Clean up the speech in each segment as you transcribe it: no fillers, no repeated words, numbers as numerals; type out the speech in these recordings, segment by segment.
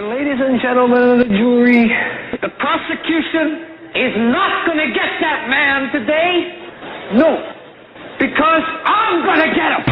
And ladies and gentlemen of the jury, the prosecution is not going to get that man today. No, because I'm going to get him.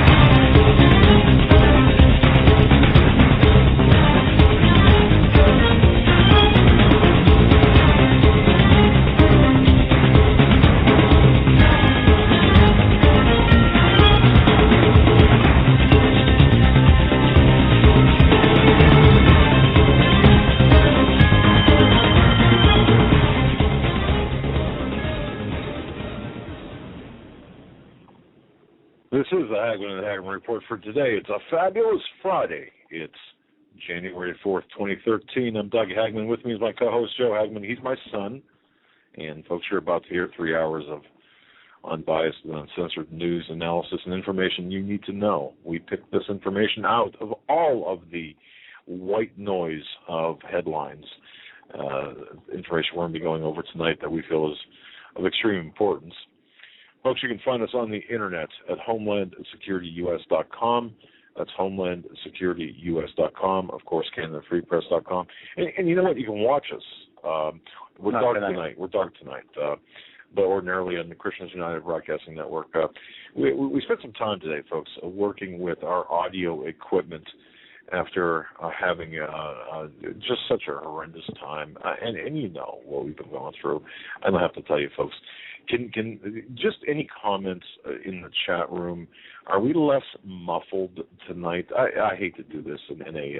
This is the Hagmann and Hagmann Report for today. It's a fabulous Friday. It's January 4th, 2013. I'm Doug Hagmann. With me is my co-host, Joe Hagmann. He's my son. And folks, you're about to hear 3 hours of unbiased and uncensored news, analysis, and information you need to know. We picked this information out of all of the white noise of headlines. Information we're going to be going over tonight that we feel is of extreme importance. Folks, you can find us on the internet at homelandsecurityus.com. That's homelandsecurityus.com. Of course, CanadaFreePress.com. And you know what? You can watch us. We're dark tonight. But ordinarily on the Christians United Broadcasting Network. We spent some time today, folks, working with our audio equipment after having just such a horrendous time. And you know what we've been going through. I don't have to tell you, folks. Can just any comments in the chat room? Are we less muffled tonight? I hate to do this in a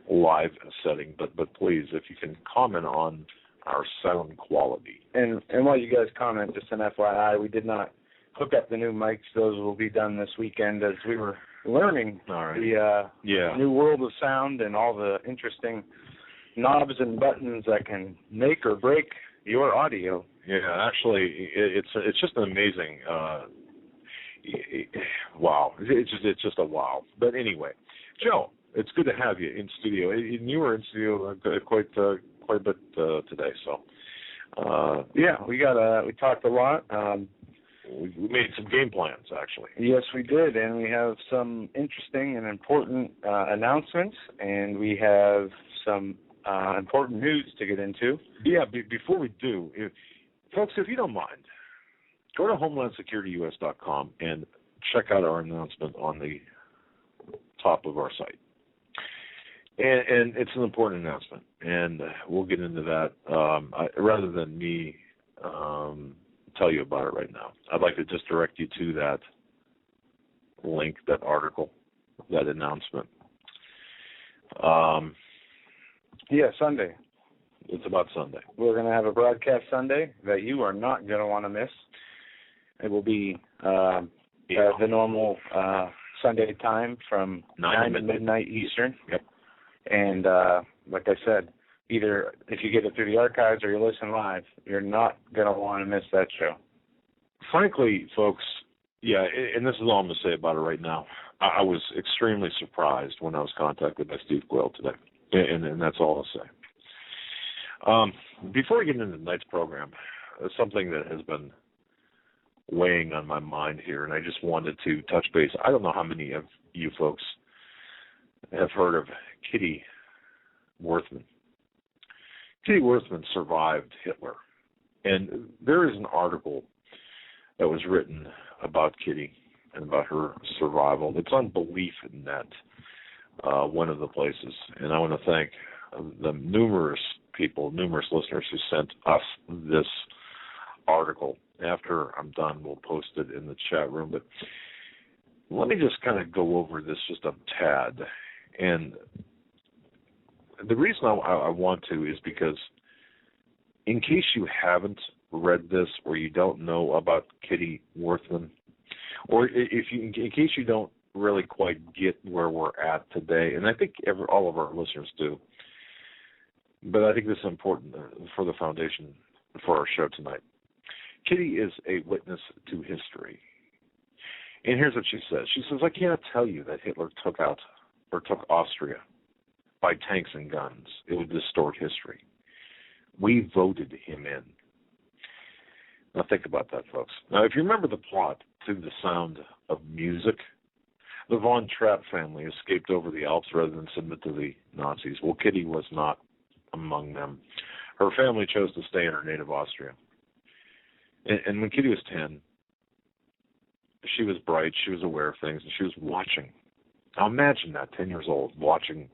live setting, but please, if you can comment on our sound quality. And while you guys comment, just an FYI, we did not hook up the new mics. Those will be done this weekend as we were learning the new world of sound and all the interesting knobs and buttons that can make or break your audio. Yeah, actually, it's just an amazing. Wow, it's just a wow. But anyway, Joe, it's good to have you in studio. And you were in studio quite a bit today. So we talked a lot. We made some game plans, actually. Yes, we did, and we have some interesting and important announcements, and we have some important news to get into. Yeah, before we do, folks, if you don't mind, go to homelandsecurityus.com and check out our announcement on the top of our site. And it's an important announcement, and we'll get into that. Rather than me tell you about it right now, I'd like to just direct you to that link, that article, that announcement. Sunday. It's about Sunday. We're going to have a broadcast Sunday that you are not going to want to miss. It will be the normal Sunday time from 9 to midnight Eastern. Yep. And like I said, either if you get it through the archives or you listen live, you're not going to want to miss that show. Frankly, folks, and this is all I'm going to say about it right now. I was extremely surprised when I was contacted by Steve Quayle today. And that's all I'll say. Before we get into tonight's program, something that has been weighing on my mind here, and I just wanted to touch base. I don't know how many of you folks have heard of Kitty Worthman. Kitty Worthman survived Hitler, and there is an article that was written about Kitty and about her survival. It's on BeliefNet, one of the places, and I want to thank the numerous listeners who sent us this article. After I'm done, we'll post it in the chat room. But let me just kind of go over this just a tad. And the reason I want to is because in case you haven't read this or you don't know about Kitty Worthman, or in case you don't really quite get where we're at today, and I think all of our listeners do, but I think this is important for the foundation for our show tonight. Kitty is a witness to history. And here's what she says. She says, I cannot tell you that Hitler took Austria by tanks and guns. It would distort history. We voted him in. Now think about that, folks. Now, if you remember the plot to The Sound of Music, The von Trapp family escaped over the Alps rather than submit to the Nazis. Well, Kitty was not among them. Her family chose to stay in her native Austria. And when Kitty was 10, she was bright, she was aware of things, and she was watching. Now imagine that, 10 years old, watching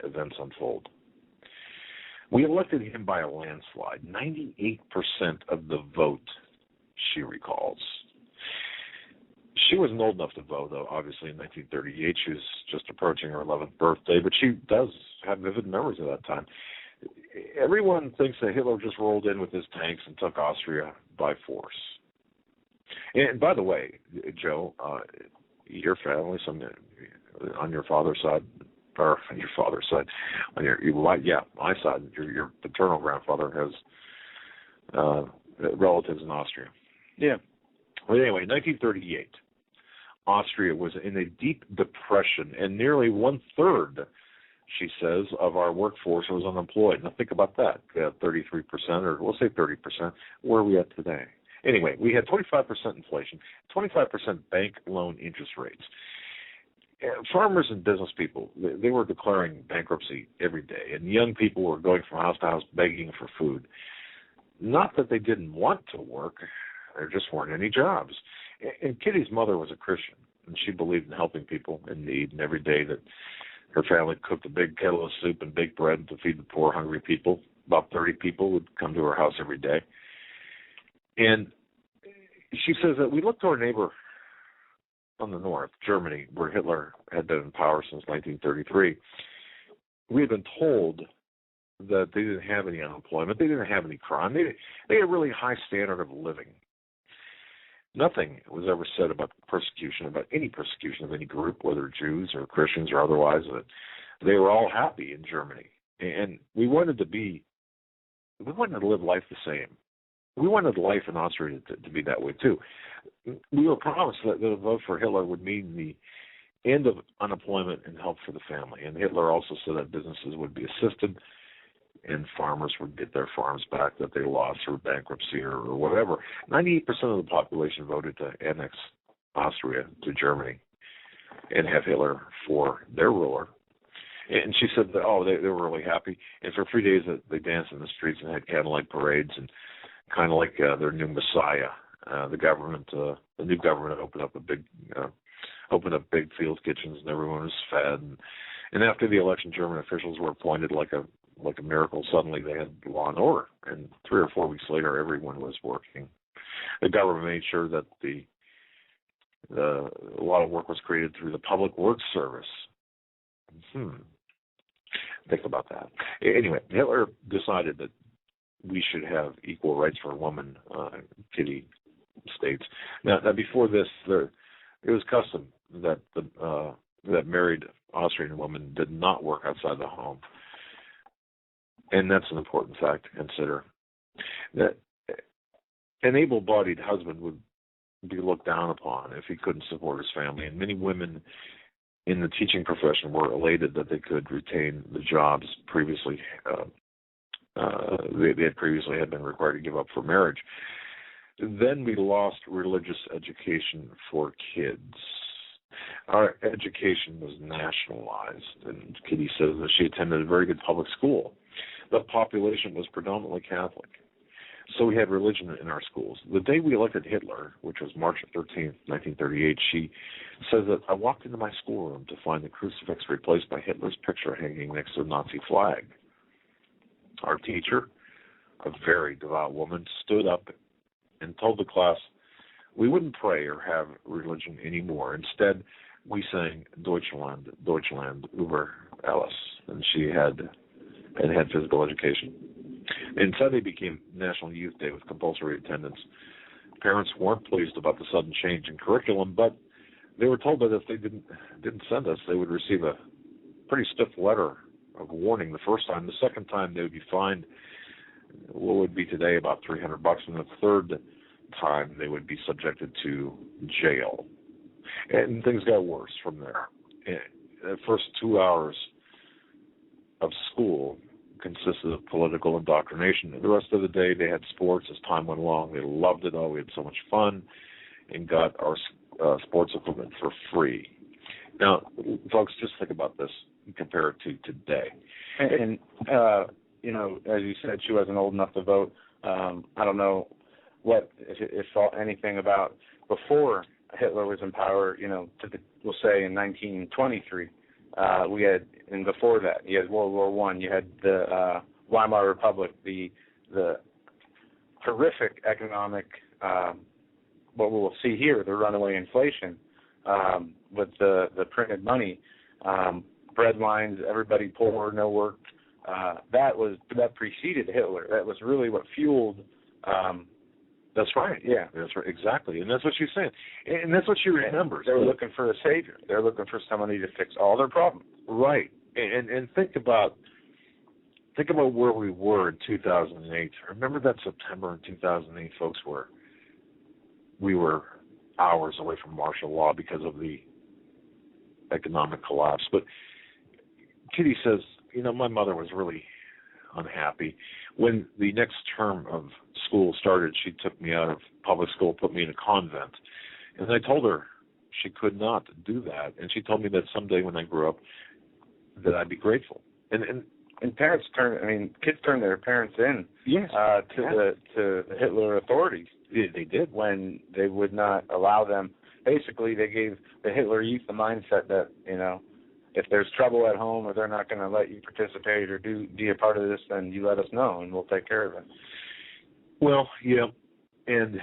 events unfold. We elected him by a landslide, 98% of the vote, she recalls. She wasn't old enough to vote, though, obviously, in 1938. She was just approaching her 11th birthday, but she does have vivid memories of that time. Everyone thinks that Hitler just rolled in with his tanks and took Austria by force. And by the way, Joe, your family, on your father's side, or on your father's side, my side, your paternal grandfather has relatives in Austria. Yeah. Well, anyway, 1938, Austria was in a deep depression, and nearly 1/3, she says, of our workforce was unemployed. Now think about that. We had 33%, or we'll say 30%. Where are we at today? Anyway, we had 25% inflation, 25% bank loan interest rates. Farmers and business people, they were declaring bankruptcy every day, and young people were going from house to house begging for food. Not that they didn't want to work, there just weren't any jobs. And Kitty's mother was a Christian, and she believed in helping people in need, and every day that her family cooked a big kettle of soup and baked bread to feed the poor, hungry people. About 30 people would come to her house every day. And she says that we looked to our neighbor on the north, Germany, where Hitler had been in power since 1933. We had been told that they didn't have any unemployment, they didn't have any crime, they had a really high standard of living. Nothing was ever said about persecution, about any persecution of any group, whether Jews or Christians or otherwise. That they were all happy in Germany, and we wanted to live life the same. We wanted life in Austria to be that way too. We were promised that a vote for Hitler would mean the end of unemployment and help for the family. And Hitler also said that businesses would be assisted and farmers would get their farms back that they lost through bankruptcy or whatever. 98% of the population voted to annex Austria to Germany and have Hitler for their ruler. And she said that, they were really happy. And for 3 days they danced in the streets and had candlelight parades, and kind of like their new messiah. The new government opened up big field kitchens, and everyone was fed. And after the election, German officials were appointed like a miracle. Suddenly they had law and order, and 3 or 4 weeks later, everyone was working. The government made sure that a lot of work was created through the Public Works Service. Think about that. Anyway, Hitler decided that we should have equal rights for women, Kitty states. Now before this, it was custom that that married Austrian women did not work outside the home. And that's an important fact to consider. That an able-bodied husband would be looked down upon if he couldn't support his family. And many women in the teaching profession were elated that they could retain the jobs previously they had previously been required to give up for marriage. Then we lost religious education for kids. Our education was nationalized, and Kitty says that she attended a very good public school. The population was predominantly Catholic. So we had religion in our schools. The day we elected Hitler, which was March 13th, 1938, she says that I walked into my schoolroom to find the crucifix replaced by Hitler's picture hanging next to the Nazi flag. Our teacher, a very devout woman, stood up and told the class we wouldn't pray or have religion anymore. Instead, we sang Deutschland, Deutschland über alles, and she had physical education. And Sunday became National Youth Day with compulsory attendance. Parents weren't pleased about the sudden change in curriculum, but they were told that if they didn't send us, they would receive a pretty stiff letter of warning the first time. The second time, they would be fined what would be today about $300, and the third time they would be subjected to jail. And things got worse from there. The first 2 hours of school consisted of political indoctrination. The rest of the day, they had sports as time went along. They loved it all. We had so much fun and got our sports equipment for free. Now, folks, just think about this and compare it to today. And you know, as you said, she wasn't old enough to vote. I don't know what, if anything about before Hitler was in power, you know, we'll say in 1923, we had, and before that, you had World War I, you had the Weimar Republic, the horrific economic, what we'll see here, the runaway inflation, with the printed money, bread lines, everybody poor, no work. That preceded Hitler. That was really what fueled. That's right. Yeah, that's right. Exactly, and that's what she's saying, and that's what she remembers. They were looking for a savior. They're looking for somebody to fix all their problems. Right, and think about where we were in 2008. Remember that September in 2008, folks, where we were hours away from martial law because of the economic collapse. But Kitty says, you know, my mother was really unhappy. When the next term of school started, she took me out of public school, put me in a convent. And I told her she could not do that. And she told me that someday when I grew up, that I'd be grateful. And kids turned their parents in to the Hitler authorities. They did. When they would not allow them. Basically, they gave the Hitler youth the mindset that, you know, if there's trouble at home or they're not going to let you participate or be a part of this, then you let us know and we'll take care of it. Well, yeah. And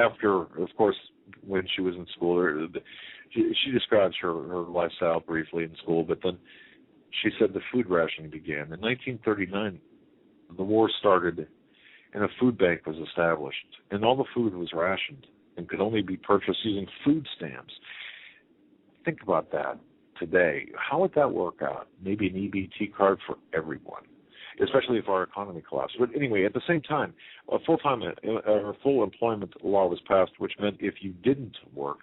after, of course, when she was in school, she describes her lifestyle briefly in school, but then she said the food rationing began. In 1939, the war started and a food bank was established, and all the food was rationed and could only be purchased using food stamps. Think about that today. How would that work out? Maybe an EBT card for everyone, especially if our economy collapsed. But anyway, at the same time, a full employment law was passed, which meant if you didn't work,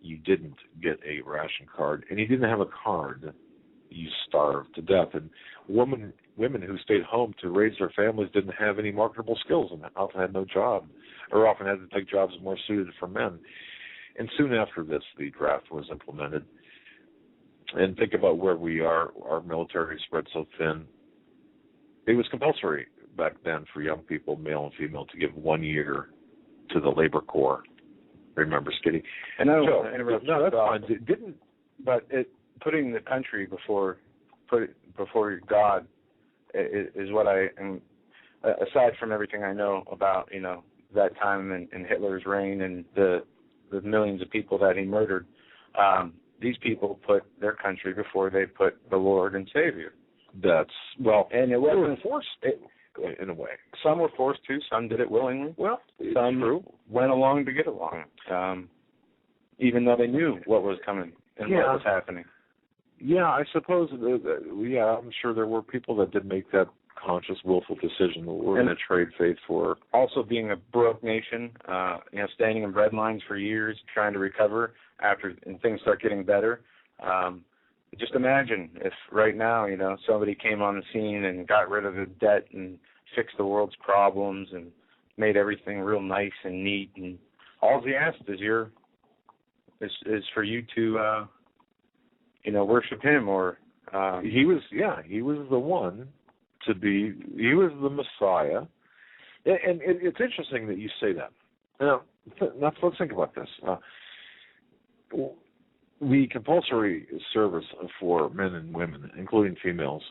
you didn't get a ration card, and you didn't have a card, you starved to death. And women who stayed home to raise their families didn't have any marketable skills and often had no job, or often had to take jobs more suited for men. And soon after this, the draft was implemented. And think about where we are. Our military spread so thin. It was compulsory back then for young people, male and female, to give 1 year to the labor corps. Remember, Skitty? And I don't want to interrupt. No, that's fine. But putting the country before God is what I am. Aside from everything I know about, you know, that time in Hitler's reign and the millions of people that he murdered, these people put their country before they put the Lord and Savior. And it wasn't forced in a way. Some were forced to, some did it willingly. Well, some went along to get along, even though they knew what was coming and what was happening. Yeah, I suppose, I'm sure there were people that did make that conscious, willful decision that we're going to trade faith for. Also being a broke nation, standing in bread lines for years, trying to recover and things start getting better. Just imagine if right now, you know, somebody came on the scene and got rid of the debt and fixed the world's problems and made everything real nice and neat, and all he asked is for you to worship him, or he was the one to be. He was the Messiah, and it's interesting that you say that. Now let's think about this. The compulsory service for men and women, including females,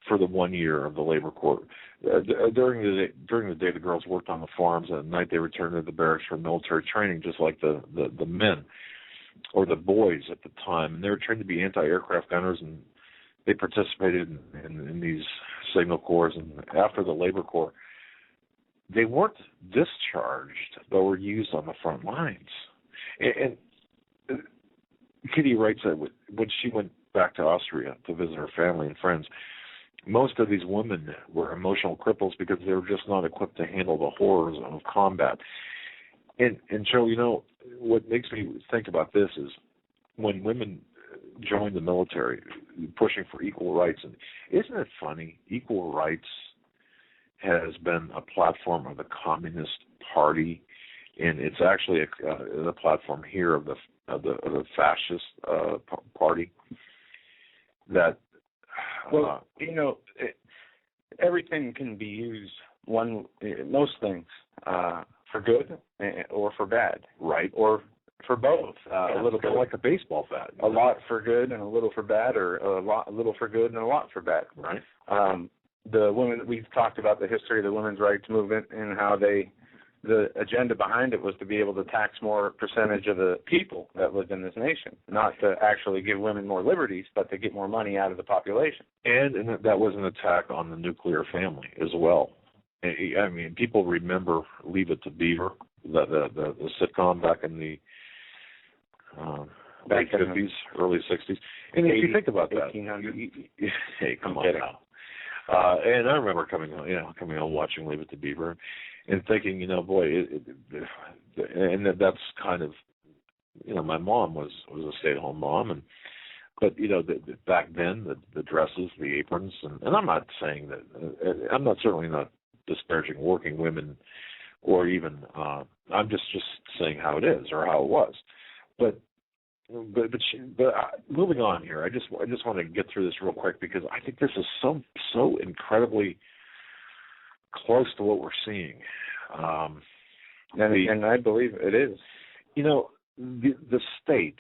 for the 1 year of the labor corps. During the day, the girls worked on the farms, and at night they returned to the barracks for military training, just like the men or the boys at the time. And they were trained to be anti-aircraft gunners, and they participated in these signal corps. And after the labor corps, they weren't discharged, but were used on the front lines. And Kitty writes that when she went back to Austria to visit her family and friends, most of these women were emotional cripples because they were just not equipped to handle the horrors of combat. And Joe, you know, what makes me think about this is when women joined the military, pushing for equal rights, and isn't it funny? Equal rights has been a platform of the Communist Party, and it's actually a platform here of the the fascist party. That everything can be used most things for good or for bad, right? Or for both. A little bit like a baseball bat. A lot for good and a little for bad, or a little for good and a lot for bad. Right. The women, we've talked about the history of the women's rights movement and how the agenda behind it was to be able to tax more percentage of the people that lived in this nation, not to actually give women more liberties, but to get more money out of the population. And that was an attack on the nuclear family as well. I mean, people remember Leave It to Beaver, the sitcom back in the late 50s, early 60s. And if you think about that, hey, come on now. And I remember coming home watching Leave It to Beaver, and thinking, boy, and that's kind of, my mom was a stay-at-home mom, but back then the dresses, the aprons, and I'm not saying that, I'm certainly not disparaging working women, or even I'm just saying how it is or how it was, but moving on here, I just want to get through this real quick, because I think this is so incredibly close to what we're seeing, and I believe it is. The state,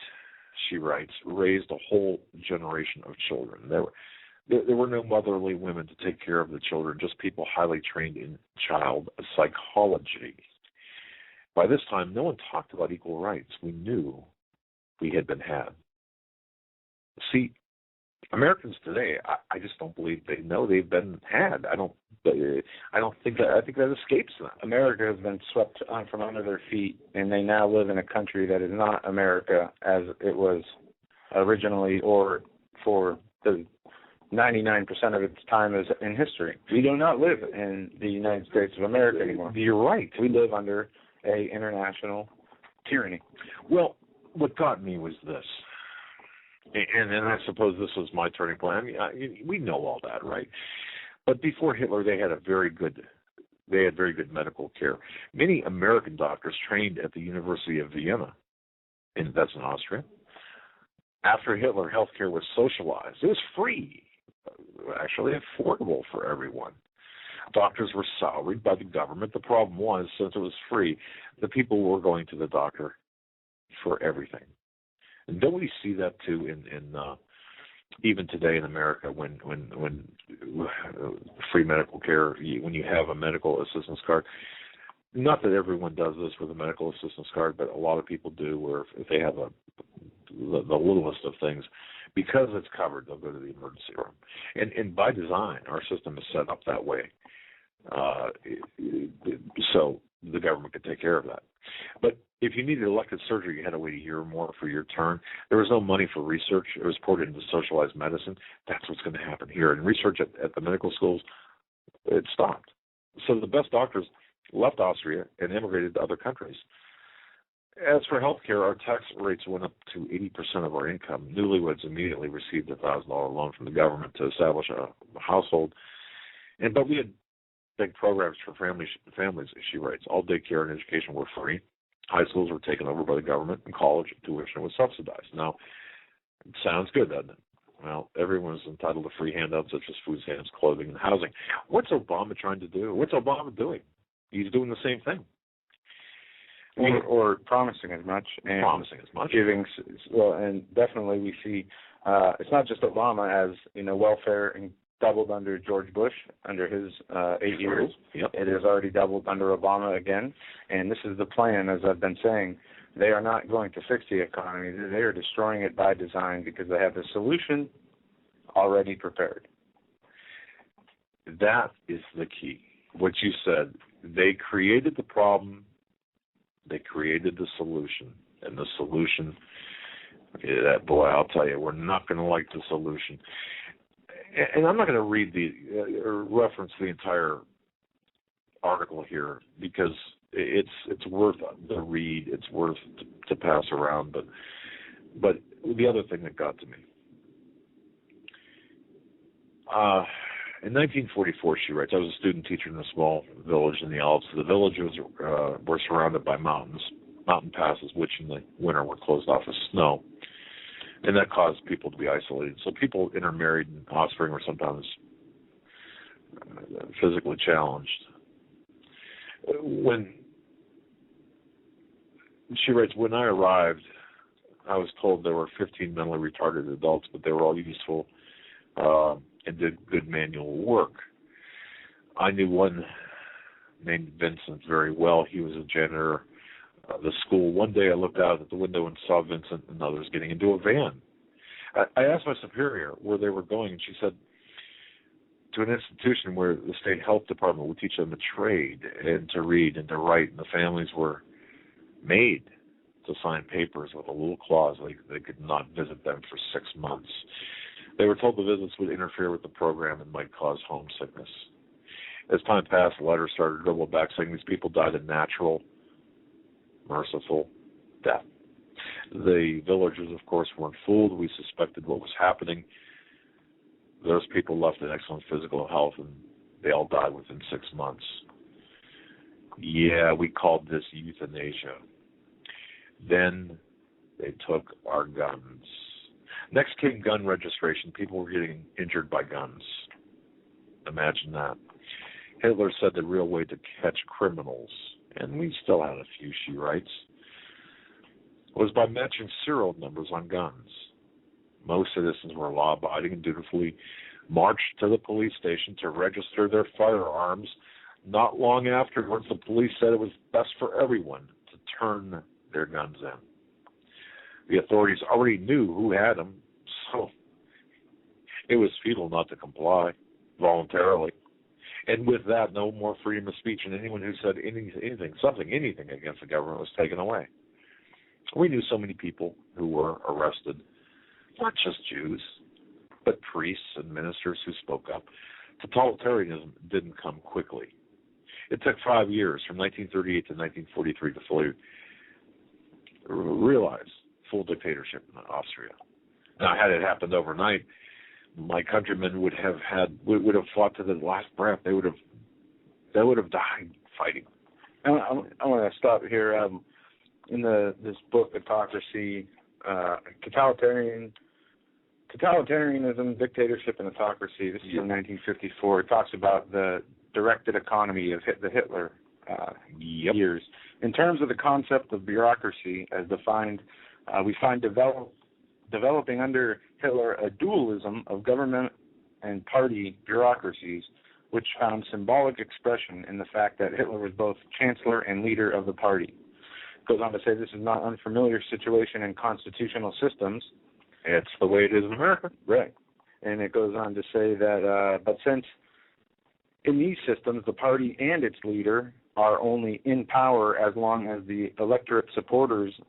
she writes, raised a whole generation of children. There were no motherly women to take care of the children, just people highly trained in child psychology. By this time, no one talked about equal rights. We knew we had been had. See, Americans today, I just don't believe they know they've been had. I think that escapes them. America has been swept from under their feet, and they now live in a country that is not America as it was originally, or for the 99% of its time as in history. We do not live in the United States of America anymore. You're right. We live under a international tyranny. Well, what got me was this, and I suppose this was my turning point. I mean, we know all that, right? But before Hitler, they had very good medical care. Many American doctors trained at the University of Vienna, and that's in Austria. After Hitler, healthcare was socialized. It was free, actually affordable for everyone. Doctors were salaried by the government. The problem was, since it was free, the people were going to the doctor for everything. And don't we see that too in even today in America, when free medical care, when you have a medical assistance card? Not that everyone does this with a medical assistance card, but a lot of people do, where if they have the littlest of things, because it's covered, they'll go to the emergency room. And by design, our system is set up that way, so the government could take care of that. But if you needed elective surgery, you had to wait a year or more for your turn. There was no money for research. It was poured into socialized medicine. That's what's going to happen here. And research at the medical schools, it stopped. So the best doctors left Austria and immigrated to other countries. As for health care, our tax rates went up to 80% of our income. Newlyweds immediately received a $1,000 loan from the government to establish a household. But we had big programs for families, she writes. All daycare and education were free. High schools were taken over by the government, and college tuition was subsidized. Now, it sounds good, doesn't it? Well, everyone is entitled to free handouts such as food stamps, clothing, and housing. What's Obama trying to do? What's Obama doing? He's doing the same thing. Or promising as much. And giving, well, and definitely we see, it's not just Obama, as, welfare and doubled under George Bush, under his 8 years. Yep. It has already doubled under Obama again. And this is the plan, as I've been saying. They are not going to fix the economy. They are destroying it by design, because they have the solution already prepared. That is the key. What you said, they created the problem, they created the solution. And the solution, boy, I'll tell you, we're not going to like the solution. And I'm not going to read or reference the entire article here, because it's worth the read. It's worth to pass around. But the other thing that got to me, in 1944, she writes, I was a student teacher in a small village in the Alps. The village were surrounded by mountains. mountain passes, which in the winter were closed off with snow. And that caused people to be isolated. So people intermarried and offspring were sometimes physically challenged. When she writes, when I arrived, I was told there were 15 mentally retarded adults, but they were all useful and did good manual work. I knew one named Vincent very well. He was a janitor of the school. One day I looked out at the window and saw Vincent and others getting into a van. I asked my superior where they were going, and she said, to an institution where the state health department would teach them a trade and to read and to write, and the families were made to sign papers with a little clause they could not visit them for 6 months. They were told the visits would interfere with the program and might cause homesickness. As time passed, the letters started to dribble back saying these people died a natural, merciful death. The villagers, of course, weren't fooled. We suspected what was happening. Those people left in excellent physical health, and they all died within 6 months. Yeah, we called this euthanasia. Then they took our guns. Next came gun registration. People were getting injured by guns. Imagine that. Hitler said the real way to catch criminals, and we still had a few, she writes, was by matching serial numbers on guns. Most citizens were law-abiding and dutifully marched to the police station to register their firearms. Not long afterwards, the police said it was best for everyone to turn their guns in. The authorities already knew who had them, so it was futile not to comply voluntarily. And with that, no more freedom of speech, and anyone who said anything against the government was taken away. We knew so many people who were arrested, not just Jews, but priests and ministers who spoke up. Totalitarianism didn't come quickly. It took 5 years, from 1938 to 1943, to fully realize full dictatorship in Austria. Now, had it happened overnight, my countrymen would have fought to the last breath. They would have died fighting. I want to stop here. In this book, Autocracy, Totalitarianism, Dictatorship, and Autocracy. This is from 1954. It talks about the directed economy of the Hitler years. In terms of the concept of bureaucracy as defined, we find developing under Hitler a dualism of government and party bureaucracies, which found symbolic expression in the fact that Hitler was both chancellor and leader of the party. It goes on to say this is not an unfamiliar situation in constitutional systems. It's the way it is in America. Right. And it goes on to say that, but since in these systems the party and its leader are only in power as long as the electorate supporters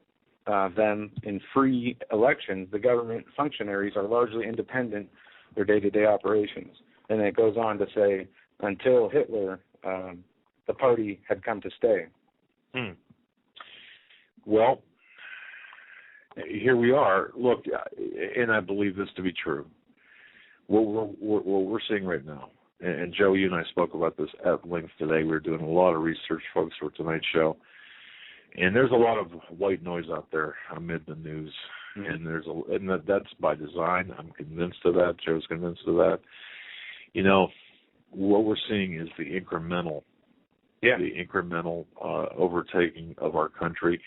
them in free elections, the government functionaries are largely independent of their day-to-day operations. And it goes on to say, until Hitler, the party had come to stay. Well, here we are. Look, and I believe this to be true. What we're seeing right now, and Joe, you and I spoke about this at length today. We were doing a lot of research, folks, for tonight's show. And there's a lot of white noise out there amid the news, and that's by design. I'm convinced of that. Joe's convinced of that. You know, what we're seeing is the incremental overtaking of our country.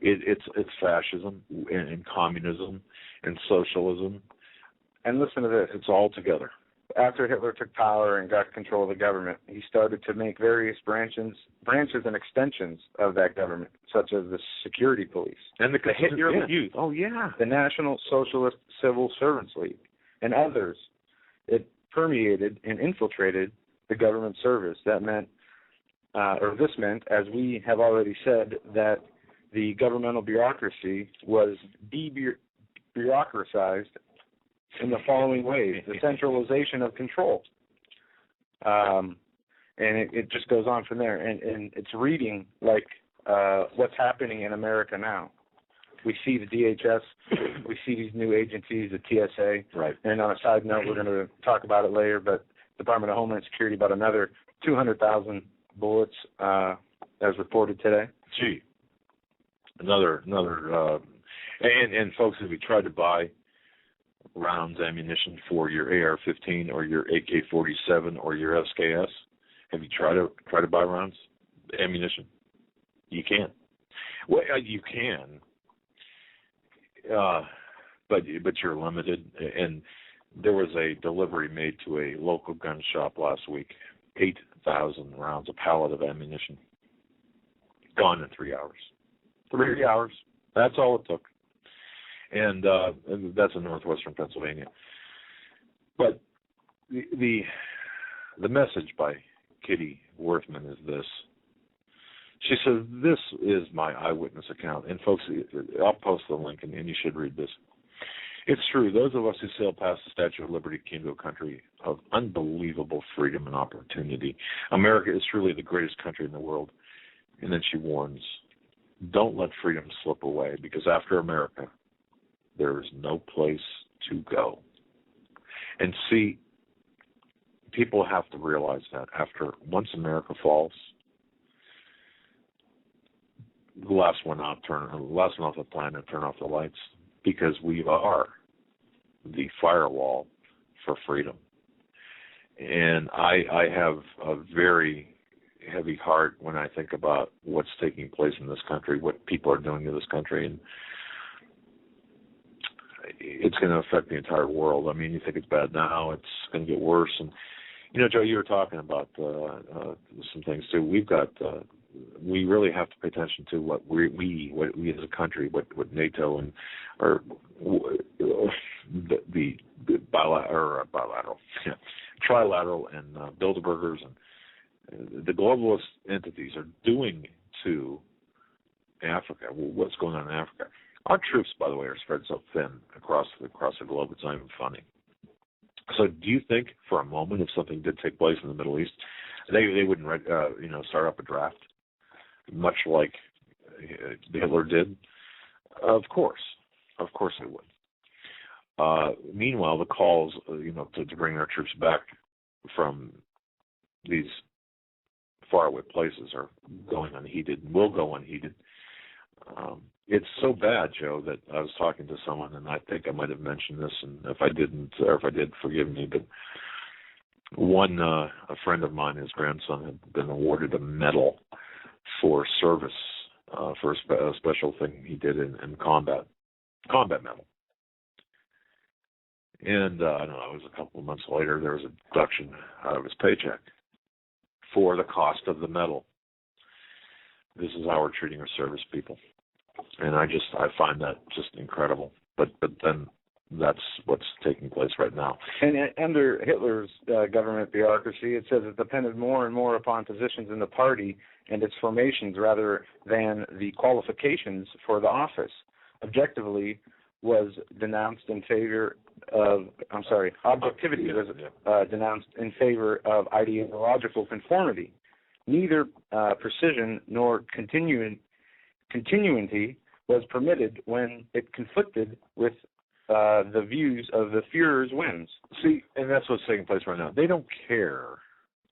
It's fascism and communism and socialism. And listen to this. It's all together. After Hitler took power and got control of the government, he started to make various branches and extensions of that government, such as the security police and the Hitler Youth. Oh, yeah. The National Socialist Civil Servants League, and others. It permeated and infiltrated the government service. This meant, as we have already said, that the governmental bureaucracy was de-bureaucratized in the following ways: the centralization of control, and it just goes on from there. And it's reading like what's happening in America now. We see the DHS, we see these new agencies, the TSA. Right. And on a side note, we're going to talk about it later, but Department of Homeland Security about another 200,000 bullets as reported today. Gee. And folks, have you tried to buy rounds ammunition for your AR-15 or your AK-47 or your SKS? Have you tried to buy rounds ammunition? You can't. Well, you can, but you're limited. And there was a delivery made to a local gun shop last week. 8,000 rounds, a pallet of ammunition, gone in 3 hours. 3 hours. That's all it took. And that's in northwestern Pennsylvania. But the message by Kitty Worthman is this. She says, this is my eyewitness account. And folks, I'll post the link, and you should read this. It's true. Those of us who sailed past the Statue of Liberty came to a country of unbelievable freedom and opportunity. America is truly the greatest country in the world. And then she warns, don't let freedom slip away, because after America, there is no place to go. And see, people have to realize that once America falls, the last one off the planet, turn off the lights, because we are the firewall for freedom. And I have a very heavy heart when I think about what's taking place in this country, what people are doing to this country, and it's going to affect the entire world. I mean, you think it's bad now, it's going to get worse. And, Joe, you were talking about some things, too. We really have to pay attention to what we as a country, what NATO and or the bilateral, trilateral and Bilderbergers and the globalist entities are doing to Africa. What's going on in Africa? Our troops, by the way, are spread so thin across the globe, it's not even funny. So do you think for a moment if something did take place in the Middle East, they wouldn't start up a draft, much like Hitler did? Of course they would. Meanwhile, the calls, to bring our troops back from these faraway places are going unheeded and will go unheeded. It's so bad, Joe, that I was talking to someone, and I think I might have mentioned this, and if I didn't, or if I did, forgive me, but a friend of mine, his grandson, had been awarded a medal for service, for a special thing he did in combat medal. And I don't know, it was a couple of months later, there was a deduction out of his paycheck for the cost of the medal. This is how we're treating our service people. And I find that just incredible. But then that's what's taking place right now. And under Hitler's government bureaucracy, it says it depended more and more upon positions in the party and its formations rather than the qualifications for the office. Objectivity was denounced in favor of, objectivity was denounced in favor of ideological conformity. Neither precision nor continuity was permitted when it conflicted with the views of the Führer's whims. See, and that's what's taking place right now. They don't care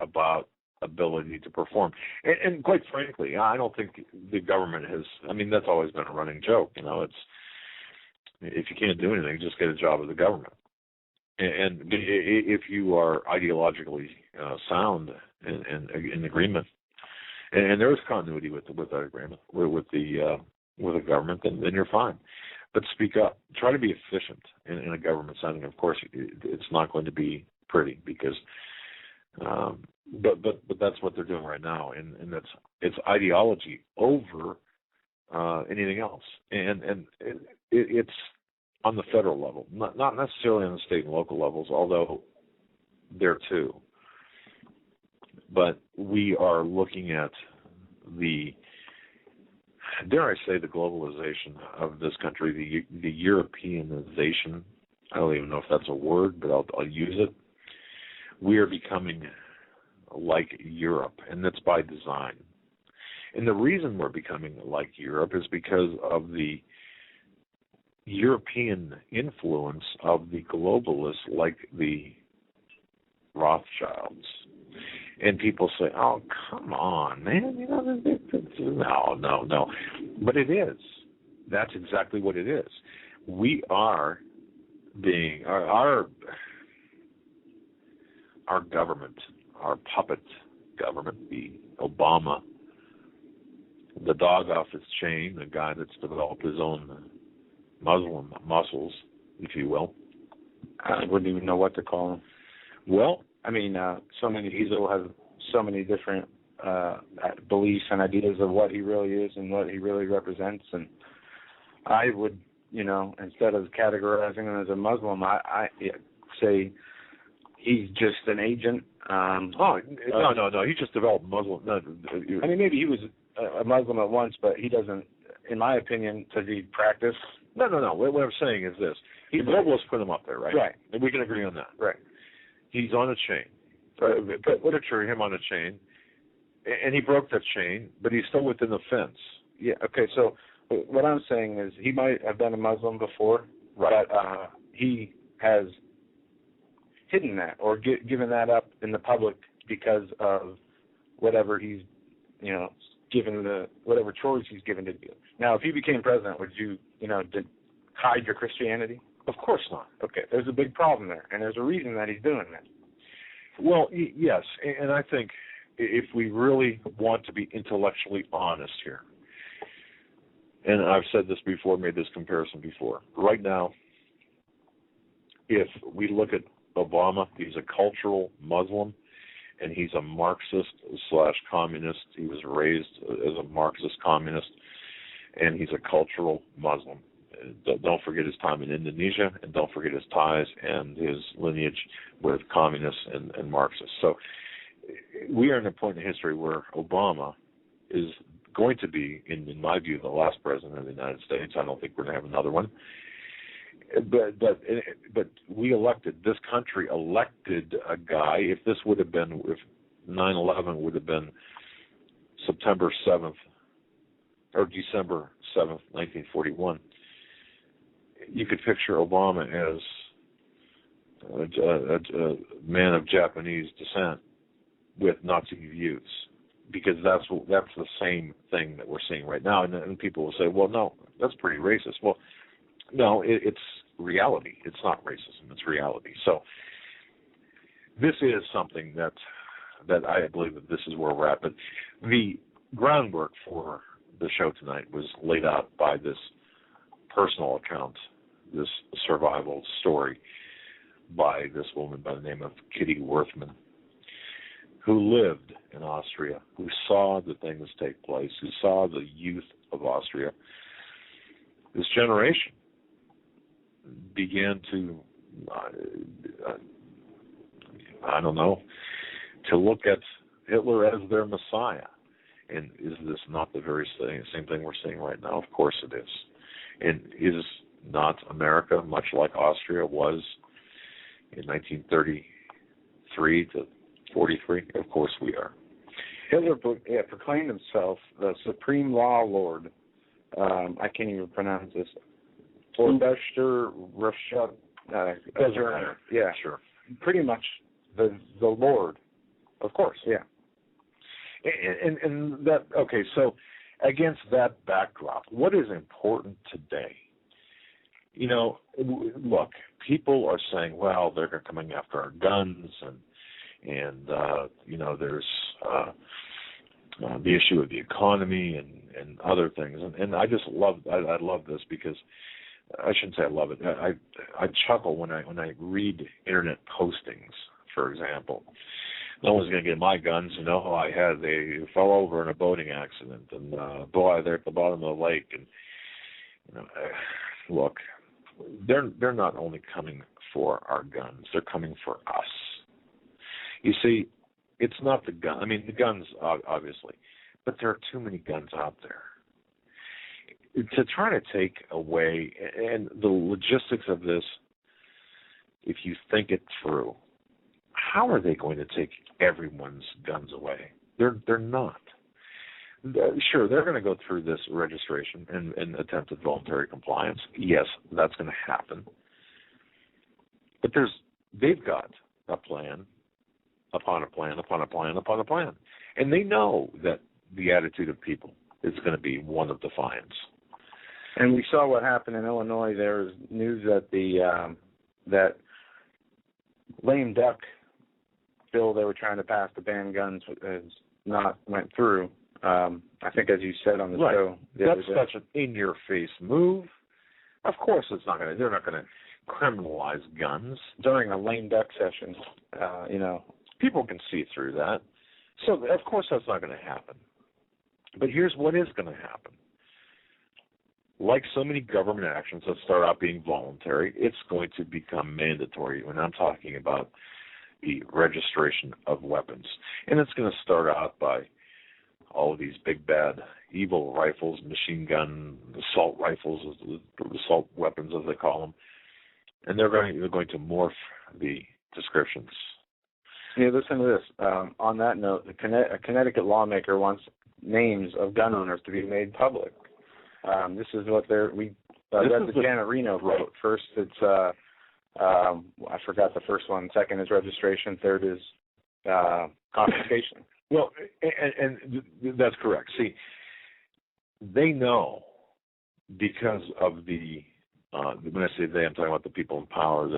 about ability to perform. And quite frankly, I don't think the government has, that's always been a running joke. It's, if you can't do anything, just get a job with the government. And if you are ideologically sound and in agreement, and there is continuity with that agreement with the government, then you're fine. But speak up. Try to be efficient in a government setting. Of course, it's not going to be pretty because, but that's what they're doing right now, and it's ideology over anything else, and it's on the federal level, not necessarily on the state and local levels, although there too. But we are looking at the, dare I say, the globalization of this country, the Europeanization. I don't even know if that's a word, but I'll use it. We are becoming like Europe, and that's by design. And the reason we're becoming like Europe is because of the European influence of the globalists like the Rothschilds. And people say, oh, come on, man, no. But it is. That's exactly what it is. We are being, our government, our puppet government, the Obama, the dog off his chain, the guy that's developed his own Muslim muscles, if you will. I wouldn't even know what to call him. Well, I mean, so many people have so many different beliefs and ideas of what he really is and what he really represents. And I would, instead of categorizing him as a Muslim, I say he's just an agent. No. He just developed Muslim. No, I mean, maybe he was a Muslim at once, but he doesn't, in my opinion, does he practice? No. What I'm saying is this. The globalists put him up there, right? Right. And we can agree on that. Right. He's on a chain. But literature, him on a chain, and he broke that chain, but he's still within the fence. Yeah, okay, so what I'm saying is he might have been a Muslim before, right. But he has hidden that or given that up in the public because of whatever he's, given whatever chores he's given to do. Now, if he became president, would you, hide your Christianity? Of course not. Okay, there's a big problem there, and there's a reason that he's doing that. Well, yes, and I think if we really want to be intellectually honest here, and I've said this before, made this comparison before, right now, if we look at Obama, he's a cultural Muslim, and he's a Marxist/communist. He was raised as a Marxist communist, and he's a cultural Muslim. Don't forget his time in Indonesia, and don't forget his ties and his lineage with communists and Marxists. So we are in a point in history where Obama is going to be, in my view, the last president of the United States. I don't think we're going to have another one. But we elected, this country elected a guy. If 9/11 would have been September 7th or December 7th, 1941, you could picture Obama as a man of Japanese descent with Nazi views, because that's the same thing that we're seeing right now. And people will say, well, no, that's pretty racist. Well, no, it's reality. It's not racism. It's reality. So this is something that I believe that this is where we're at. But the groundwork for the show tonight was laid out by this personal account, this survival story by this woman by the name of Kitty Worthman, who lived in Austria, who saw the things take place, who saw the youth of Austria. This generation began to, to look at Hitler as their Messiah. And is this not the very same thing we're seeing right now? Of course it is. And is not America much like Austria was in 1933 to 43? Of course we are. Hitler proclaimed himself the supreme law lord. I can't even pronounce this. Vorbester, yeah, sure. Pretty much the Lord. Of course, yeah. And that, okay, so against that backdrop, what is important today? Look, people are saying, well, they're coming after our guns, and there's the issue of the economy and other things, and I just love this because I shouldn't say I love it. I chuckle when I read internet postings, for example. No one's going to get my guns. They fell over in a boating accident, and boy, they're at the bottom of the lake. And look, they're not only coming for our guns; they're coming for us. You see, it's not the gun. I mean, the guns, obviously, but there are too many guns out there. To try to take away, and the logistics of this, if you think it through, how are they going to take everyone's guns away? They're not. Sure, they're going to go through this registration and attempted voluntary compliance. Yes, that's going to happen. But they've got a plan upon a plan upon a plan upon a plan. And they know that the attitude of people is going to be one of defiance. And we saw what happened in Illinois. There was news that the that lame duck bill they were trying to pass to ban guns has not went through. I think, as you said on the show, that's such an in-your-face move. Of course, they're not going to criminalize guns during a lame duck session. People can see through that. So, of course, that's not going to happen. But here's what is going to happen. Like so many government actions that start out being voluntary, it's going to become mandatory when I'm talking about the registration of weapons. And it's going to start out by all of these big, bad, evil rifles, machine gun, assault rifles, assault weapons as they call them. And they're going to morph the descriptions. Yeah, listen to this. On that note, a Connecticut lawmaker wants names of gun owners to be made public. This is what we read the Janet Reno quote. First, it's I forgot the first one. Second is registration. Third is confiscation. Well, and that's correct. See, they know because of the when I say they, I'm talking about the people in power.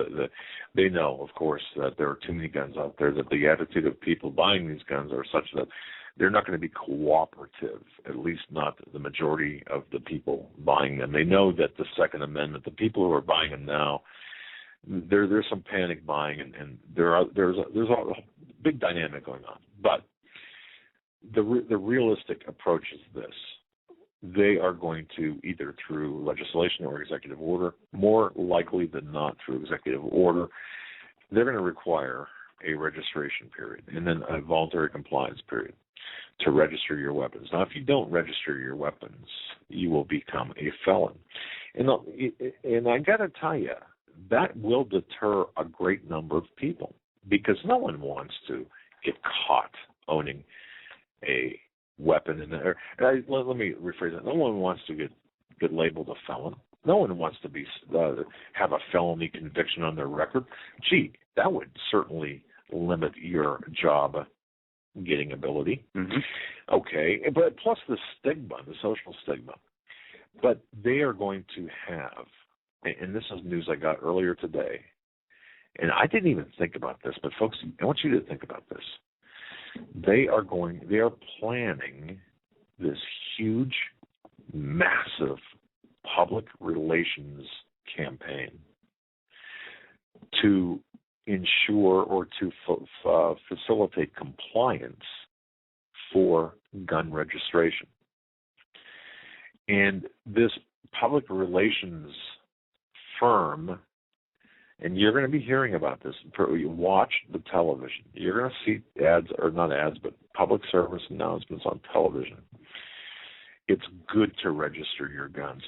They know, of course, that there are too many guns out there. That the attitude of people buying these guns are such that they're not going to be cooperative, at least not the majority of the people buying them. They know that the Second Amendment, the people who are buying them now, there's some panic buying, and there's a big dynamic going on. But the realistic approach is this. They are going to, either through legislation or executive order, more likely than not through executive order, they're going to require a registration period and then a voluntary compliance period to register your weapons. Now, if you don't register your weapons, you will become a felon. And I got to tell you, that will deter a great number of people because no one wants to get caught owning a weapon. Let me rephrase that. No one wants to get labeled a felon. No one wants to be have a felony conviction on their record. Gee, that would certainly limit your job getting ability. Mm-hmm. Okay, but plus the stigma, the social stigma. But they are going to have, and this is news I got earlier today, and I didn't even think about this, but folks, I want you to think about this. They are planning this huge, massive public relations campaign to ensure or to facilitate compliance for gun registration. And this public relations firm, and you're going to be hearing about this. You watch the television. You're going to see ads, or not ads, but public service announcements on television. It's good to register your guns.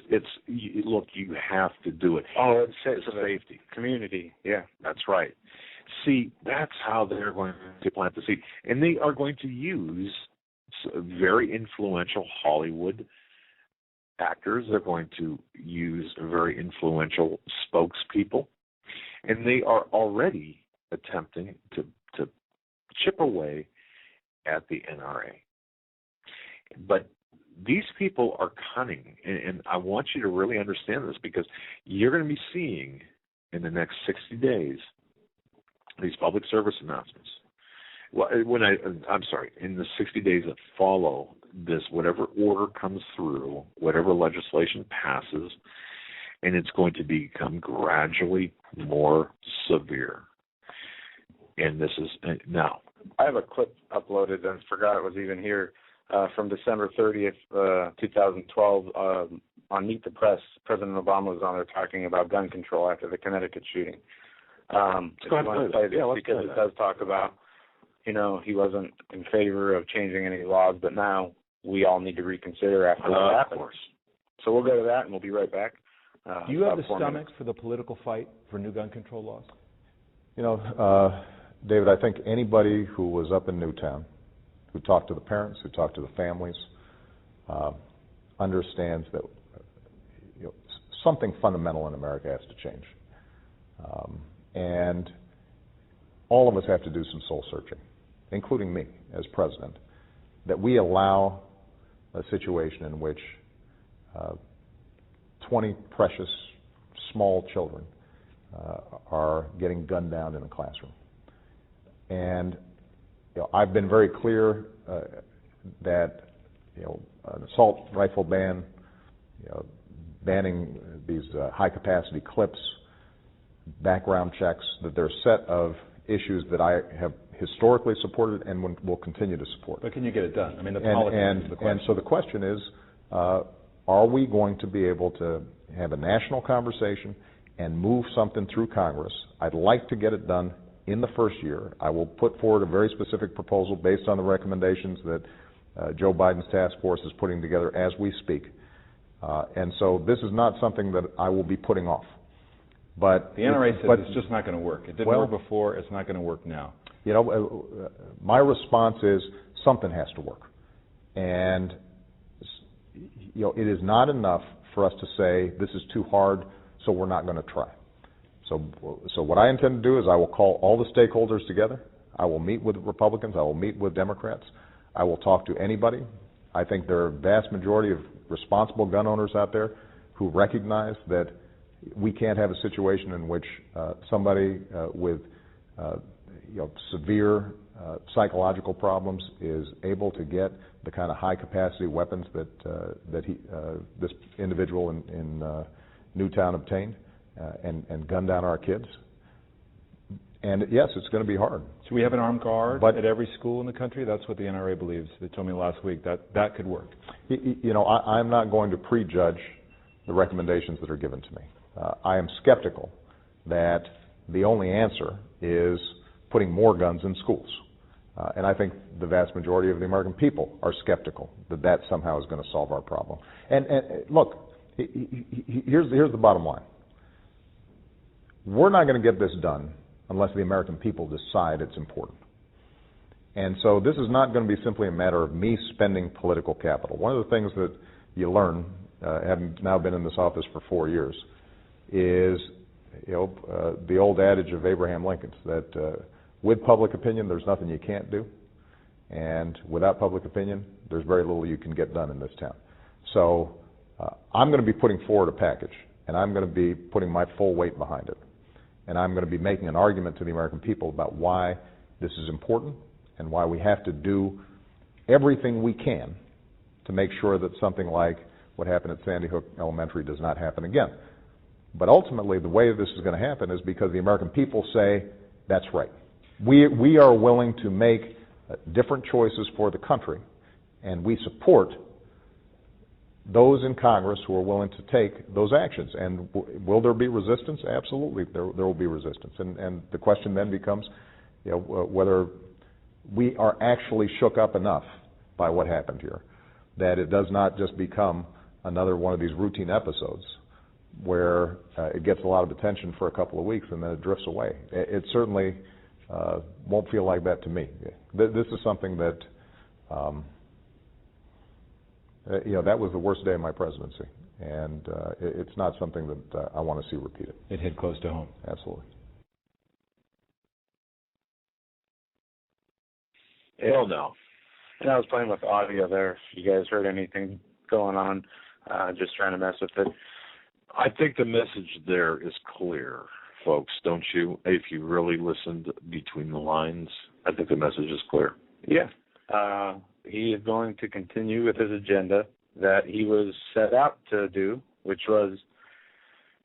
Look, you have to do it. Oh, it's safety. Community, yeah. That's right. See, that's how they're going to plant the seed. And they are going to use very influential Hollywood actors. They're going to use very influential spokespeople. And they are already attempting to chip away at the NRA. But these people are cunning, and I want you to really understand this because you're going to be seeing in the next 60 days these public service announcements. Well, in the 60 days that follow this, whatever order comes through, whatever legislation passes, and it's going to become gradually more severe. And this is now. I have a clip uploaded and forgot it was even here from December 30th, 2012 on Meet the Press. President Obama was on there talking about gun control after the Connecticut shooting. If you want to play this, because it does talk about, he wasn't in favor of changing any laws, but now we all need to reconsider after that happened. So we'll go to that, and we'll be right back. Do you have the stomach for the political fight for new gun control laws? David, I think anybody who was up in Newtown, who talked to the parents, who talked to the families, understands that something fundamental in America has to change. And all of us have to do some soul searching, including me as president, that we allow a situation in which 20 precious small children are getting gunned down in a classroom. And I've been very clear that an assault rifle ban, banning these high-capacity clips, background checks, that there are a set of issues that I have historically supported and will continue to support. But can you get it done? I mean, the politics is the question. And so the question is, are we going to be able to have a national conversation and move something through Congress? I'd like to get it done in the first year. I will put forward a very specific proposal based on the recommendations that Joe Biden's task force is putting together as we speak. And so this is not something that I will be putting off. But the NRA said it's just not going to work. It didn't work before. It's not going to work now. My response is something has to work. And it is not enough for us to say this is too hard, so we're not going to try. So what I intend to do is I will call all the stakeholders together. I will meet with Republicans. I will meet with Democrats. I will talk to anybody. I think there are a vast majority of responsible gun owners out there who recognize that we can't have a situation in which somebody with severe psychological problems is able to get the kind of high-capacity weapons that this individual in Newtown obtained and gun down our kids. And yes, it's going to be hard. So we have an armed guard at every school in the country? That's what the NRA believes. They told me last week that could work. I'm not going to prejudge the recommendations that are given to me. I am skeptical that the only answer is putting more guns in schools. And I think the vast majority of the American people are skeptical that somehow is going to solve our problem. And look, here's the bottom line. We're not going to get this done unless the American people decide it's important. And so this is not going to be simply a matter of me spending political capital. One of the things that you learn, having now been in this office for 4 years, is the old adage of Abraham Lincoln's that with public opinion there's nothing you can't do, and without public opinion there's very little you can get done in this town. So I'm going to be putting forward a package, and I'm going to be putting my full weight behind it, and I'm going to be making an argument to the American people about why this is important and why we have to do everything we can to make sure that something like what happened at Sandy Hook Elementary does not happen again. But ultimately, the way this is going to happen is because the American people say, that's right. We are willing to make different choices for the country, and we support those in Congress who are willing to take those actions. And will there be resistance? Absolutely, there will be resistance. And the question then becomes, whether we are actually shook up enough by what happened here that it does not just become another one of these routine episodes where it gets a lot of attention for a couple of weeks and then it drifts away. It certainly won't feel like that to me. This is something that, that was the worst day of my presidency, and it's not something that I want to see repeated. It hit close to home. Absolutely. Hell no. And I was playing with audio there. If you guys heard anything going on, just trying to mess with it. I think the message there is clear, folks, don't you? If you really listened between the lines, I think the message is clear. Yeah. He is going to continue with his agenda that he was set out to do, which was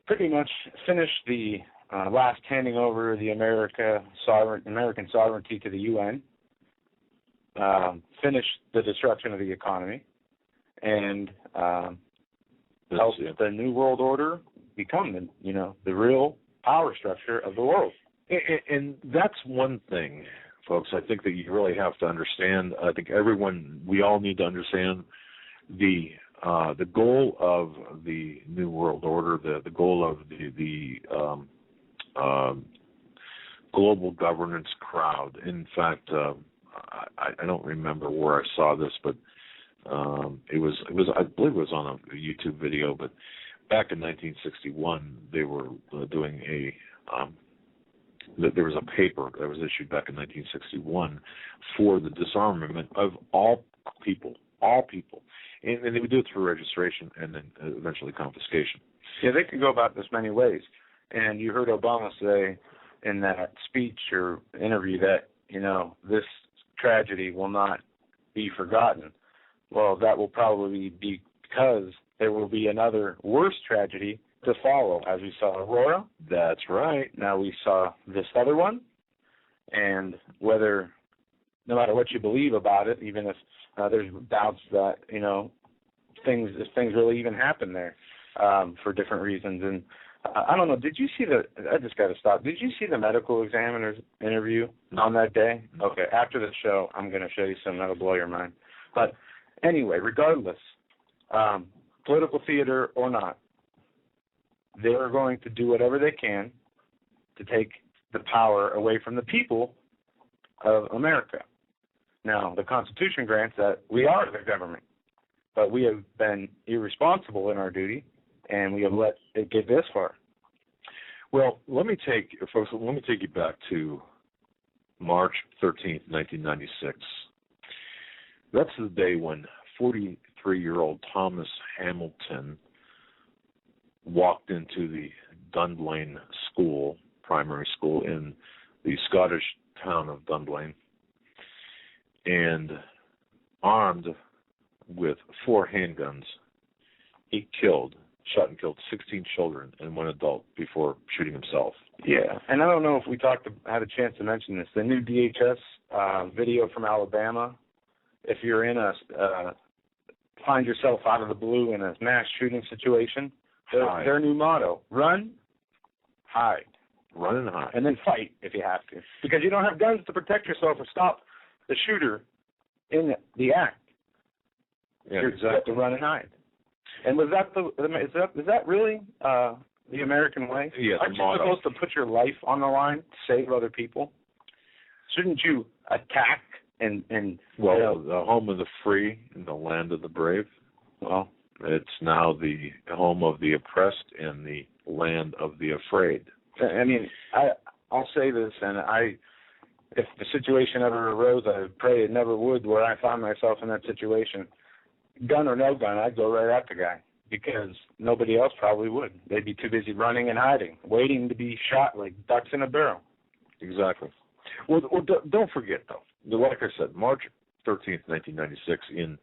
pretty much finish the last handing over the American sovereignty to the UN, finish the destruction of the economy, and help the New World Order become the real power structure of the world. And that's one thing, folks, I think that you really have to understand. I think we all need to understand the goal of the New World Order, the goal of the global governance crowd. In fact, I don't remember where I saw this, but it was I believe it was on a YouTube video. But back in 1961, they were doing there was a paper that was issued back in 1961 for the disarmament of all people, And they would do it through registration and then eventually confiscation. Yeah, they could go about this many ways. And you heard Obama say in that speech or interview that, this tragedy will not be forgotten. Well, that will probably be because there will be another worse tragedy to follow, as we saw Aurora. That's right. Now we saw this other one. And no matter what you believe about it, even if there's doubts that, things really even happen there for different reasons. And I don't know, I just got to stop. Did you see the medical examiner's interview on that day? Okay, after the show, I'm going to show you something that'll blow your mind. But anyway, regardless, political theater or not, they're going to do whatever they can to take the power away from the people of America. Now, the Constitution grants that we are the government, but we have been irresponsible in our duty, and we have let it get this far. Well, let me take you back to March 13th, 1996. That's the day when 43-year-old Thomas Hamilton walked into the Dunblane School, primary school in the Scottish town of Dunblane, and armed with 4 handguns, he shot and killed 16 children and 1 adult before shooting himself. Yeah, and I don't know if we had a chance to mention this. The new DHS video from Alabama, if you're in find yourself out of the blue in a mass shooting situation, their new motto, run, hide. Run and hide. And then fight if you have to. Because you don't have guns to protect yourself or stop the shooter in the act. Yeah, You have to run and hide. And is that really the American way? Yeah, Aren't you supposed to put your life on the line to save other people? Shouldn't you attack and the home of the free and the land of the brave? Well, it's now the home of the oppressed and the land of the afraid. I mean, I'll say this, and if the situation ever arose, I pray it never would, where I found myself in that situation. Gun or no gun, I'd go right at the guy, because nobody else probably would. They'd be too busy running and hiding, waiting to be shot like ducks in a barrel. Exactly. Well, don't forget, though, like I said, March 13th, 1996, in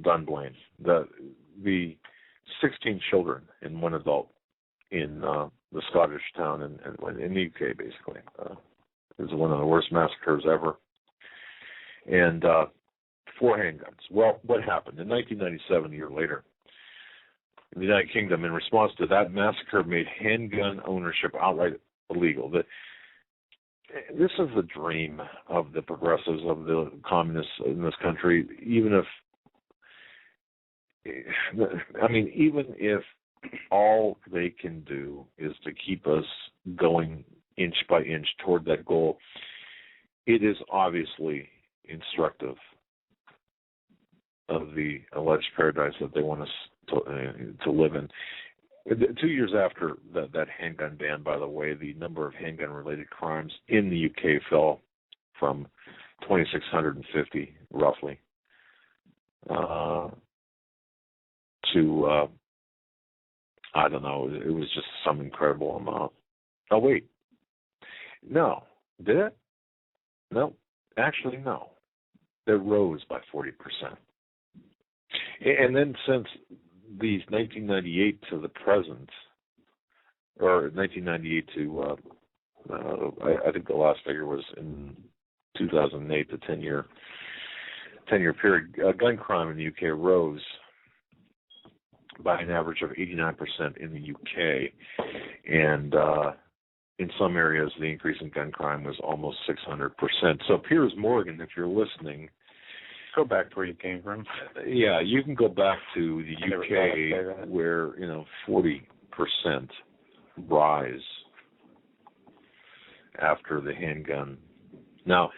Dunblane, the 16 children and 1 adult in the Scottish town in the UK, basically. It was one of the worst massacres ever. And 4 handguns. Well, what happened? In 1997, a year later, in the United Kingdom, in response to that massacre, made handgun ownership outright illegal. This is the dream of the progressives, of the communists in this country, even if all they can do is to keep us going inch by inch toward that goal, it is obviously instructive of the alleged paradise that they want us to live in. 2 years after that handgun ban, by the way, the number of handgun-related crimes in the UK fell from 2,650, roughly, to, I don't know, it was just some incredible amount. Oh, wait. No. Did it? No. Actually, no. It rose by 40%. And then since these 1998 to the present, or 1998 to, I think the last figure was in 2008, the 10-year period, gun crime in the UK rose by an average of 89% in the UK, and in some areas the increase in gun crime was almost 600%. So Piers Morgan, if you're listening, go back to where you came from. Yeah, you can go back to the UK where 40% rise after the handgun. Now,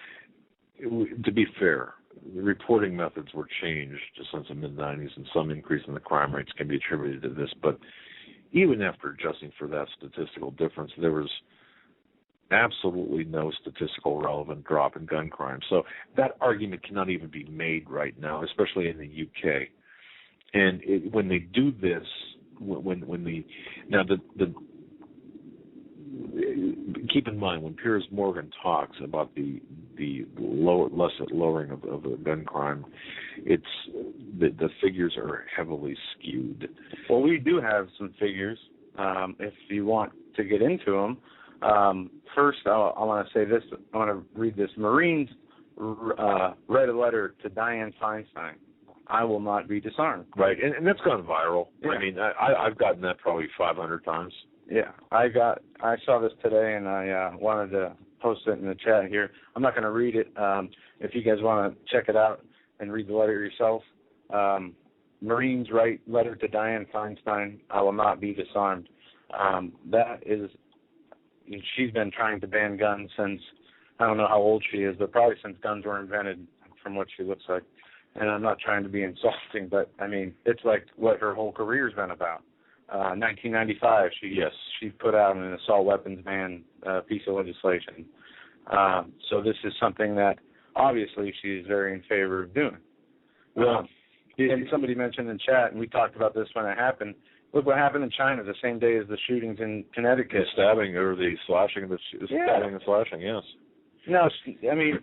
to be fair, the reporting methods were changed since the mid-'90s, and some increase in the crime rates can be attributed to this. But even after adjusting for that statistical difference, there was absolutely no statistical relevant drop in gun crime. So that argument cannot even be made right now, especially in the UK. And when they do this, keep in mind when Piers Morgan talks about the lowering of the gun crime, it's the figures are heavily skewed. Well, we do have some figures. If you want to get into them, first I want to say this. I want to read this. Marines read a letter to Dianne Feinstein. I will not be disarmed. Right, and that's gone viral. Yeah. I mean, I've gotten that probably 500 times. Yeah, I saw this today, and I wanted to post it in the chat here. I'm not going to read it. If you guys want to check it out and read the letter yourself, Marines write letter to Dianne Feinstein. I will not be disarmed. That is, she's been trying to ban guns since, I don't know how old she is, but probably since guns were invented, from what she looks like. And I'm not trying to be insulting, but I mean, it's like what her whole career's been about. 1995, she put out an assault weapons ban piece of legislation. So this is something that obviously she's very in favor of doing. Well, and somebody mentioned in chat, and we talked about this when it happened. Look what happened in China the same day as the shootings in Connecticut. The stabbing or the slashing, stabbing and slashing, yes. No, I mean,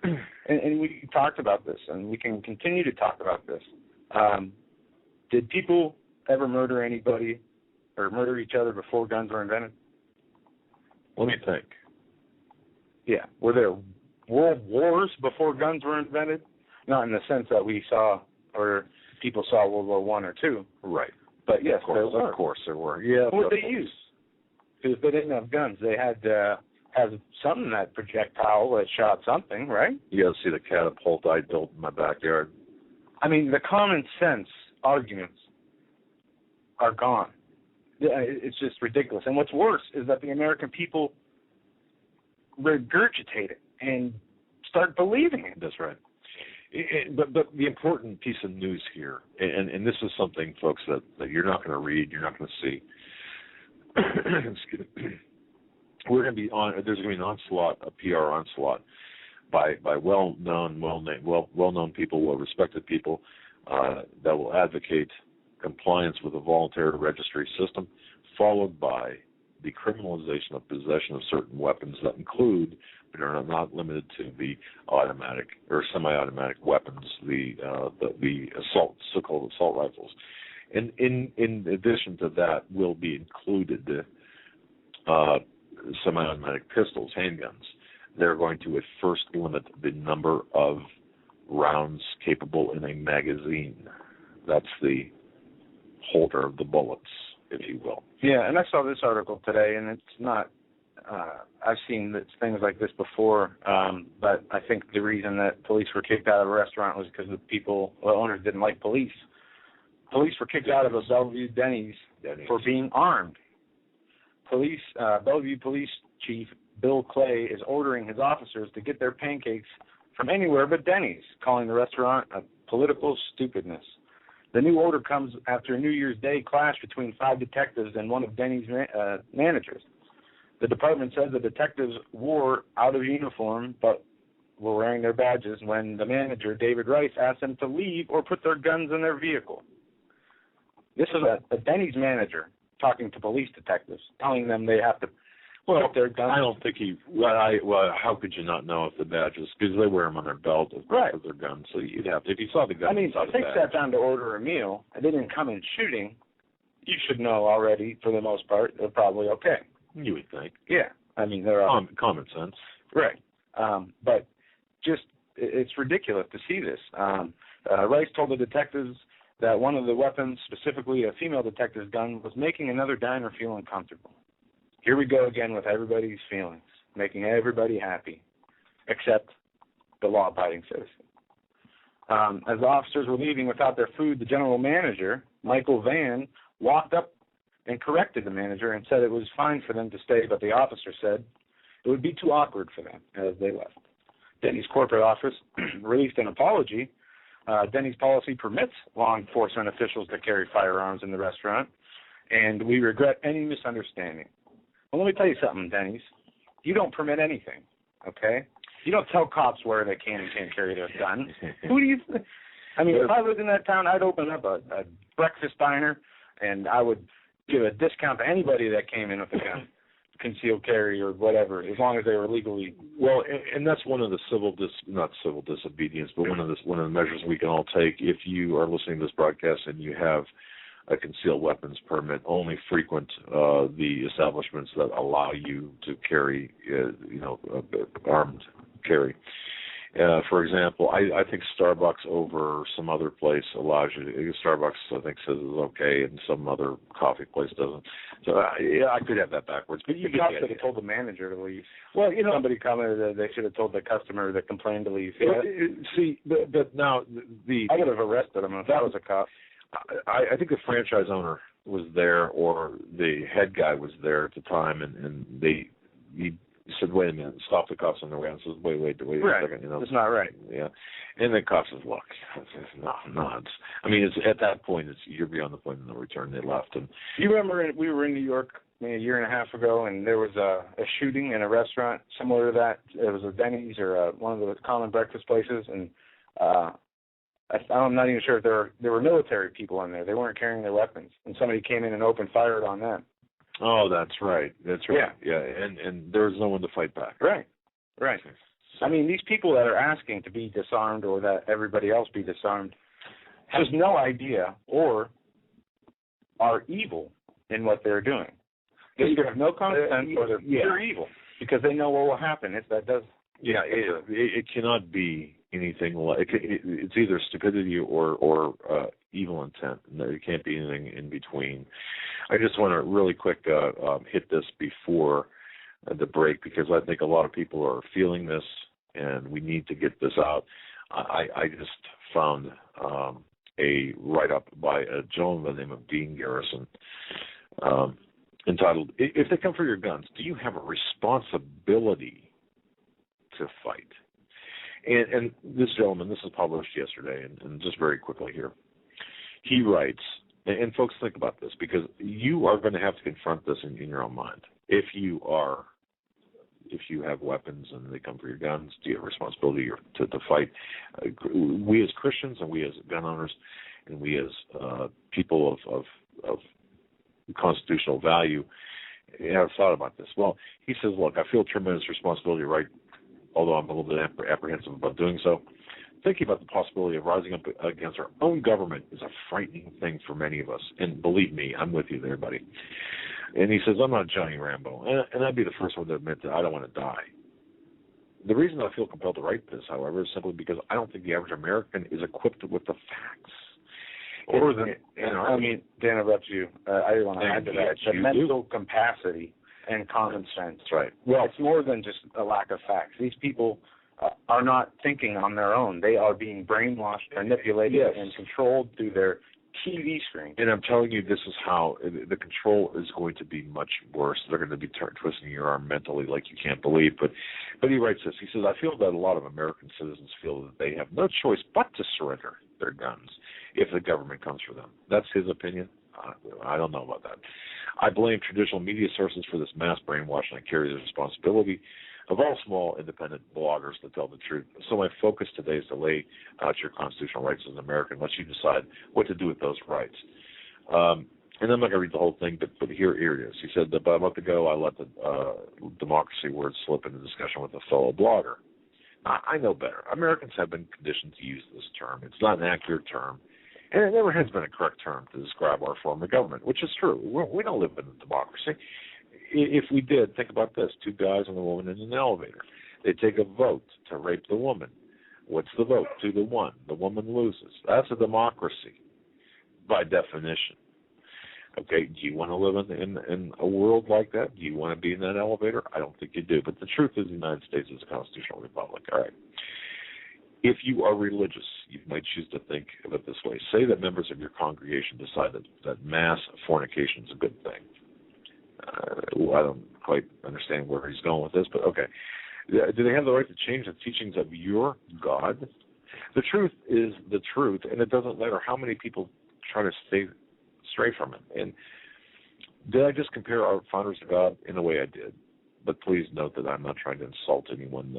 and we talked about this, and we can continue to talk about this. Did people ever murder anybody or murder each other before guns were invented? Let me think. Yeah. Were there world wars before guns were invented? Not in the sense that we saw or people saw World War I or II. Right. But yes, there were. Of course there were. Yeah. What did they use? Because they didn't have guns. They had have something, that projectile that shot something, right? You got to see the catapult I built in my backyard. I mean, the common sense arguments are gone. It's just ridiculous. And what's worse is that the American people regurgitate it and start believing it. That's right. But the important piece of news here, and this is something, folks, that you're not going to read, you're not going to see. Excuse me. We're going to be on. There's going to be an onslaught, a PR onslaught, by well-known people, well-respected people that will advocate compliance with a voluntary registry system, followed by the criminalization of possession of certain weapons that include, but are not limited to, the automatic or semi-automatic weapons, the so-called assault rifles. And in addition to that, will be included semi-automatic pistols, handguns. They're going to at first limit the number of rounds capable in a magazine. That's the holder of the bullets, if you will. Yeah, and I saw this article today, and it's not, I've seen things like this before, but I think the reason that police were kicked out of a restaurant was because the owners didn't like police. Police were kicked out of a Bellevue Denny's for being armed. Bellevue Police Chief Bill Clay is ordering his officers to get their pancakes from anywhere but Denny's, calling the restaurant a political stupidness. The new order comes after a New Year's Day clash between 5 detectives and one of Denny's managers. The department says the detectives wore out of uniform but were wearing their badges when the manager, David Rice, asked them to leave or put their guns in their vehicle. This is a Denny's manager talking to police detectives, telling them they have to put their guns. I don't think how could you not know if the badges, because they wear them on their belt of their guns, so you'd have to, if you saw the gun. I mean, if they sat down to order a meal and they didn't come in shooting, you should know already, for the most part, they're probably okay. You would think. Yeah. I mean, they're common sense. Right. But just, it's ridiculous to see this. Rice told the detectives that one of the weapons, specifically a female detective's gun, was making another diner feel uncomfortable. Here we go again with everybody's feelings, making everybody happy, except the law-abiding citizen. As the officers were leaving without their food, the general manager, Michael Vann, walked up and corrected the manager and said it was fine for them to stay, but the officer said it would be too awkward for them as they left. Denny's corporate office released an apology. Denny's policy permits law enforcement officials to carry firearms in the restaurant, and we regret any misunderstanding. Well, let me tell you something, Denny's. You don't permit anything, okay? You don't tell cops where they can and can't carry their gun. Who do you I mean, if I lived in that town, I'd open up a breakfast diner, and I would give a discount to anybody that came in with a gun, concealed carry or whatever, as long as they were legally. Well, and that's one of the not civil disobedience, but one of the measures we can all take. If you are listening to this broadcast and you have a concealed weapons permit, only frequent the establishments that allow you to carry, armed carry. For example, I think Starbucks over some other place allows you to. Starbucks, I think, says it's okay, and some other coffee place doesn't. So, I could have that backwards. But you cops should have told the manager to leave. Well, somebody commented that they should have told the customer that complained to leave. See, but now I would have arrested him if I was a cop. I think the franchise owner was there, or the head guy was there at the time, and he said, "Wait a minute, stop the cops on their way." And says, "Wait right. a second, It's not right." Yeah, and the cops says, "Look, no." It's at that point, you're beyond the point of no return. They left, and you remember we were in New York a year and a half ago, and there was a shooting in a restaurant similar to that. It was a Denny's or one of the common breakfast places, and I'm not even sure if there were military people in there. They weren't carrying their weapons, and somebody came in and opened fire on them. Oh, that's right. Yeah, and there was no one to fight back. Right. So, these people that are asking to be disarmed or that everybody else be disarmed has no idea or are evil in what they're doing. They either have no common sense or they're pure evil because they know what will happen if that does. Yeah, it cannot be anything like it's either stupidity or evil intent. There can't be anything in between. I just want to really quick hit this before the break because I think a lot of people are feeling this and we need to get this out. I just found a write-up by a gentleman by the name of Dean Garrison entitled, "If they come for your guns, do you have a responsibility to fight?" And this gentleman, this was published yesterday, and just very quickly here, he writes, and folks think about this because you are going to have to confront this in your own mind. If you have weapons and they come for your guns, do you have a responsibility to fight? We as Christians and we as gun owners and we as people of constitutional value have thought about this. Well, he says, look, I feel tremendous responsibility, right? Although I'm a little bit apprehensive about doing so. Thinking about the possibility of rising up against our own government is a frightening thing for many of us. And believe me, I'm with you there, buddy. And he says, I'm not Johnny Rambo. And I'd be the first one to admit that I don't want to die. The reason I feel compelled to write this, however, is simply because I don't think the average American is equipped with the facts. Dan, interrupt you. I want to add to that. The mental capacity and common sense. Right. Well, it's more than just a lack of facts. These people are not thinking on their own. They are being brainwashed, manipulated, and controlled through their TV screen. And I'm telling you, this is how the control is going to be much worse. They're going to be twisting your arm mentally like you can't believe. But he writes this. He says, I feel that a lot of American citizens feel that they have no choice but to surrender their guns if the government comes for them. That's his opinion. I don't know about that. I blame traditional media sources for this mass brainwashing. I carry the responsibility of all small independent bloggers to tell the truth. So my focus today is to lay out your constitutional rights as an American, let you decide what to do with those rights. And I'm not going to read the whole thing, but here it is. He said, about a month ago, I let the democracy word slip in the discussion with a fellow blogger. I know better. Americans have been conditioned to use this term. It's not an accurate term. And it never has been a correct term to describe our form of government, which is true. We don't live in a democracy. If we did, think about this. Two guys and a woman in an elevator. They take a vote to rape the woman. What's the vote? 2-1. The woman loses. That's a democracy by definition. Okay, do you want to live in a world like that? Do you want to be in that elevator? I don't think you do. But the truth is the United States is a constitutional republic. All right. If you are religious, you might choose to think of it this way. Say that members of your congregation decide that mass fornication is a good thing. I don't quite understand where he's going with this, but okay. Do they have the right to change the teachings of your God? The truth is the truth, and it doesn't matter how many people try to stay straight from it. And did I just compare our founders to God? In a way I did. But please note that I'm not trying to insult anyone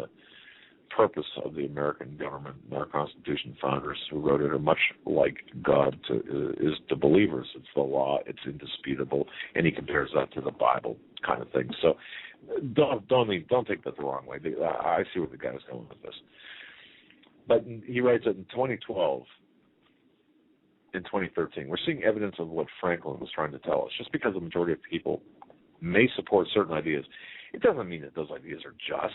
purpose of the American government and our Constitution founders who wrote it are much like God is to believers. It's the law. It's indisputable. And he compares that to the Bible kind of thing. So don't take that the wrong way. I see where the guy is going with this. But he writes that in 2012, in 2013, we're seeing evidence of what Franklin was trying to tell us. Just because the majority of people may support certain ideas, it doesn't mean that those ideas are just.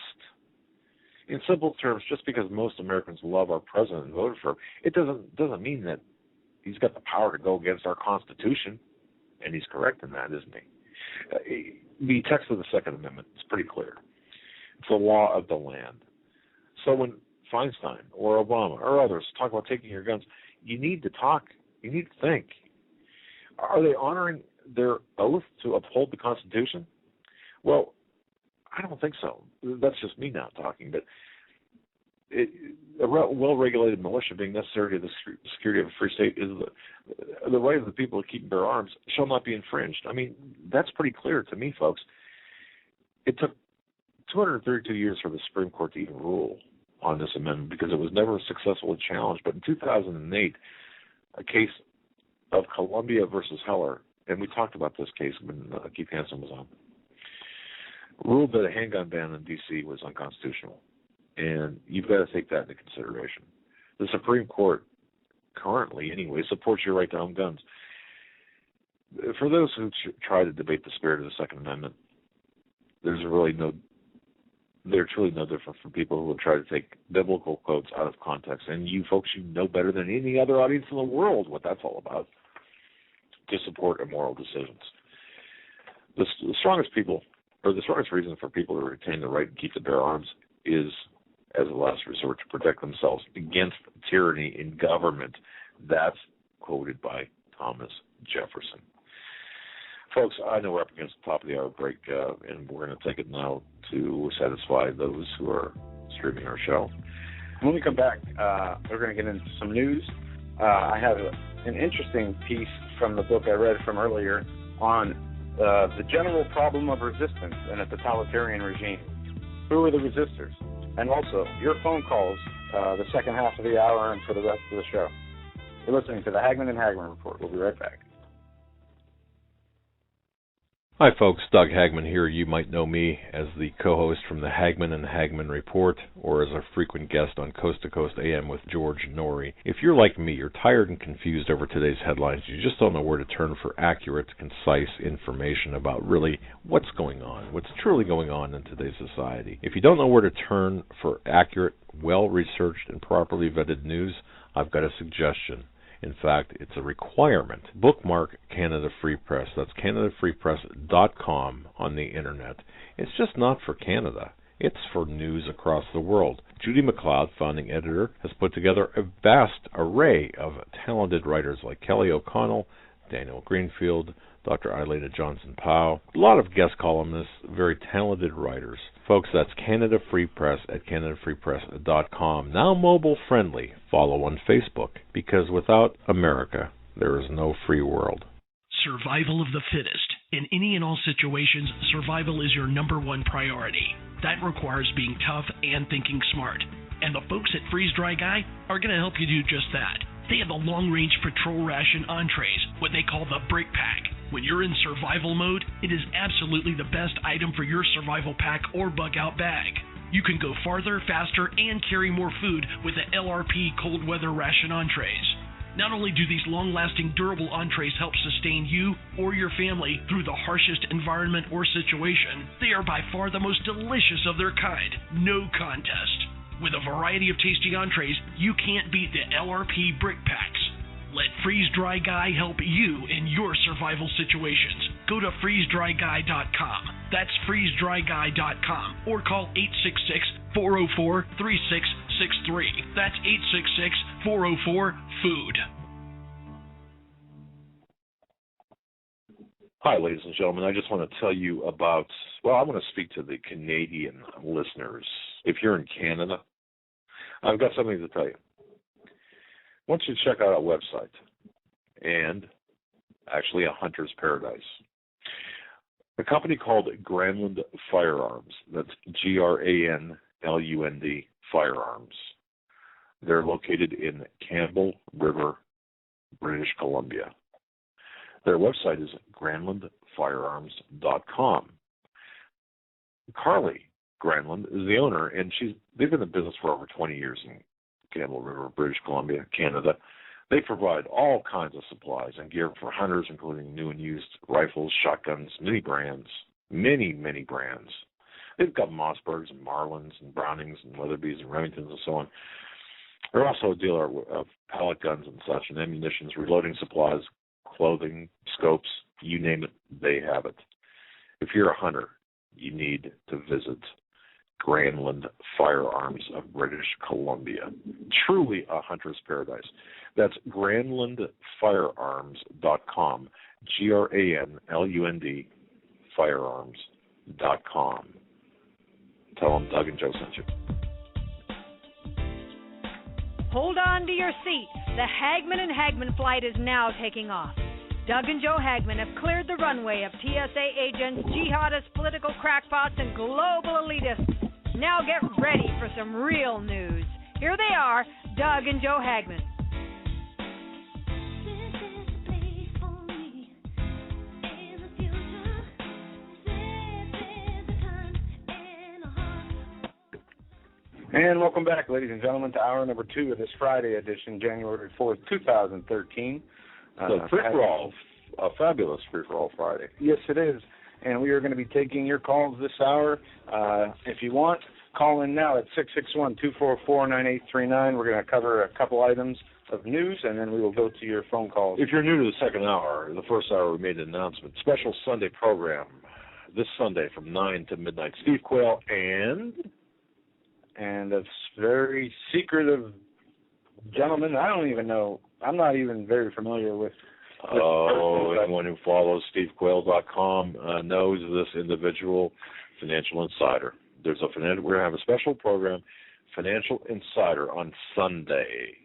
In simple terms, just because most Americans love our president and voted for him, it doesn't mean that he's got the power to go against our Constitution, and he's correct in that, isn't he? The text of the Second Amendment is pretty clear. It's the law of the land. So when Feinstein or Obama or others talk about taking your guns, you need to talk. You need to think. Are they honoring their oath to uphold the Constitution? Well, I don't think so. That's just me now talking. But a well-regulated militia being necessary to the security of a free state is the right of the people to keep and bear arms shall not be infringed. I mean, that's pretty clear to me, folks. It took 232 years for the Supreme Court to even rule on this amendment because it was never successfully challenged. But in 2008, a case of Columbia versus Heller, and we talked about this case when Keith Hansen was on, ruled that a handgun ban in D.C. was unconstitutional. And you've got to take that into consideration. The Supreme Court currently, anyway, supports your right to own guns. For those who try to debate the spirit of the Second Amendment, there's truly no different from people who will try to take biblical quotes out of context. And you folks, you know better than any other audience in the world what that's all about, to support immoral decisions. The strongest reason for people to retain the right to keep and bear arms is, as a last resort, to protect themselves against tyranny in government. That's quoted by Thomas Jefferson. Folks, I know we're up against the top of the hour break, and we're going to take it now to satisfy those who are streaming our show. When we come back, we're going to get into some news. I have an interesting piece from the book I read from earlier on the general problem of resistance in a totalitarian regime. Who are the resistors? And also, your phone calls the second half of the hour and for the rest of the show. You're listening to the Hagmann and Hagmann Report. We'll be right back. Hi folks, Doug Hagmann here. You might know me as the co-host from the Hagmann and Hagmann Report, or as a frequent guest on Coast to Coast AM with George Norrie. If you're like me, you're tired and confused over today's headlines. You just don't know where to turn for accurate, concise information about really what's going on, what's truly going on in today's society. If you don't know where to turn for accurate, well-researched, and properly vetted news, I've got a suggestion. In fact, it's a requirement. Bookmark Canada Free Press. That's CanadaFreePress.com on the internet. It's just not for Canada. It's for news across the world. Judy McLeod, founding editor, has put together a vast array of talented writers like Kelly O'Connell, Daniel Greenfield, Dr. Eileen Johnson-Powell, a lot of guest columnists, very talented writers. Folks, that's Canada Free Press at CanadaFreePress.com. Now mobile friendly. Follow on Facebook, because without America, there is no free world. Survival of the fittest. In any and all situations, survival is your number one priority. That requires being tough and thinking smart. And the folks at Freeze Dry Guy are going to help you do just that. They have the long-range patrol ration entrees, what they call the Brick Pack. When you're in survival mode, it is absolutely the best item for your survival pack or bug-out bag. You can go farther, faster, and carry more food with the LRP cold weather ration entrees. Not only do these long-lasting, durable entrees help sustain you or your family through the harshest environment or situation, they are by far the most delicious of their kind. No contest. With a variety of tasty entrees, you can't beat the LRP Brick Packs. Let Freeze Dry Guy help you in your survival situations. Go to freezedryguy.com. That's freezedryguy.com, or call 866-404-3663. That's 866-404-FOOD. Hi, ladies and gentlemen. I just want to tell you about, I want to speak to the Canadian listeners. If you're in Canada, I've got something to tell you. I want you to check out our website, and actually a hunter's paradise. A company called Granland Firearms, that's GRANLAND L-U-N-D, Firearms. They're located in Campbell River, British Columbia. Their website is granlandfirearms.com. Carly Granland is the owner, and they've been in business for over 20 years in Campbell River, British Columbia, Canada. They provide all kinds of supplies and gear for hunters, including new and used rifles, shotguns, many brands. They've got Mossbergs and Marlins and Brownings and Weatherbees and Remingtons and so on. They're also a dealer of pellet guns and such, and ammunitions, reloading supplies, clothing, scopes, you name it, they have it. If you're a hunter, you need to visit Granland Firearms of British Columbia. Truly a hunter's paradise. That's granlandfirearms.com, Granlund firearms.com. Tell them Doug and Joe sent you. Hold on to your seats. The Hagmann and Hagmann flight is now taking off. Doug and Joe Hagmann have cleared the runway of TSA agents, jihadists, political crackpots, and global elitists. Now get ready for some real news. Here they are, Doug and Joe Hagmann. And welcome back, ladies and gentlemen, to hour number 2 of this Friday edition, January 4th, 2013. Free-for-all, a fabulous free-for-all Friday. Yes, it is. And we are going to be taking your calls this hour. If you want, call in now at 661-244-9839. We're going to cover a couple items of news, and then we will go to your phone calls. If you're new to the second hour, the first hour we made an announcement. Special Sunday program this Sunday from 9 to midnight. Steve Quayle and a very secretive gentleman. I don't even know. I'm not even very familiar with this person, anyone who follows SteveQuayle.com knows this individual, Financial Insider. We're going to have a special program, Financial Insider, on Sunday.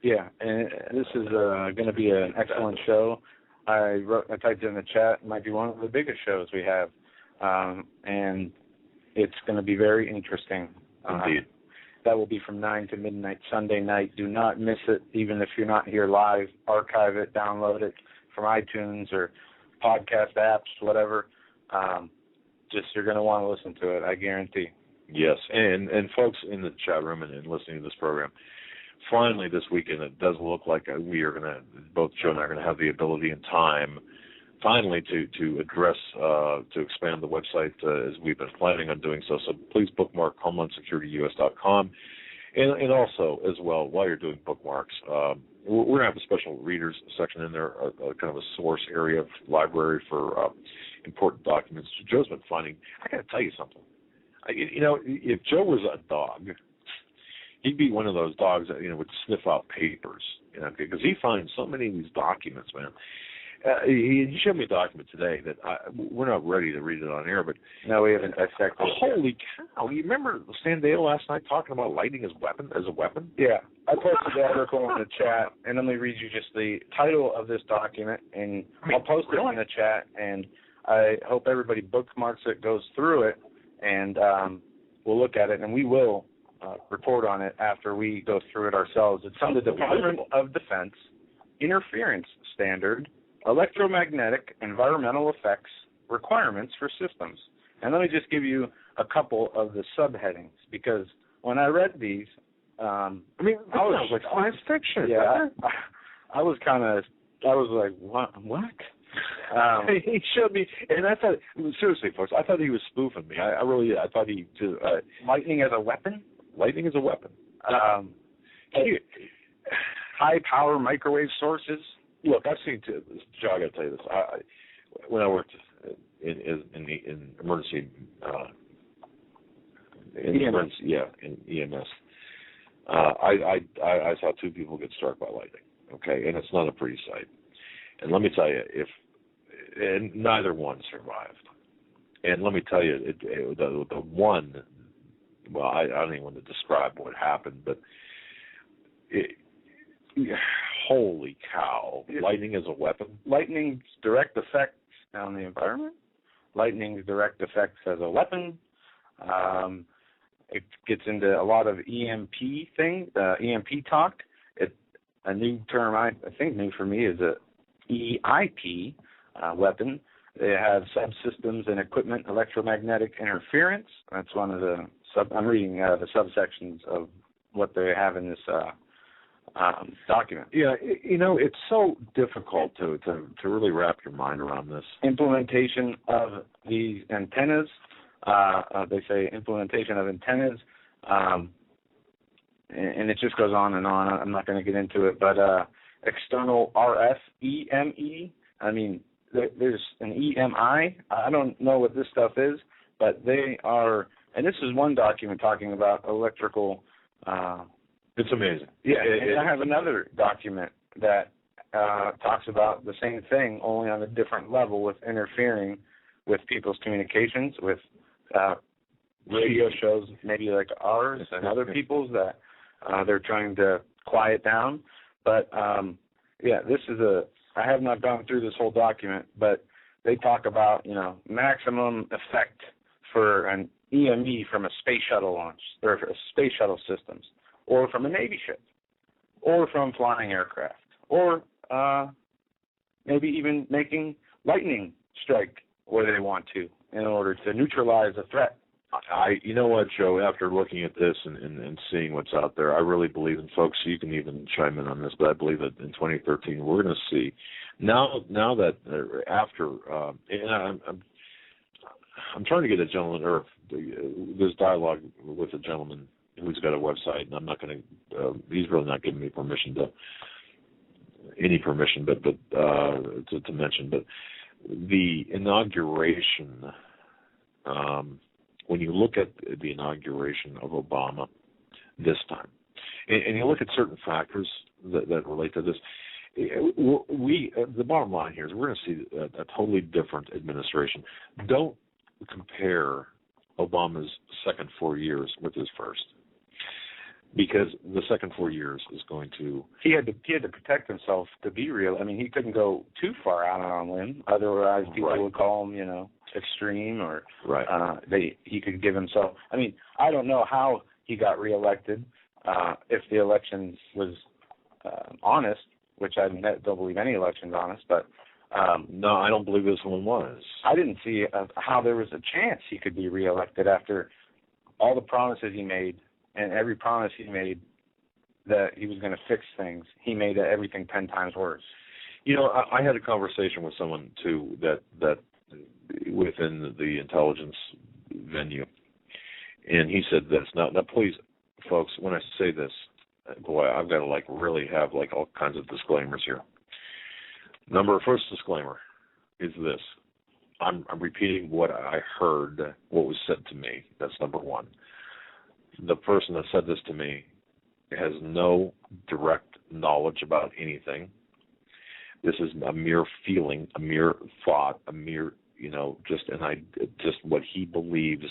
Yeah, and this is going to be an excellent show. I typed in the chat. It might be one of the biggest shows we have, and it's going to be very interesting. Indeed. That will be from 9 to midnight Sunday night. Do not miss it, even if you're not here live. Archive it, download it from iTunes or podcast apps, whatever. You're going to want to listen to it, I guarantee. Yes, and folks in the chat room and listening to this program, finally this weekend it does look like we are going to, both Joe and I are going to have the ability and time finally to address, to expand the website as we've been planning on doing so. So please bookmark HomelandSecurityUS.com. And also, as well, while you're doing bookmarks, we're going to have a special readers section in there, kind of a source area of library for important documents. Joe's been finding, I got to tell you something. If Joe was a dog, he'd be one of those dogs that, would sniff out papers, because he finds so many of these documents, man. He showed me a document today that we're not ready to read it on air, but no, we haven't dissected it. Holy cow! You remember Stan Dale last night talking about lightning as a weapon? Yeah, I posted the article in the chat, and let me read you just the title of this document, and I'll post it in the chat, and I hope everybody bookmarks it, goes through it, and we'll look at it, and we will report on it after we go through it ourselves. It's from the Department of Defense Interference Standard, Electromagnetic Environmental Effects Requirements for Systems. And let me just give you a couple of the subheadings, because when I read these, I was like science fiction. Yeah, I was like, what? He showed me, and I thought, seriously, folks, I thought he was spoofing me. I thought he did. Lightning as a weapon? Lightning as a weapon. High power microwave sources. Look, I've seen, Joe, I got to tell you this. When I worked in emergency, in EMS, I saw two people get struck by lightning. Okay, and it's not a pretty sight. And let me tell you, and neither one survived. And let me tell you, the one, well, I don't even want to describe what happened, but holy cow, lightning is a weapon? Lightning's direct effects on the environment, lightning's direct effects as a weapon, it gets into a lot of EMP EMP talk. A new term I think new for me is a EIP weapon. They have subsystems and equipment, electromagnetic interference. That's one of the I'm reading the subsections of what they have in this document. Yeah, it's so difficult to really wrap your mind around this. Implementation of these antennas. They say implementation of antennas. And it just goes on and on. I'm not going to get into it, but external RF EME. I mean, there's an EMI. I don't know what this stuff is, but they are. And this is one document talking about electrical. It's amazing. Yeah, and I have another document that talks about the same thing, only on a different level, with interfering with people's communications, with radio shows, maybe like ours and other people's that they're trying to quiet down. But, this is I have not gone through this whole document, but they talk about, maximum effect for an EME from a space shuttle launch, or space shuttle systems, or from a Navy ship, or from flying aircraft, or maybe even making lightning strike where they want to in order to neutralize a threat. You know what, Joe, after looking at this and seeing what's out there, I really believe, and folks, you can even chime in on this, but I believe that in 2013 we're going to see, now that after, and I'm trying to get a gentleman, or this dialogue with a gentleman who's got a website, and I'm not going to, he's really not giving me to mention, but the inauguration, when you look at the inauguration of Obama this time, and you look at certain factors that relate to this, the bottom line here is we're going to see a totally different administration. Don't compare Obama's second 4 years with his first, because the second 4 years is going to... He had to protect himself to be real. I mean, he couldn't go too far out on a limb. Otherwise, people would call him, extreme, or he could give himself... I mean, I don't know how he got reelected, if the election was honest, which I don't believe any election's honest, but... no, I don't believe this one was. I didn't see how there was a chance he could be reelected after all the promises he made, and every promise he made that he was going to fix things, he made everything 10 times worse. I had a conversation with someone, too, that within the intelligence venue, and he said this. Now, please, folks, when I say this, boy, I've got to, really have, all kinds of disclaimers here. First disclaimer is this. I'm repeating what I heard, what was said to me. That's number one. The person that said this to me has no direct knowledge about anything. This is a mere feeling, a mere thought, a mere, just what he believes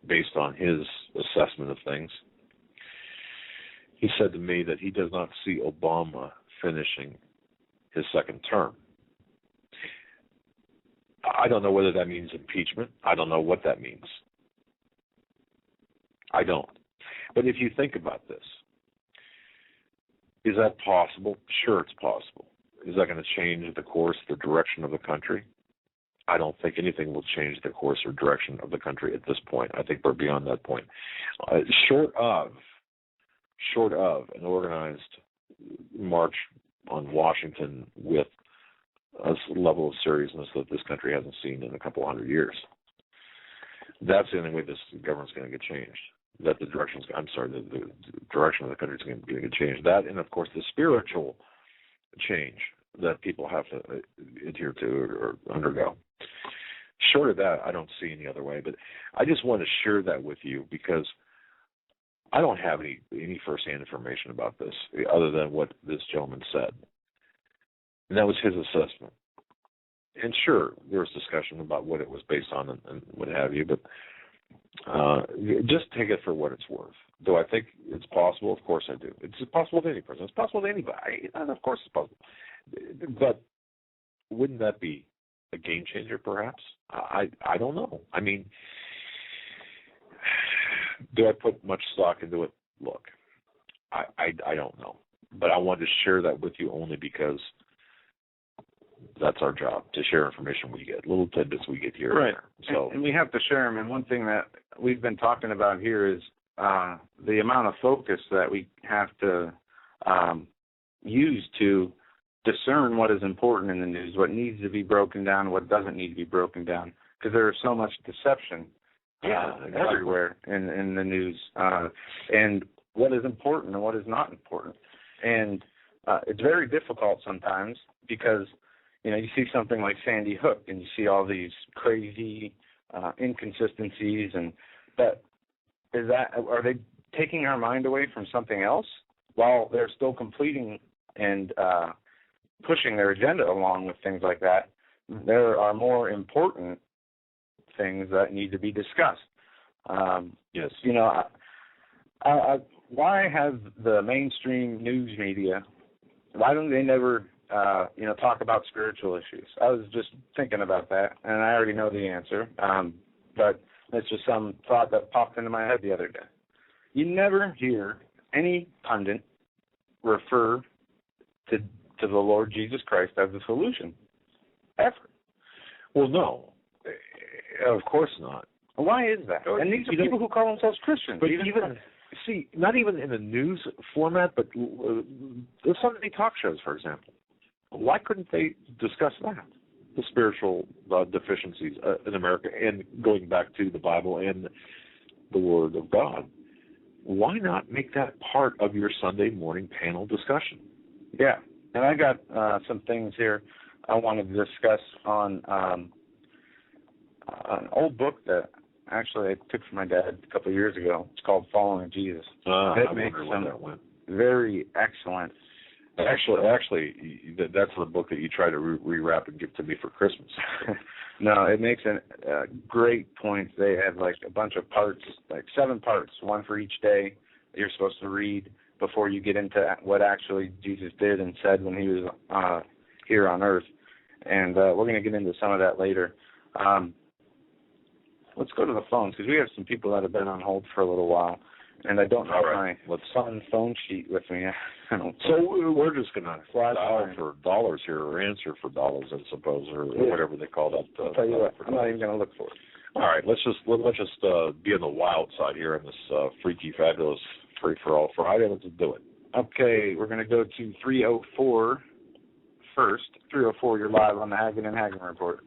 based on his assessment of things. He said to me that he does not see Obama finishing his second term. I don't know whether that means impeachment. I don't know what that means. I don't. But if you think about this, is that possible? Sure, it's possible. Is that going to change the course, the direction of the country? I don't think anything will change the course or direction of the country at this point. I think we're beyond that point. Short of an organized march on Washington with a level of seriousness that this country hasn't seen in a couple hundred years. That's the only way this government's going to get changed. The direction of the country is going to get changed. That, and of course, the spiritual change that people have to adhere to or undergo. Short of that, I don't see any other way. But I just want to share that with you because I don't have any firsthand information about this other than what this gentleman said. And that was his assessment. And sure, there was discussion about what it was based on and what have you, but just take it for what it's worth. Do I think it's possible? Of course I do. It's possible to any person. It's possible to anybody. And of course it's possible. But wouldn't that be a game changer, perhaps? I don't know. I mean, Do I put much stock into it? Look, I don't know. But I wanted to share that with you only because that's our job, to share information we get, little tidbits we get here. Right. And there. So, and we have to share them. And one thing that we've been talking about here is the amount of focus that we have to use to discern what is important in the news, what needs to be broken down, what doesn't need to be broken down, because there is so much deception everywhere in the news, and what is important and what is not important. And it's very difficult sometimes because, you see something like Sandy Hook and you see all these crazy inconsistencies, and are they taking our mind away from something else while they're still completing and pushing their agenda along with things like that? There are more important things that need to be discussed. Yes. Why have the mainstream news media, why don't they never, talk about spiritual issues? I was just thinking about that, and I already know the answer, but it's just some thought that popped into my head the other day. You never hear any pundit refer to the Lord Jesus Christ as the solution, ever. Well, no, of course not. Why is that? And these are people who call themselves Christians. But not even in the news format, but the Sunday talk shows, for example. Why couldn't they discuss that? The spiritual deficiencies in America, and going back to the Bible and the Word of God. Why not make that part of your Sunday morning panel discussion? Yeah, and I got some things here I wanted to discuss on an old book that actually I took from my dad a couple of years ago. It's called Following Jesus. It makes some very excellent. Actually, that's the book that you try to rewrap and give to me for Christmas. No, it makes great points. They have like a bunch of parts, like 7 parts, one for each day that you're supposed to read before you get into what actually Jesus did and said when he was here on earth. And we're going to get into some of that later. Let's go to the phones, because we have some people that have been on hold for a little while, and I don't have my fun phone sheet with me. So we're just going to dial for dollars here, or answer for dollars, I suppose, or whatever they call that. I'll tell you what, I'm not even going to look for it. All right, let's just be on the wild side here on this freaky, fabulous, free-for-all Friday. Let's do it. Okay, we're going to go to 304 first. 304, you're live on the Hagmann and Hagmann Report.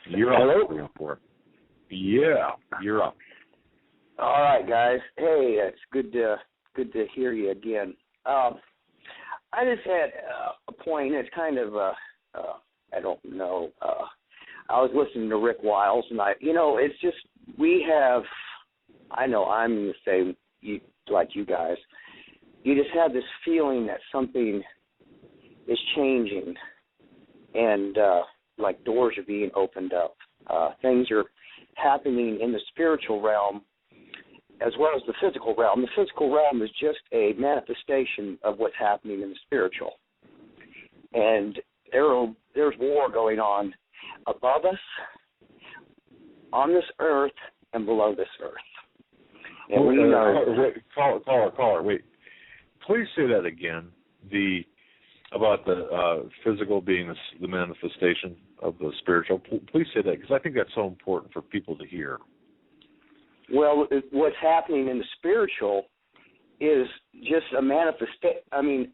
You're up. 304. Yeah, you're up. All right, guys. Hey, it's good to hear you again. I just had a point. It's kind of I don't know. I was listening to Rick Wiles, and it's just we have. I know I'm the same like you guys. You just have this feeling that something is changing, and like doors are being opened up. Things are happening in the spiritual realm as well as the physical realm. The physical realm is just a manifestation of what's happening in the spiritual. And there's war going on above us, on this earth, and below this earth. And we know... Caller, wait. Please say that again. About the physical being the manifestation of the spiritual. Please say that, because I think that's so important for people to hear. Well, what's happening in the spiritual is just a manifestation. I mean,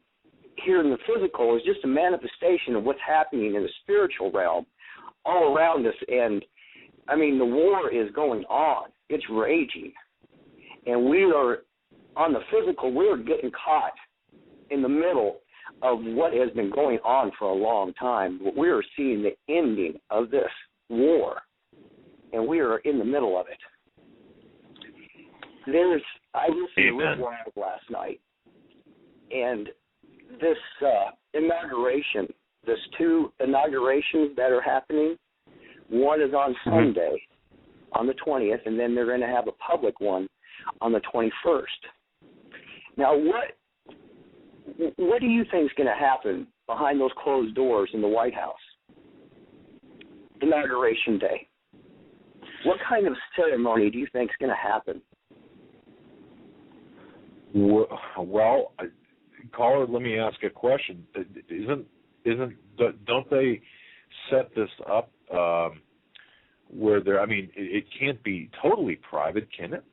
here in the physical is just a manifestation of what's happening in the spiritual realm all around us. And, I mean, the war is going on. It's raging. And we are, on the physical, we're getting caught in the middle of what has been going on for a long time. We are seeing the ending of this war, and we are in the middle of it. I listened to Rick Wiles last night, and this inauguration, there's 2 inaugurations that are happening. One is on Sunday, on the 20th, and then they're going to have a public one on the 21st. Now, what do you think is going to happen behind those closed doors in the White House? Inauguration day. What kind of ceremony do you think is going to happen? Well, caller, let me ask a question. Don't they set this up where they're? I mean, it can't be totally private, can it?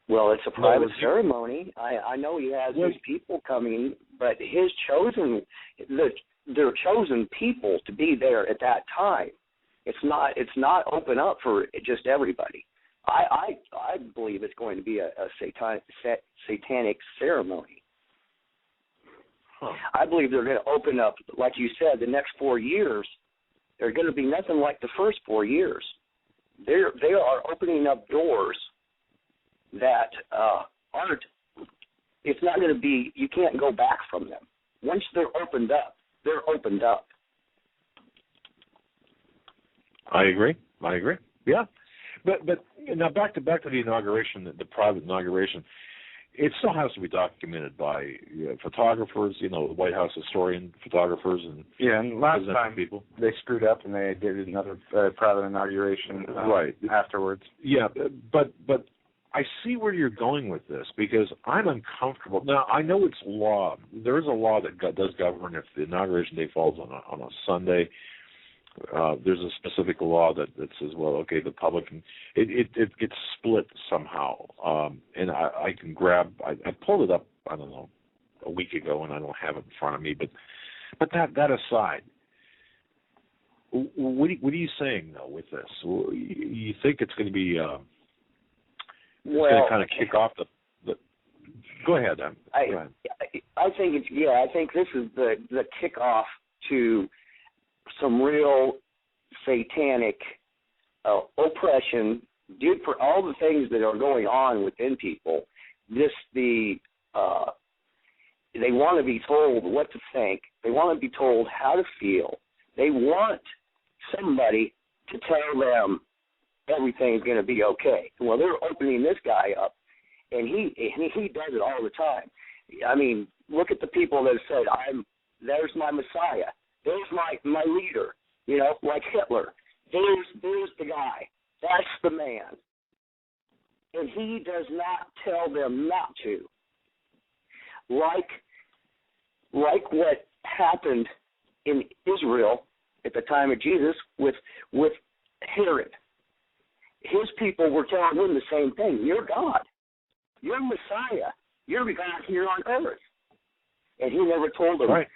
Well, it's a private ceremony. I know he has his people coming, but they're chosen people to be there at that time. It's not open up for just everybody. I believe it's going to be a satanic ceremony. Huh. I believe they're going to open up, like you said, the next 4 years. They're going to be nothing like the first 4 years. They are opening up doors that aren't. It's not going to be. You can't go back from them. Once they're opened up, they're opened up. I agree. Yeah, but now back to the inauguration, the private inauguration. It still has to be documented by photographers, the White House historian photographers, and and last time people they screwed up and they did another private inauguration afterwards. Yeah, but I see where you're going with this because I'm uncomfortable. Now I know it's law. There is a law that does govern if the inauguration day falls on a Sunday. There's a specific law that says, well, okay, the public can, it gets split somehow. And I can grab, I pulled it up, I don't know, a week ago, and I don't have it in front of me. But that aside, what are you saying though with this? You think it's going to be going to kind of kick off the Go ahead. Go ahead. I think I think this is the kickoff to some real satanic oppression due for all the things that are going on within people. They want to be told what to think. They want to be told how to feel. They want somebody to tell them everything's going to be okay. Well, they're opening this guy up, and he does it all the time. I mean, look at the people that have said, there's my Messiah. There's my leader, like Hitler. There's the guy. That's the man. And he does not tell them not to. Like what happened in Israel at the time of Jesus with Herod. His people were telling him the same thing. You're God. You're Messiah. You're the God here on earth. And he never told them. Right.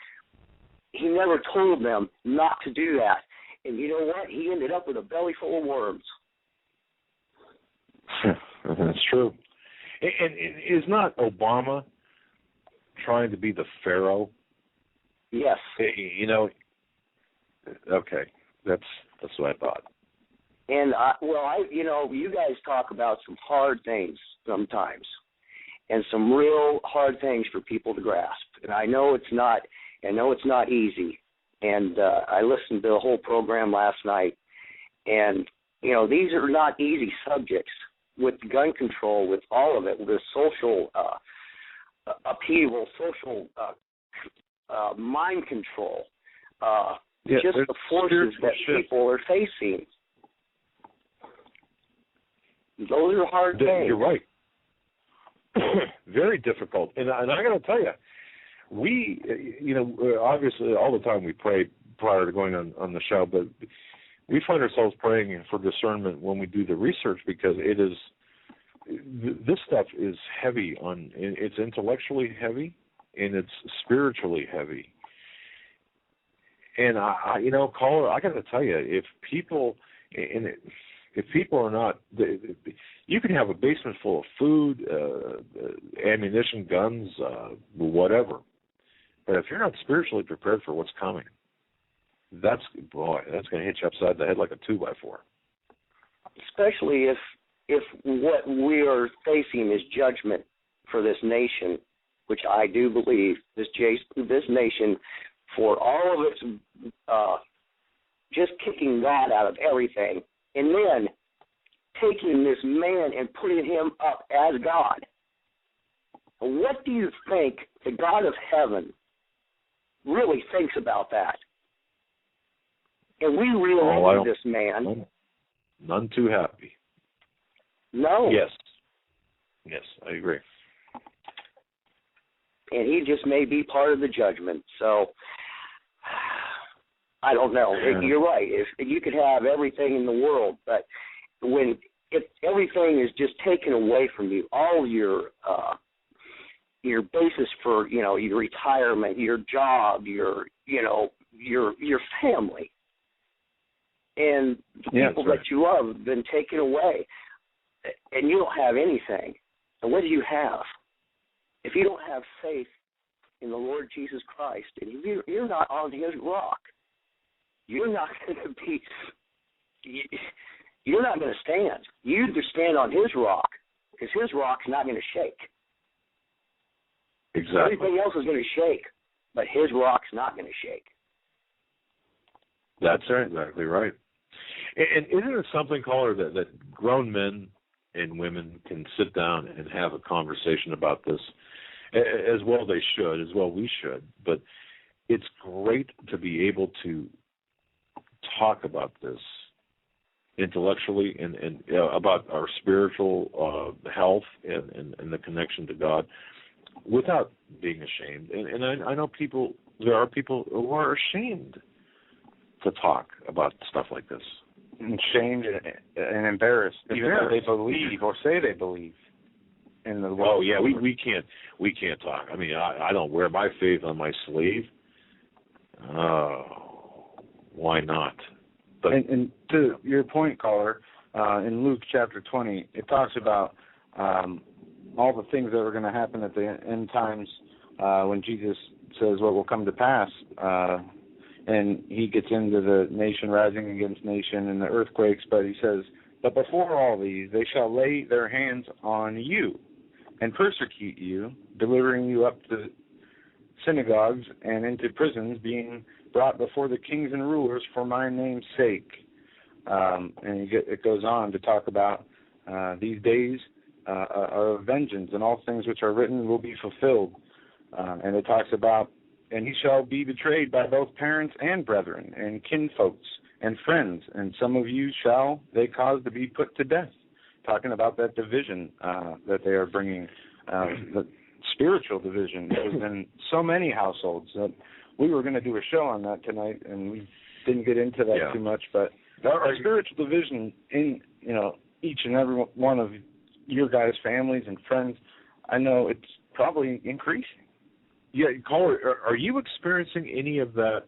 He never told them not to do that. And you know what? He ended up with a belly full of worms. That's true. And is not Obama trying to be the Pharaoh? Yes. Okay. That's what I thought. And, you guys talk about some hard things sometimes and some real hard things for people to grasp. And I know it's not easy. And I listened to the whole program last night. And, these are not easy subjects with gun control, with all of it, with social upheaval, social mind control, just the forces that people are facing. Those are hard things. You're right. Very difficult. And I got to tell you, we, obviously all the time we pray prior to going on the show, but we find ourselves praying for discernment when we do the research because this stuff is heavy it's intellectually heavy and it's spiritually heavy. And caller, I got to tell you, if people are not, you can have a basement full of food, ammunition, guns, whatever. But if you're not spiritually prepared for what's coming, that's going to hit you upside the head like a 2x4. Especially if what we are facing is judgment for this nation, which I do believe this nation, for all of its just kicking God out of everything, and then taking this man and putting him up as God. What do you think the God of heaven really thinks about that? And we really love this man. None too happy. No. Yes, I agree. And he just may be part of the judgment. So I don't know. You're right. If you could have everything in the world, but if everything is just taken away from you, all your basis for your retirement, your job, your family, and the people that you love have been taken away, and you don't have anything. And what do you have? If you don't have faith in the Lord Jesus Christ, and you're not on His rock, you're not going to be. You're not going to stand. You either stand on His rock, because His rock's not going to shake. Exactly. Everything else is going to shake, but His rock's not going to shake. That's exactly right. And isn't it something, caller, that grown men and women can sit down and have a conversation about this, as well they should, as well we should. But it's great to be able to talk about this intellectually and about our spiritual health and the connection to God without being ashamed. And I know there are people who are ashamed to talk about stuff like this. Ashamed and embarrassed, even though they believe or say they believe in the Lord. Oh yeah, we can't talk. I mean, I don't wear my faith on my sleeve. Why not? But and to your point, caller, in Luke chapter 20, it talks about all the things that are going to happen at the end times when Jesus says what will come to pass. And he gets into the nation rising against nation and the earthquakes, but he says, but before all these, they shall lay their hands on you and persecute you, delivering you up to synagogues and into prisons, being brought before the kings and rulers for my name's sake. And it goes on to talk about these days are of vengeance, and all things which are written will be fulfilled. And it talks about, and he shall be betrayed by both parents and brethren and kinfolks and friends, and some of you shall they cause to be put to death. Talking about that division that they are bringing, the spiritual division that was in so many households. That we were going to do a show on that tonight, and we didn't get into that too much. But our spiritual division in each and every one of your guys' families and friends, I know it's probably increasing. Yeah, caller, are you experiencing any of that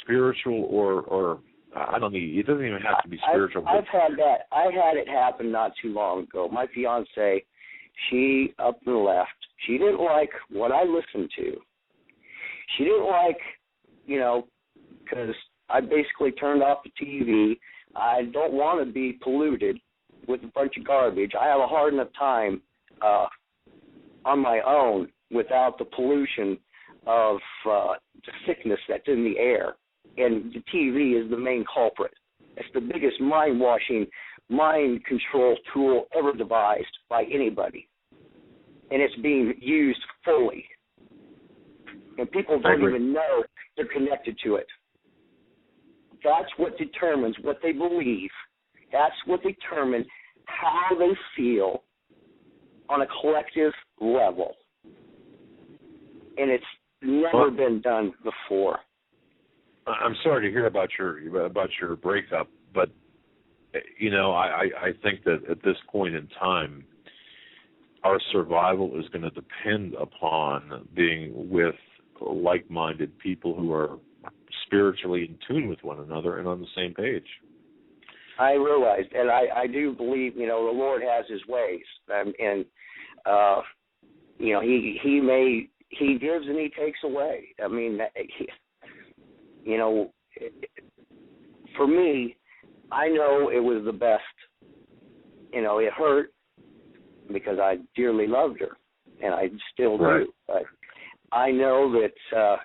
spiritual or I don't need, it doesn't even have to be spiritual. I've had that. I had it happen not too long ago. My fiance, she up and left. She didn't like what I listened to. She didn't like, because I basically turned off the TV. I don't want to be polluted with a bunch of garbage. I have a hard enough time on my own without the pollution of the sickness that's in the air. And the TV is the main culprit. It's the biggest mind-washing, mind control tool ever devised by anybody. And it's being used fully. And people don't even know they're connected to it. That's what determines what they believe. That's what determines how they feel on a collective level. And it's never been done before. I'm sorry to hear about your breakup, but I think that at this point in time, our survival is going to depend upon being with like-minded people who are spiritually in tune with one another and on the same page. I realized, and I do believe, the Lord has His ways, and He gives and He takes away. I mean, for me, I know it was the best. It hurt because I dearly loved her, and I still do. Right. But I know that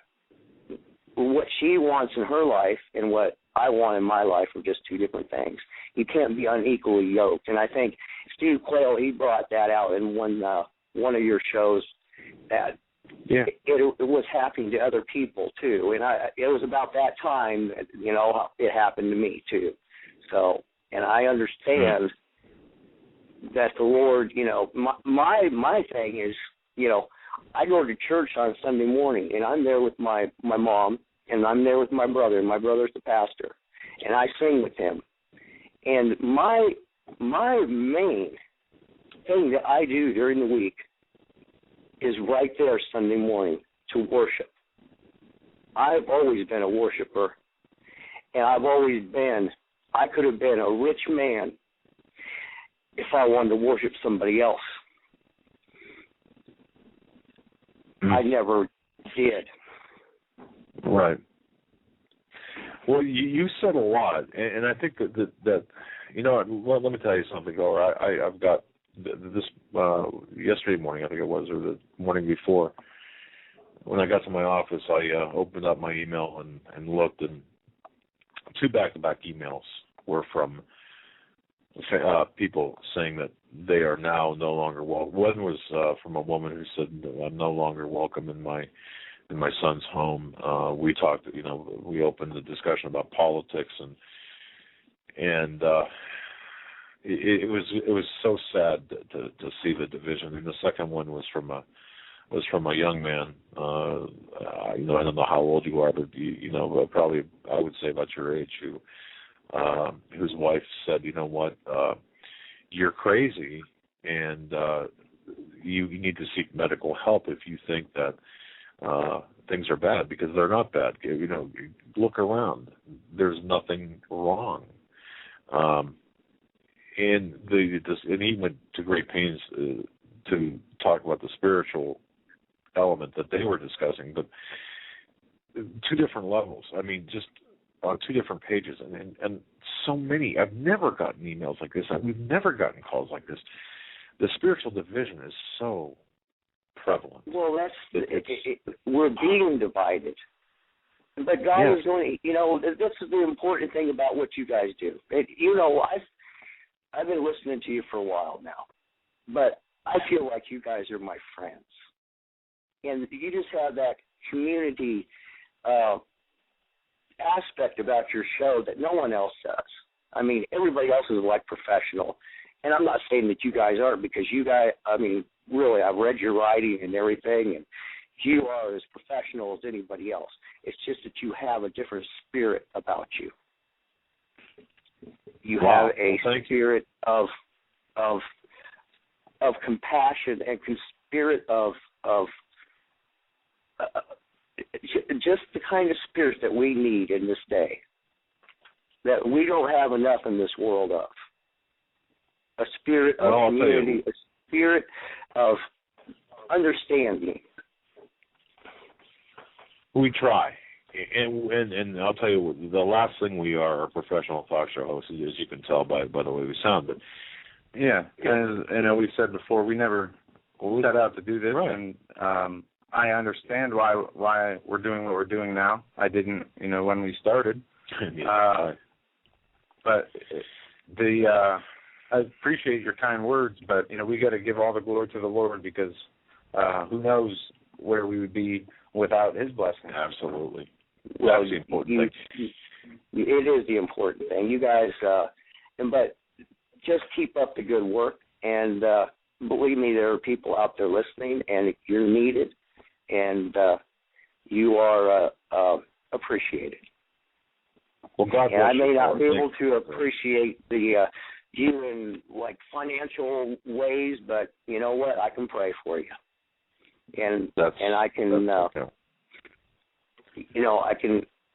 what she wants in her life and what I want in my life are just two different things. You can't be unequally yoked. And I think Steve Quayle, he brought that out in one of your shows, that it was happening to other people too. And it was about that time that, it happened to me too. So, and I understand that the Lord, my thing is, I go to church on Sunday morning, and I'm there with my mom, and I'm there with my brother, and my brother's the pastor, and I sing with him. And my main thing that I do during the week is right there Sunday morning to worship. I've always been a worshiper, and I could have been a rich man if I wanted to worship somebody else. I never did. Right. Well, you said a lot, and I think that let me tell you something, Goer. I've got this yesterday morning, I think it was, or the morning before. When I got to my office, I opened up my email and looked, and 2 back-to-back emails were from people saying that they are now no longer welcome. One was from a woman who said, "I'm no longer welcome in my son's home." We talked, we opened the discussion about politics, and it was so sad to see the division. And the second one was from a young man. I don't know how old you are, but but probably I would say about your age, whose wife said, "You know what? You're crazy, and you need to seek medical help if you think that things are bad, because they're not bad. Look around. There's nothing wrong." And he went to great pains to talk about the spiritual element that they were discussing, but 2 different levels. I mean, just on 2 different pages, and so many. I've never gotten emails like this. We've never gotten calls like this. The spiritual division is so prevalent. Well, we're being divided. But God is doing, this is the important thing about what you guys do. I've been listening to you for a while now, but I feel like you guys are my friends. And you just have that community aspect about your show that no one else does. I mean, everybody else is like professional. And I'm not saying that you guys aren't, because you guys, really, I've read your writing and everything, and you are as professional as anybody else. It's just that you have a different spirit about you. You have a spirit of compassion and spirit of just the kind of spirit that we need in this day, that we don't have enough in this world of. A spirit of community, a spirit of understanding. We try. And I'll tell you, the last thing we are professional talk show hosts, as you can tell by the way we sound. But yeah, and we said before, we never set out to do this, right. And I understand why we're doing what we're doing now. I didn't, when we started. But I appreciate your kind words, but we got to give all the glory to the Lord, because who knows where we would be without His blessing. Absolutely. Well, that's the important thing. It is the important thing. You guys, but just keep up the good work, and believe me, there are people out there listening, and you're needed, and you are appreciated. Well, God bless you. And I may not be able to appreciate you in like financial ways, but you know what? I can pray for you, and I can,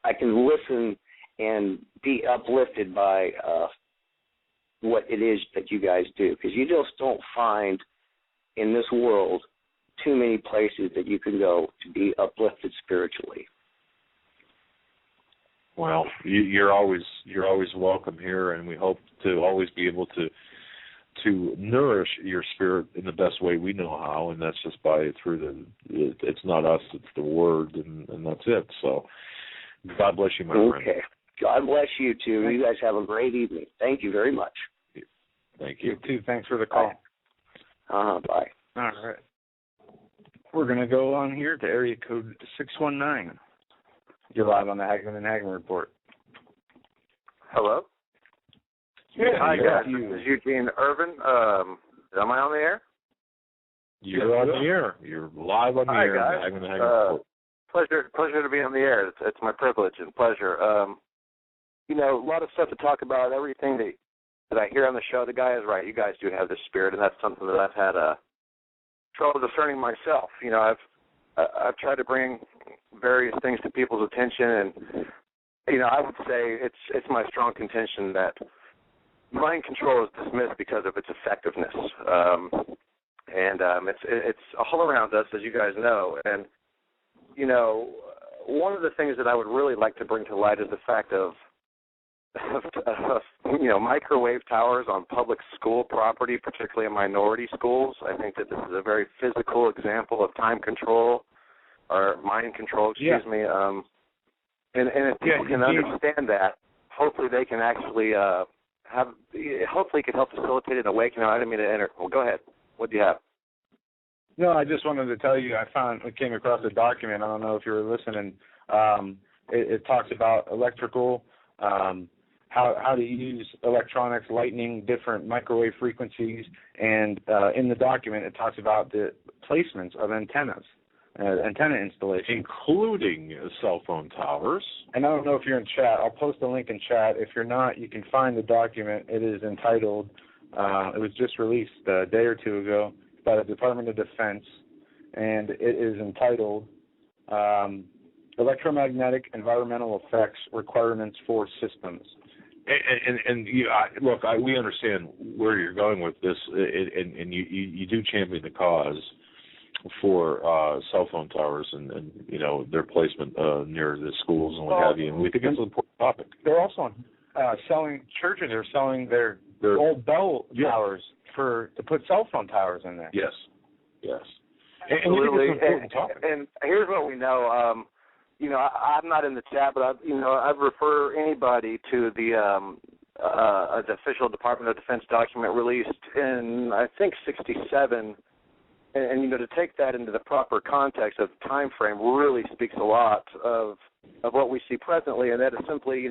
I can listen and be uplifted by what it is that you guys do, because you just don't find in this world too many places that you can go to be uplifted spiritually. Well, you're always welcome here, and we hope to always be able to nourish your spirit in the best way we know how, and that's just through it's not us, it's the Word, and that's it. So, God bless you, my friend. Okay. God bless you too. You guys have a great evening. Thank you very much. Thank you. You too. Thanks for the call. Bye. All right. We're going to go on here to area code 619. You're live on the Hagmann and Hagmann Report. Hello? Hi, guys. This is Eugene Irvin. Am I on the air? You're on the air. You're live on the air. Hi, guys. Pleasure to be on the air. It's my privilege and pleasure. A lot of stuff to talk about. Everything that I hear on the show, the guy is right. You guys do have this spirit, and that's something that I've had trouble discerning myself. I've tried to bring various things to people's attention, and I would say it's my strong contention that mind control is dismissed because of its effectiveness, and it's all around us, as you guys know. And one of the things that I would really like to bring to light is the fact of microwave towers on public school property, particularly in minority schools. I think that this is a very physical example of time control or mind control, excuse me. And if people can understand that, hopefully they can actually hopefully it can help facilitate an awakening. I didn't mean to enter. Well, go ahead. What do you have? No, I just wanted to tell you I came across a document. I don't know if you were listening. It talks about electrical, how to use electronics, lightning, different microwave frequencies, and in the document it talks about the placements of antennas, antenna installation. Including cell phone towers. And I don't know if you're in chat. I'll post a link in chat. If you're not, you can find the document. It is entitled, it was just released a day or two ago by the Department of Defense, and it is entitled Electromagnetic Environmental Effects Requirements for Systems. We understand where you're going with this, and you do champion the cause for cell phone towers and their placement near the schools and what have you, and we think it's an important topic. They're also selling, churches are selling their old bell towers to put cell phone towers in there. Yes. Absolutely. And here's what we know. I'm not in the chat, but I'd refer anybody to the official Department of Defense document released in, I think, 1967. And to take that into the proper context of time frame really speaks a lot of what we see presently, and that is simply,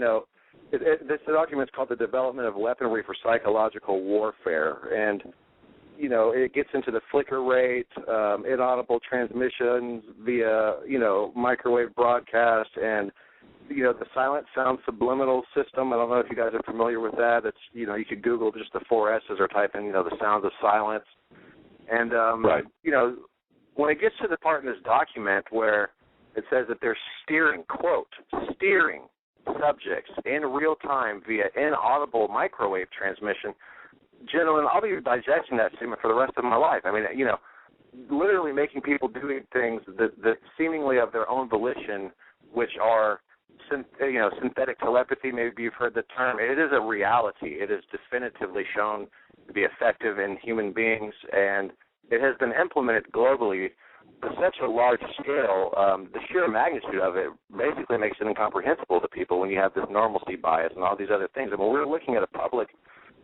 this document is called The Development of Weaponry for Psychological Warfare, and, it gets into the flicker rate, inaudible transmissions via, microwave broadcast, and, the silent sound subliminal system. I don't know if you guys are familiar with that. It's, you could Google just the 4 S's or type in, the sounds of silence. And, when it gets to the part in this document where it says that they're steering subjects in real time via inaudible microwave transmission, gentlemen, I'll be digesting that statement for the rest of my life. I mean, literally making people doing things that seemingly of their own volition, which are, synthetic telepathy. Maybe you've heard the term. It is a reality. It is definitively shown to be effective in human beings, and it has been implemented globally to such a large scale. The sheer magnitude of it basically makes it incomprehensible to people when you have this normalcy bias and all these other things. And when we're looking at a public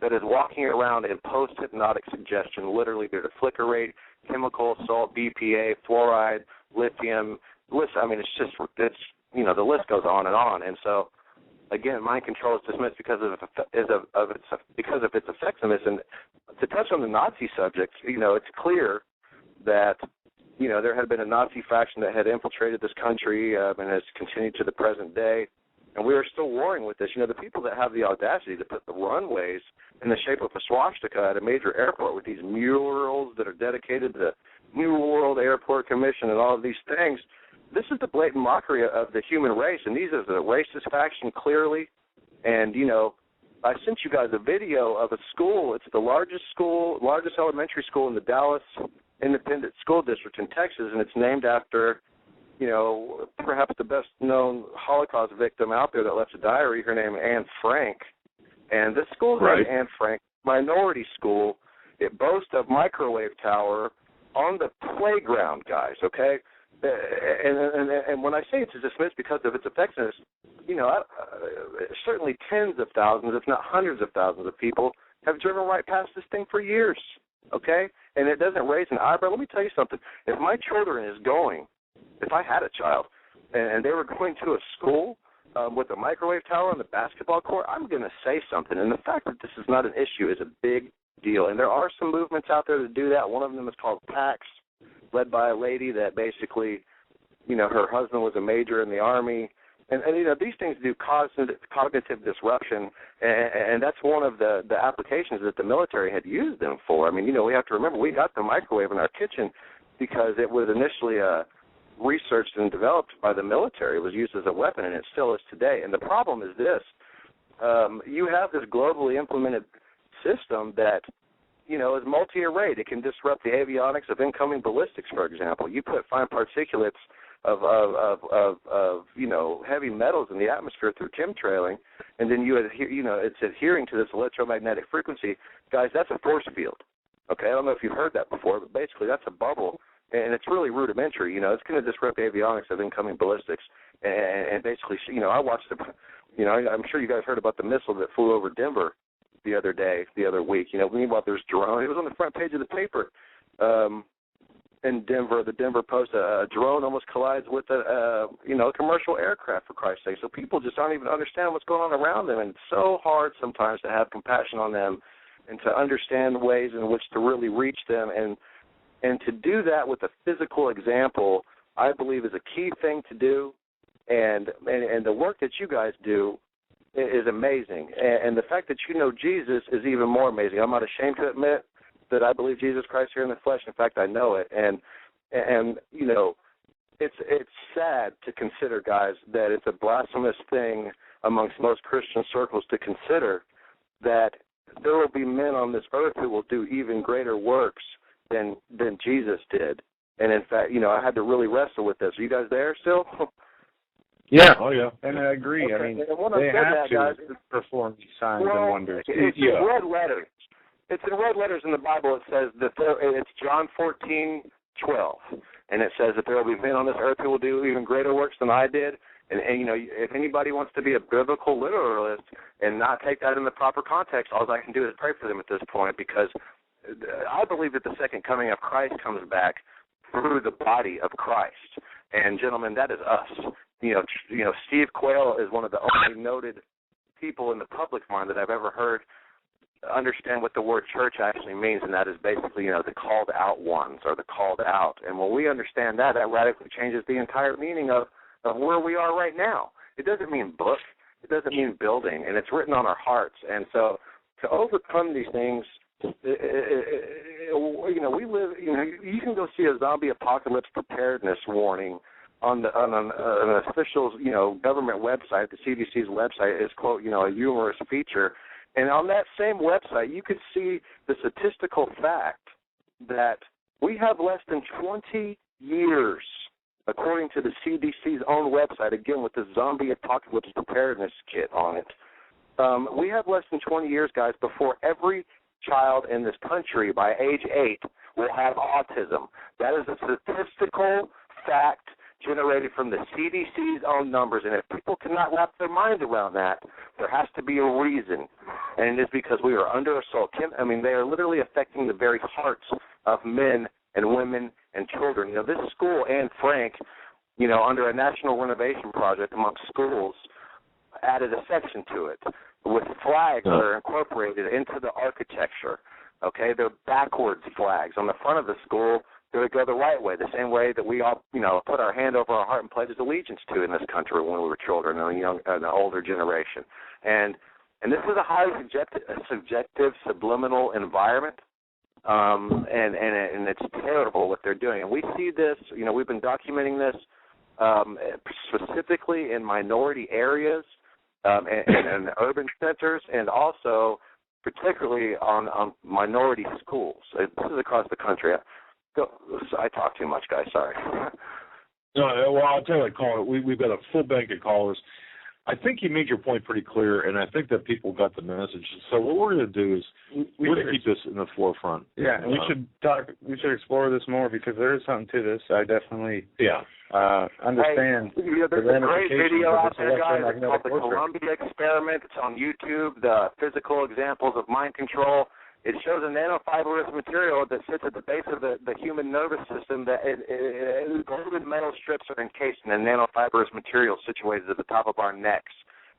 that is walking around in post-hypnotic suggestion, literally due to flicker rate, chemical, salt, BPA, fluoride, lithium, it's the list goes on and on. And so, again, mind control is dismissed because of its effectiveness. And to touch on the Nazi subject, it's clear that, there had been a Nazi faction that had infiltrated this country and has continued to the present day. And we are still warring with this. The people that have the audacity to put the runways in the shape of a swastika at a major airport with these murals that are dedicated to the New World Airport Commission and all of these things, this is the blatant mockery of the human race, and these are the racist faction clearly. And, I sent you guys a video of a school. It's the largest elementary school in the Dallas Independent School District in Texas, and it's named after, perhaps the best-known Holocaust victim out there that left a diary, her name Anne Frank. And this school is named Anne Frank Minority School. It boasts a microwave tower on the playground, guys, okay? And when I say it's dismissed because of its effectiveness, certainly tens of thousands, if not hundreds of thousands of people have driven right past this thing for years, okay? And it doesn't raise an eyebrow. Let me tell you something. If I had a child, and they were going to a school with the microwave tower and the basketball court, I'm going to say something. And the fact that this is not an issue is a big deal. And there are some movements out there that do that. One of them is called PAX, led by a lady that basically, her husband was a major in the Army. And these things do cognitive disruption, and that's one of the applications that the military had used them for. I mean, we have to remember, we got the microwave in our kitchen because it was initially researched and developed by the military. It was used as a weapon, and it still is today. And the problem is this. You have this globally implemented system that, is multi-arrayed. It can disrupt the avionics of incoming ballistics, for example. You put fine particulates of heavy metals in the atmosphere through chemtrailing, and then it's adhering to this electromagnetic frequency. Guys, that's a force field. Okay, I don't know if you've heard that before, but basically that's a bubble, and it's really rudimentary. It's going to disrupt the avionics of incoming ballistics, and basically, I watched I'm sure you guys heard about the missile that flew over Denver the other week. Meanwhile, there's drone. It was on the front page of the paper. In Denver, the Denver Post, a drone almost collides with a commercial aircraft, for Christ's sake. So people just don't even understand what's going on around them, and it's so hard sometimes to have compassion on them and to understand ways in which to really reach them. And to do that with a physical example, I believe, is a key thing to do. And the work that you guys do is amazing. And the fact that you know Jesus is even more amazing. I'm not ashamed to admit that I believe Jesus Christ here in the flesh. In fact, I know it. And it's sad to consider, guys, that it's a blasphemous thing amongst most Christian circles to consider that there will be men on this earth who will do even greater works than Jesus did. And in fact, I had to really wrestle with this. Are you guys there still? Yeah. Oh, yeah. And I agree. Okay. I mean, they have to guys, perform these signs and wonders. It's in red letters. It's in red letters in the Bible. It says that it's John 14:12, and it says that there will be men on this earth who will do even greater works than I did. And if anybody wants to be a biblical literalist and not take that in the proper context, all I can do is pray for them at this point, because I believe that the second coming of Christ comes back through the body of Christ. And gentlemen, that is us. Steve Quayle is one of the only noted people in the public mind that I've ever heard understand what the word church actually means, and that is basically, the called out ones, or the called out. And when we understand that radically changes the entire meaning of where we are right now. It doesn't mean book. It doesn't mean building, and it's written on our hearts. And so to overcome these things, we live, you can go see a zombie apocalypse preparedness warning on an official, government website. The CDC's website is, quote, a humorous feature. And on that same website, you could see the statistical fact that we have less than 20 years, according to the CDC's own website, again with the zombie apocalypse preparedness kit on it. We have less than 20 years, guys, before every child in this country by age 8 will have autism. That is a statistical fact generated from the CDC's own numbers, and if people cannot wrap their minds around that, there has to be a reason, and it is because we are under assault. They are literally affecting the very hearts of men and women and children. This school, Anne Frank, under a national renovation project amongst schools, added a section to it with flags that are incorporated into the architecture. Okay, they're backwards flags. On the front of the school, they would go the right way, the same way that we all, put our hand over our heart and pledged allegiance to in this country when we were children, an older generation. And this is a highly subjective, subliminal environment, and it's terrible what they're doing. And we see this, we've been documenting this specifically in minority areas and urban centers, and also particularly on minority schools. This is across the country. I talk too much, guys. Sorry. No, well, I'll tell you what, caller. We've got a full bank of callers. I think you made your point pretty clear, and I think that people got the message. So what we're going to do is we're going to keep this in the forefront. Yeah, and we should explore this more, because there is something to this. I definitely understand. Hey, there's a great video out there, guys. It's called the Columbia Experiment. It's on YouTube. The physical examples of mind control. It shows a nanofibrous material that sits at the base of the human nervous system. That golden metal strips are encased in a nanofibrous material situated at the top of our necks.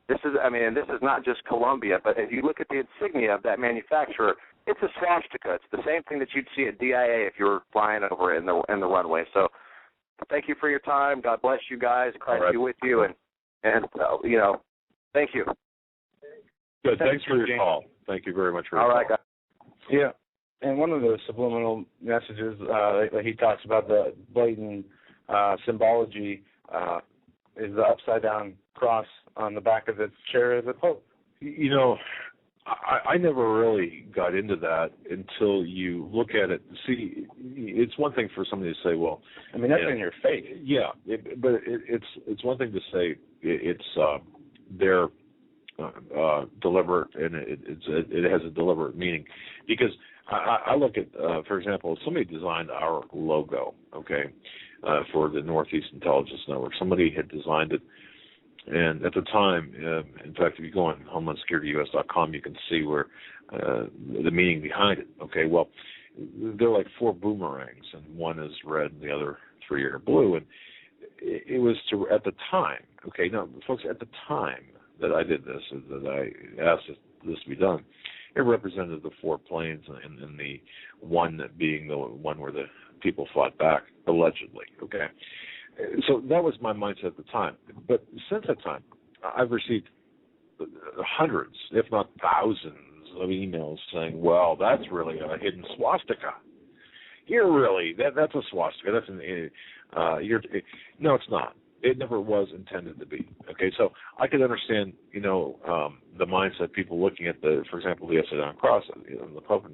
This is not just Columbia, but if you look at the insignia of that manufacturer, it's a swastika. It's the same thing that you'd see at DIA if you were flying over it in the runway. So, thank you for your time. God bless you guys. Christ be with you, and thank you. Good. Thanks for your call. Thank you very much for your call. All right, guys. Yeah, and one of the subliminal messages that he talks about, the blatant symbology, is the upside-down cross on the back of the chair of the Pope. I never really got into that until you look at it. See, it's one thing for somebody to say, well, that's in your face. Yeah, but it's one thing to say it's they're deliberate, and it has a deliberate meaning, because I look at, for example, somebody designed our logo, okay, for the Northeast Intelligence Network. Somebody had designed it. And at the time, in fact, if you go on HomelandSecurityUS.com, you can see where the meaning behind it. Okay, well, they're like 4 boomerangs, and one is red and the other 3 are blue. And it was at the time, okay, now, folks, at the time that I did this, that I asked this to be done, it represented the 4 planes, and the one being the one where the people fought back, allegedly, okay? So that was my mindset at the time. But since that time, I've received hundreds, if not thousands, of emails saying, well, that's really a hidden swastika. That's a swastika. No, it's not. It never was intended to be. Okay, so I could understand, the mindset, people looking at for example, the upside-down cross, the Pope.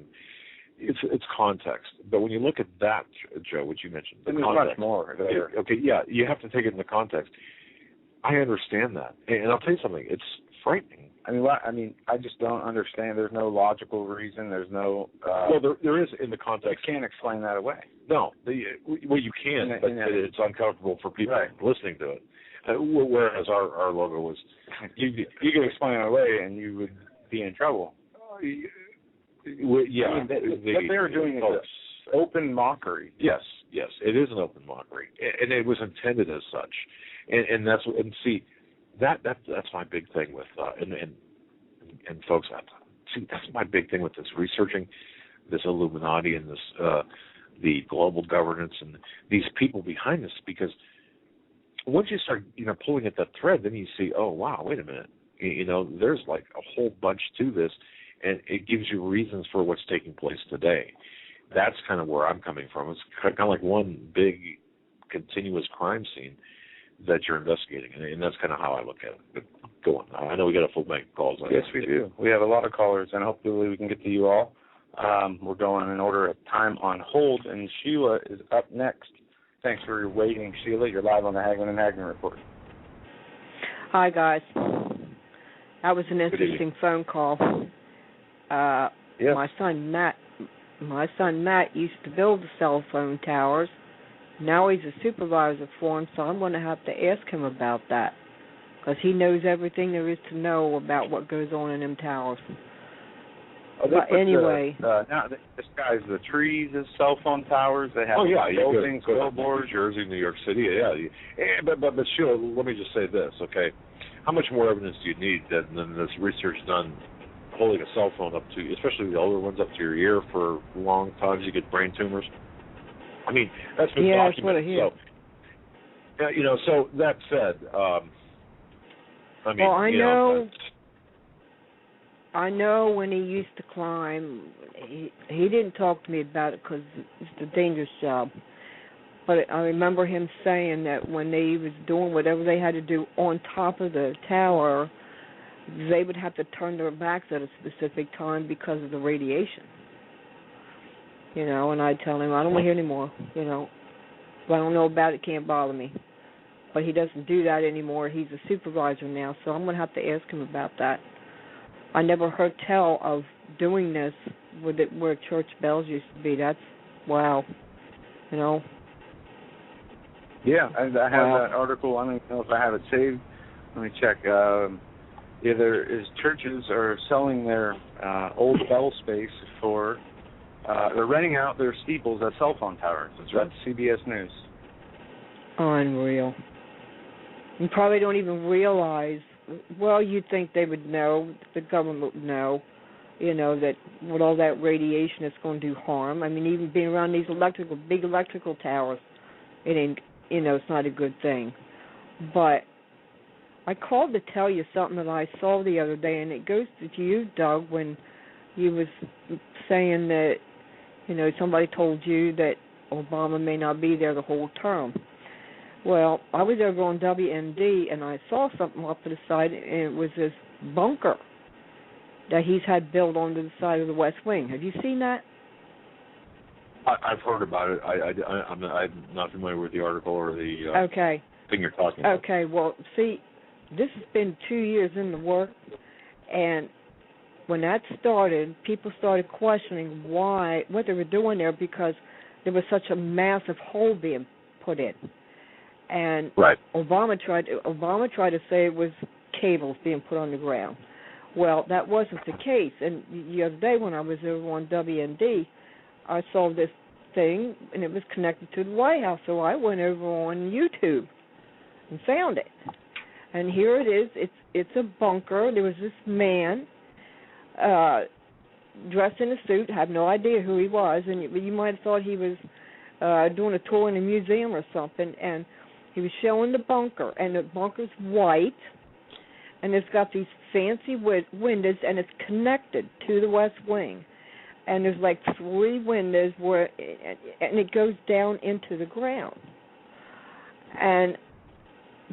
It's context, but when you look at that, Joe, what you mentioned, the context, much more. Okay, yeah, you have to take it in the context. I understand that, and I'll tell you something. It's frightening. I just don't understand. There's no logical reason. There's no. Well, there is in the context. You can't explain that away. No, you can, but it's uncomfortable for people listening to it. Whereas our logo was, you can explain it away, and you would be in trouble. What they were doing is open mockery. Yes, it is an open mockery, and it was intended as such, and that's my big thing with and folks, that's my big thing with this researching this Illuminati and this the global governance and these people behind this, because once you start pulling at that thread, then you see, oh wow, wait a minute, there's like a whole bunch to this. And it gives you reasons for what's taking place today. That's kind of where I'm coming from. It's kind of like one big continuous crime scene that you're investigating, and that's kind of how I look at it. But go on. I know we got a full bank of calls. Yes, we do. We have a lot of callers, and hopefully we can get to you all. We're going in order of time on hold, and Sheila is up next. Thanks for waiting, Sheila. You're live on the Hagmann and Hagmann Report. Hi, guys. That was an interesting phone call. My son Matt used to build the cell phone towers. Now he's a supervisor for them, so I'm going to have to ask him about that, because he knows everything there is to know about what goes on in them towers. But anyway, now this guy's the trees as cell phone towers. They have buildings, billboards, New Jersey, New York City. Yeah. But Sheila, let me just say this, okay? How much more evidence do you need than this research done? Holding a cell phone up to, especially the older ones, up to your ear for long times, you get brain tumors. That's been documented. So that said, I know when he used to climb, he didn't talk to me about it because it's a dangerous job. But I remember him saying that when they was doing whatever they had to do on top of the tower, they would have to turn their backs at a specific time because of the radiation. And I'd tell him, I don't want to hear anymore, If I don't know about it, can't bother me. But he doesn't do that anymore. He's a supervisor now, so I'm going to have to ask him about that. I never heard tell of doing this where church bells used to be. That's, wow, Yeah, I have that article. I don't know if I have it saved. Let me check. churches are selling their old bell space for, they're renting out their steeples as cell phone towers. That's CBS News. Unreal. You probably don't even realize, well, you'd think they would know, the government would know, that with all that radiation it's going to do harm. I mean, even being around these big electrical towers, it ain't, it's not a good thing. But I called to tell you something that I saw the other day, and it goes to you, Doug, when you was saying that, somebody told you that Obama may not be there the whole term. Well, I was over on WND, and I saw something off to the side, and it was this bunker that he's had built onto the side of the West Wing. Have you seen that? I've heard about it. I'm not familiar with the article or the thing you're talking about. Okay, well, see, this has been 2 years in the work, and when that started, people started questioning what they were doing there, because there was such a massive hole being put in. And Obama tried to say it was cables being put on the ground. Well, that wasn't the case. And the other day when I was over on WND, I saw this thing, and it was connected to the White House. So I went over on YouTube and found it. And here it is. It's a bunker. There was this man dressed in a suit. I have no idea who he was, and you might have thought he was doing a tour in a museum or something. And he was showing the bunker, and the bunker's white, and it's got these fancy windows, and it's connected to the West Wing. And there's like 3 windows and it goes down into the ground.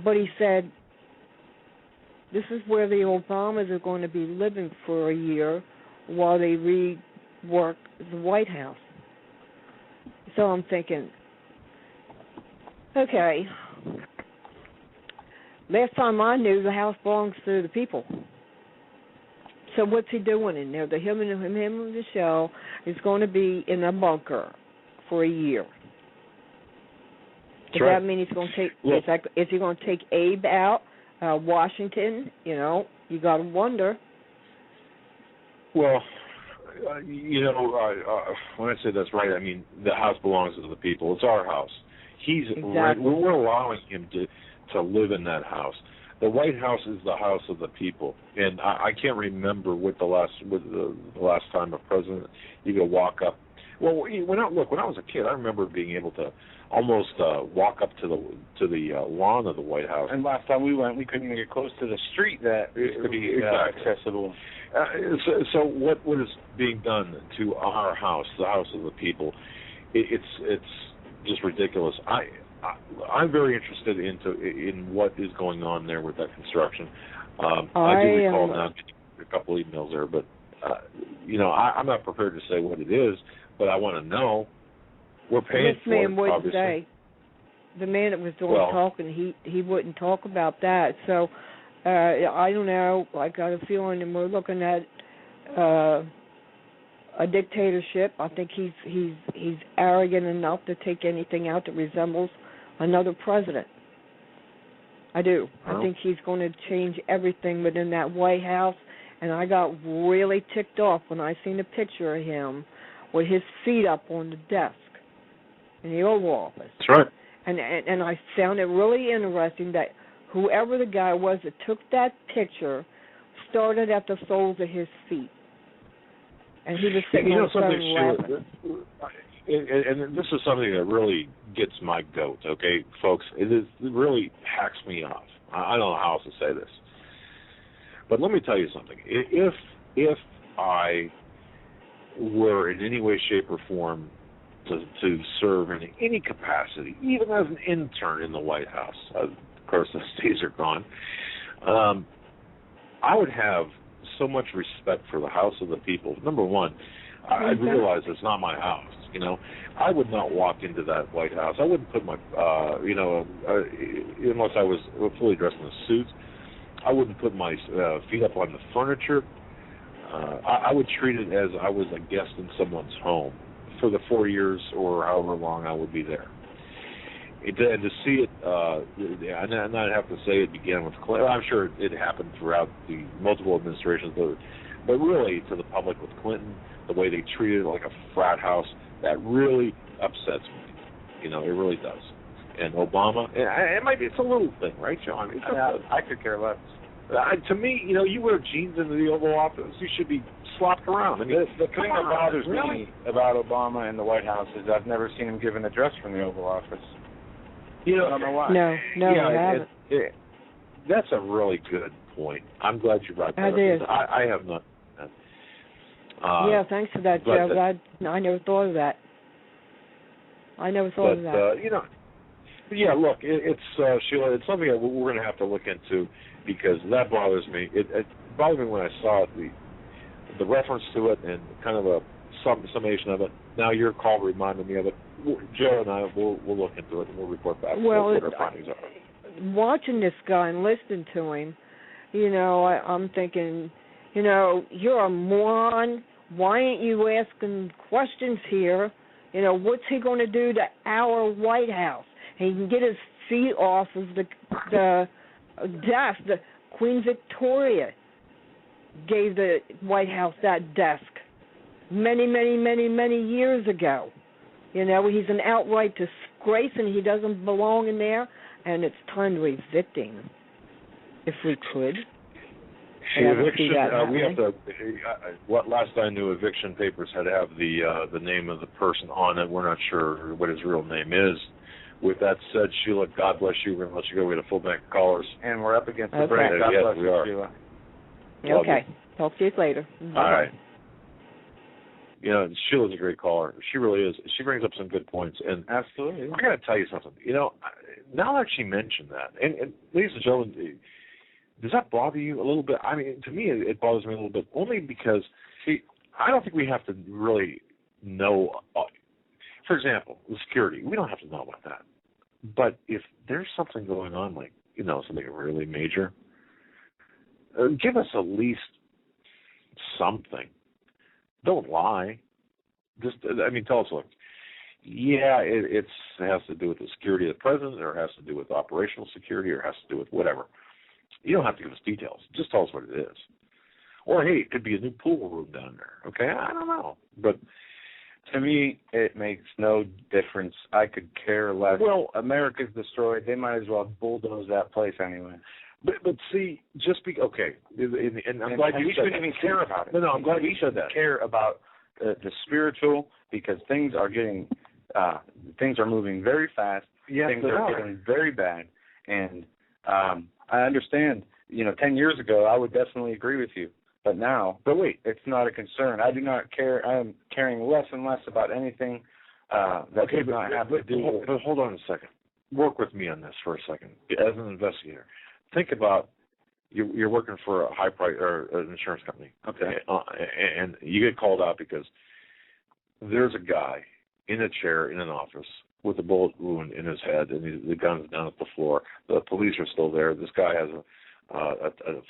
But he said, this is where the Obamas are going to be living for a year while they rework the White House. So I'm thinking, okay, last time I knew, the house belongs to the people. So what's he doing in there? Him and Michelle is going to be in a bunker for a year. Does that mean he's going to take? Is he going to take Abe out? Washington? You got to wonder. Well, when I say that's right, I mean the house belongs to the people. It's our house. We're allowing him to live in that house. The White House is the house of the people, and I can't remember what the last time a president you could walk up. Well, when I was a kid, I remember being able to almost walk up to the lawn of the White House. And last time we went, we couldn't even get close to the street that could be accessible. So what is being done to our house, the house of the people? It's just ridiculous. I'm very interested in what is going on there with that construction. I do recall now getting a couple emails there, but I'm not prepared to say what it is, but I want to know. We're paying for it, obviously. Say. The man that was doing talking, he wouldn't talk about that. So I don't know. I got a feeling, and we're looking at a dictatorship. I think he's arrogant enough to take anything out that resembles another president. I do. I think he's going to change everything within that White House, and I got really ticked off when I seen a picture of him with his feet up on the desk in the Oval Office. That's right. And I found it really interesting that whoever the guy was that took that picture started at the soles of his feet. And he was sitting on the phone laughing. And this is something that really gets my goat, okay, folks? It really hacks me off. I don't know how else to say this. But let me tell you something. If I were in any way, shape, or form to serve in any capacity, even as an intern in the White House, of course those days are gone, I would have so much respect for the house of the people. Number one, I realize it's not my house. I would not walk into that White House. I wouldn't put my, unless I was fully dressed in a suit, I wouldn't put my feet up on the furniture. I would treat it as I was a guest in someone's home for the 4 years or however long I would be there. And to see it, and I'd have to say it began with Clinton. I'm sure it happened throughout the multiple administrations, but really to the public with Clinton, the way they treated it like a frat house, that really upsets me. You know, it really does. And Obama, it's a little thing, right, John? I could care less. To me, you know, you wear jeans into the Oval Office, you should be slopped around. I mean, the thing that bothers me about Obama and the White House is I've never seen him give an address from the Oval Office. You know, I don't know why. No, I haven't. That's a really good point. I'm glad you brought that up. I have not. Yeah, thanks for that, Joe. I never thought of that. You know, yeah, look, it's Sheila, it's something that we're going to have to look into because that bothers me. It bothered me when I saw it, the reference to it and kind of a summation of it. Now your call reminded me of it. Joe and I will look into it and we'll report back what our findings are. Watching this guy and listening to him, you know, I'm thinking, you know, you're a moron. Why ain't you asking questions here? You know, what's he going to do to our White House? He can get his feet off of the desk. The Queen Victoria gave the White House that desk many years ago. You know, he's an outright disgrace and he doesn't belong in there, and it's time to evict him, if we could. Eviction, we have to. What last I knew, eviction papers had to have the name of the person on it. We're not sure what his real name is. With that said, Sheila, God bless you. We're going to let you go. We had a full bank of callers. And we're up against the break. God bless you, Sheila. Okay. Talk to you later. Bye-bye. All right. You know, Sheila's a great caller. She really is. She brings up some good points. And absolutely. I got to tell you something. You know, now that she mentioned that, and ladies and gentlemen, does that bother you a little bit? I mean, to me, it bothers me a little bit, only because, see, I don't think we have to really know. For example, the security, we don't have to know about that. But if there's something going on, like, you know, something really major, give us at least something. Don't lie. Just, I mean, tell us, look, yeah, it has to do with the security of the president, or it has to do with operational security, or it has to do with whatever. You don't have to give us details. Just tell us what it is. Or, hey, it could be a new pool room down there. Okay, I don't know. But to me, it makes no difference. I could care less. Well, America's destroyed. They might as well bulldoze that place anyway. But see, just be okay. And I'm glad you shouldn't even care about it. No, I'm glad you said that. Care about the spiritual, because things are moving very fast. Yes, things are getting very bad, and I understand. You know, 10 years ago, I would definitely agree with you. But now, wait, it's not a concern. I do not care. I am caring less and less about anything that does not have to do with. But hold on a second. Work with me on this for a second. As an investigator, think about you're working for a high price or an insurance company. Okay. And you get called out because there's a guy in a chair in an office with a bullet wound in his head, and the gun's down at the floor. The police are still there. This guy has a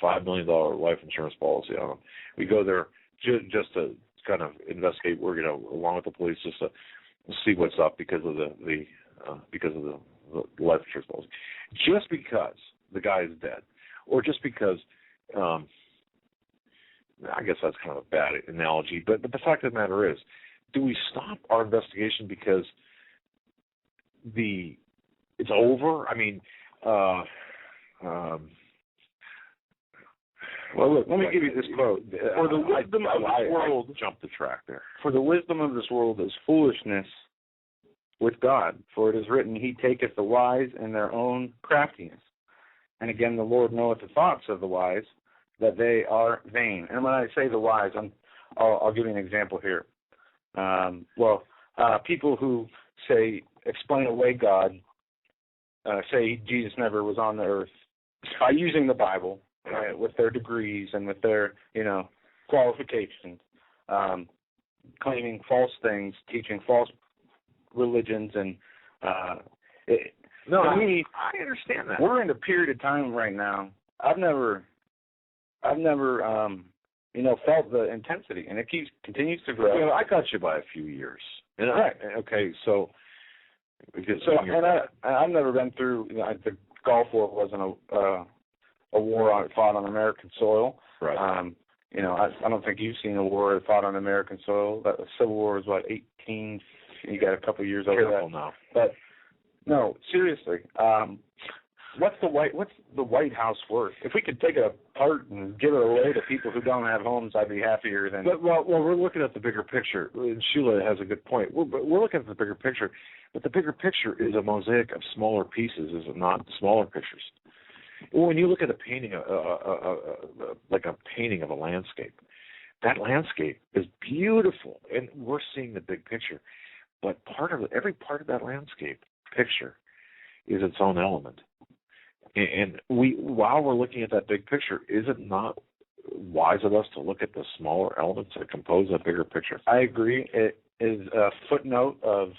$5 million life insurance policy on him. We go there just to kind of investigate. We're along with the police, just to see what's up because of the life insurance policy. Just because the guy is dead, or just because, I guess that's kind of a bad analogy, but the fact of the matter is, do we stop our investigation because it's over? I mean, well, look, let me give you this quote. For the wisdom of this world, jump the track there. For the wisdom of this world is foolishness with God, for it is written, He taketh the wise in their own craftiness. And again, the Lord knoweth the thoughts of the wise, that they are vain. And when I say the wise, I'll give you an example here. People who explain away God, say Jesus never was on the earth, by using the Bible, with their degrees and with their, qualifications, claiming false things, teaching false religions, and I understand that. We're in a period of time right now. I've never felt the intensity, and it continues to grow. I got you by a few years. And right. Okay, so I've never been through. The Gulf War wasn't a war fought on American soil. Right. I don't think you've seen a war fought on American soil. The Civil War was 18. You got a couple of years over that. Now. But no, seriously. What's the White House worth? If we could take it apart and give it away to people who don't have homes, I'd be happier than. But we're looking at the bigger picture. Sheila has a good point. We're looking at the bigger picture, but the bigger picture is a mosaic of smaller pieces, is it not? Smaller pictures. When you look at a painting, like a painting of a landscape, that landscape is beautiful, and we're seeing the big picture. But every part of that landscape picture is its own element. And while we're looking at that big picture, is it not wise of us to look at the smaller elements that compose that bigger picture? I agree. It is a footnote of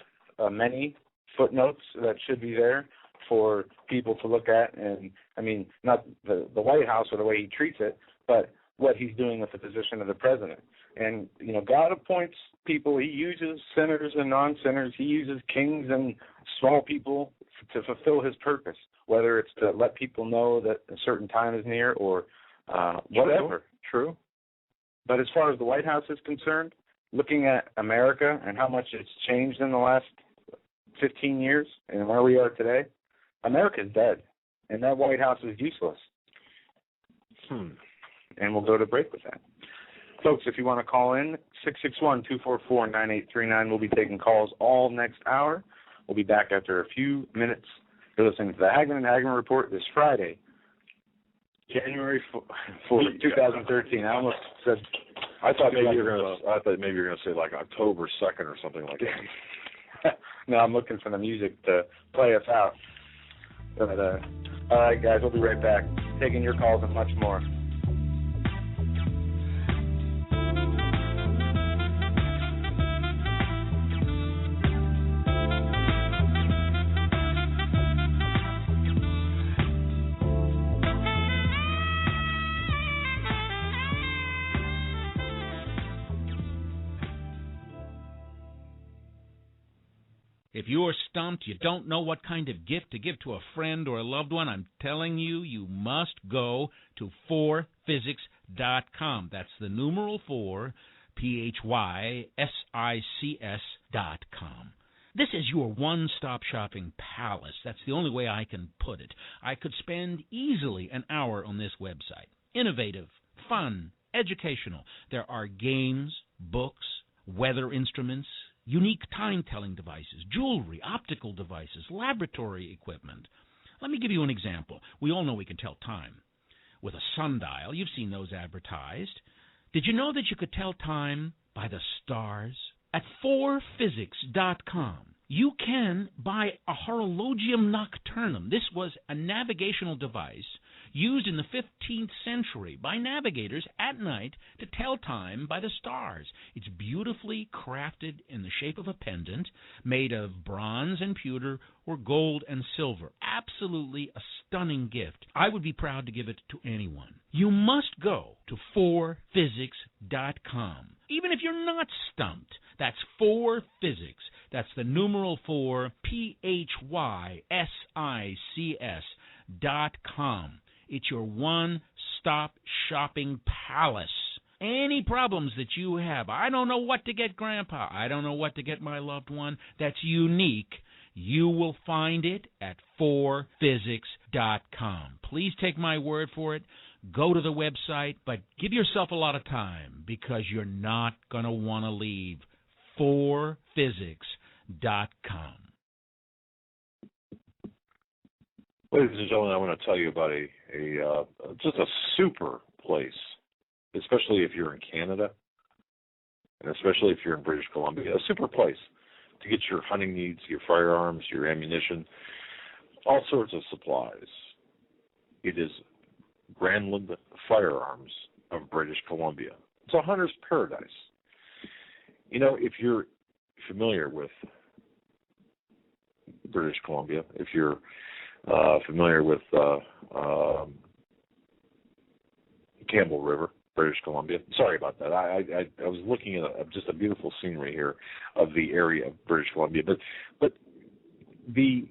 many footnotes that should be there for people to look at. And, I mean, not the White House or the way he treats it, but what he's doing with the position of the president. And, God appoints people. He uses sinners and non-sinners. He uses kings and small people to fulfill his purpose, whether it's to let people know that a certain time is near or whatever. True. But as far as the White House is concerned, looking at America and how much it's changed in the last 15 years and where we are today, America's dead, and that White House is useless. And we'll go to break with that. Folks, if you want to call in, 661-244-9839. We'll be taking calls all next hour. We'll be back after a few minutes. You're listening to the Hagmann and Hagmann Report this Friday, January 4th, 2013. I almost said... I thought maybe you were going to say like October 2nd or something like that. No, I'm looking for the music to play us out. But, all right, guys, we'll be right back, taking your calls and much more. If you're stumped, you don't know what kind of gift to give to a friend or a loved one, I'm telling you, you must go to 4physics.com. That's the numeral 4, PHYSICS.com. This is your one-stop shopping palace. That's the only way I can put it. I could spend easily an hour on this website. Innovative, fun, educational. There are games, books, weather instruments, unique time-telling devices, jewelry, optical devices, laboratory equipment. Let me give you an example. We all know we can tell time with a sundial. You've seen those advertised. Did you know that you could tell time by the stars? At 4physics.com, you can buy a horologium nocturnum. This was a navigational device used in the 15th century by navigators at night to tell time by the stars. It's beautifully crafted in the shape of a pendant made of bronze and pewter or gold and silver. Absolutely a stunning gift. I would be proud to give it to anyone. You must go to 4physics.com. Even if you're not stumped, that's 4physics. That's the numeral 4, PHYSICS.com. It's your one-stop shopping palace. Any problems that you have, I don't know what to get Grandpa, I don't know what to get my loved one, that's unique, you will find it at 4physics.com. Please take my word for it. Go to the website, but give yourself a lot of time because you're not going to want to leave. 4physics.com. Ladies and gentlemen, I want to tell you about just a super place, especially if you're in Canada, and especially if you're in British Columbia. A super place to get your hunting needs, your firearms, your ammunition, all sorts of supplies. It is Granland Firearms of British Columbia. It's a hunter's paradise. You know, if you're familiar with British Columbia, if you're familiar with Campbell River, British Columbia. Sorry about that. I was looking at just a beautiful scenery here of the area of British Columbia. But The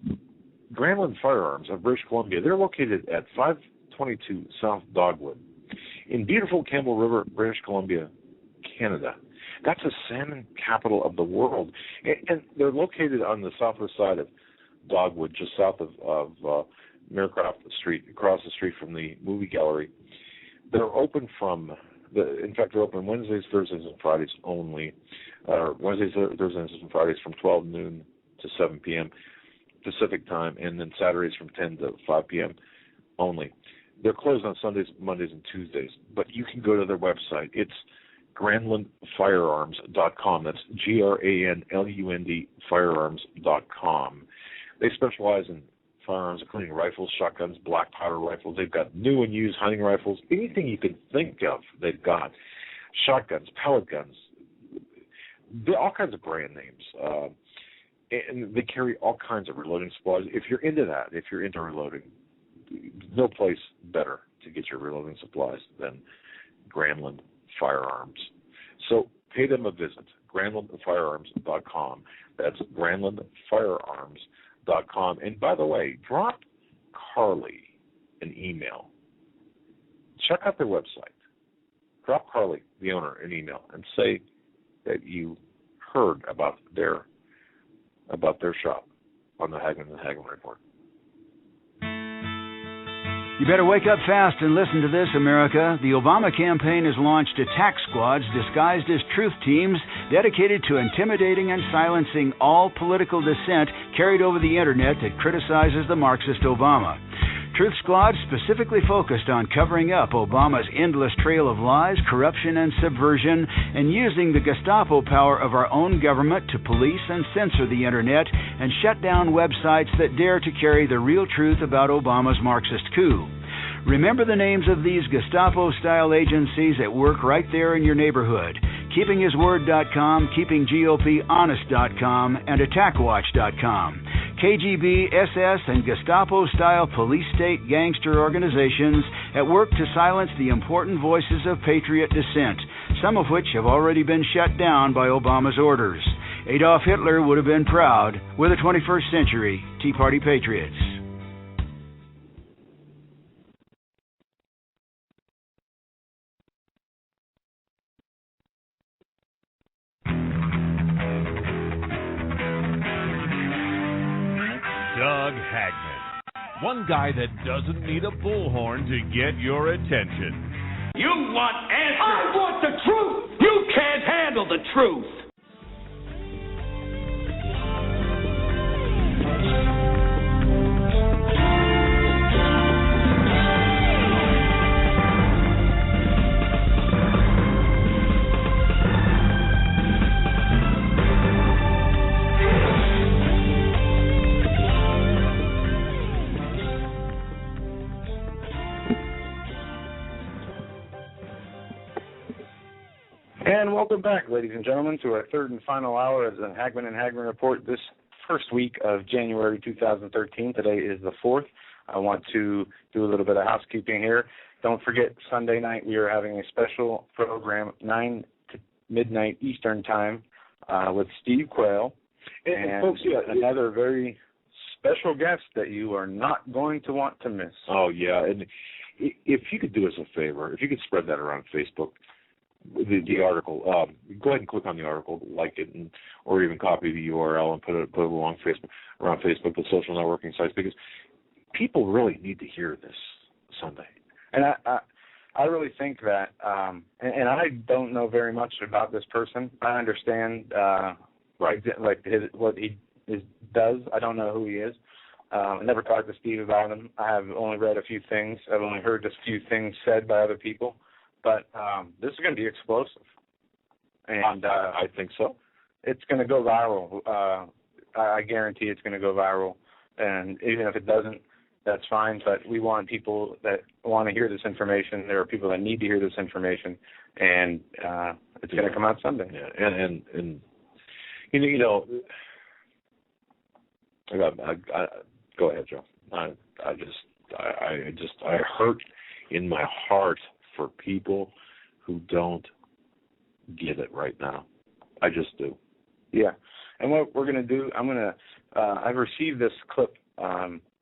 Granlund Firearms of British Columbia, they're located at 522 South Dogwood in beautiful Campbell River, British Columbia, Canada. That's a salmon capital of the world. And they're located on the southwest side of Dogwood, just south of Merecraft Street, across the street from the movie gallery. They're open they're open Wednesdays, Thursdays, and Fridays only. Wednesdays, Thursdays, and Fridays from 12 noon to 7 p.m. Pacific time, and then Saturdays from 10 to 5 p.m. only. They're closed on Sundays, Mondays, and Tuesdays, but you can go to their website. It's GranlundFirearms.com. That's GRANLUND Firearms.com. They specialize in firearms, including rifles, shotguns, black powder rifles. They've got new and used hunting rifles, anything you can think of, they've got. Shotguns, pellet guns, all kinds of brand names. And they carry all kinds of reloading supplies. If you're into that, if you're into reloading, no place better to get your reloading supplies than Granlund Firearms. So pay them a visit, GranlundFirearms.com. That's GranlundFirearms.com. And by the way, drop Carly an email. Check out their website. Drop Carly, the owner, an email and say that you heard about their shop on the Hagmann and Hagmann Report. You better wake up fast and listen to this, America. The Obama campaign has launched attack squads disguised as truth teams dedicated to intimidating and silencing all political dissent carried over the Internet that criticizes the Marxist Obama. Truth squads specifically focused on covering up Obama's endless trail of lies, corruption, and subversion, and using the Gestapo power of our own government to police and censor the Internet and shut down websites that dare to carry the real truth about Obama's Marxist coup. Remember the names of these Gestapo-style agencies at work right there in your neighborhood: KeepingHisWord.com, KeepingGOPHonest.com, and AttackWatch.com. KGB, SS, and Gestapo-style police-state gangster organizations at work to silence the important voices of patriot dissent, some of which have already been shut down by Obama's orders. Adolf Hitler would have been proud. We're the 21st century Tea Party patriots. Doug Hagmann. One guy that doesn't need a bullhorn to get your attention. You want answers. I want the truth. You can't handle the truth. And welcome back, ladies and gentlemen, to our third and final hour of the Hagmann and Hagmann Report this first week of January 2013. Today is the 4th. I want to do a little bit of housekeeping here. Don't forget, Sunday night we are having a special program, 9 to midnight Eastern Time, with Steve Quayle. And folks, another very special guest that you are not going to want to miss. Oh, yeah. And if you could do us a favor, if you could spread that around Facebook, the article, go ahead and click on the article, like it, or even copy the URL and put it along around Facebook, the social networking sites, because people really need to hear this Sunday. And I really think that, and I don't know very much about this person. I understand, right, like what he does. I don't know who he is. I never talked to Steve about him. I have only read a few things. I've only heard just a few things said by other people. But this is going to be explosive. And I think so. It's going to go viral. I guarantee it's going to go viral. And even if it doesn't, that's fine. But we want people that want to hear this information. There are people that need to hear this information. And it's going to come out Sunday. Yeah. And you know, go ahead, Joe. I hurt in my heart for people who don't get it right now. I just do. Yeah. And what we're going to do, I've received this clip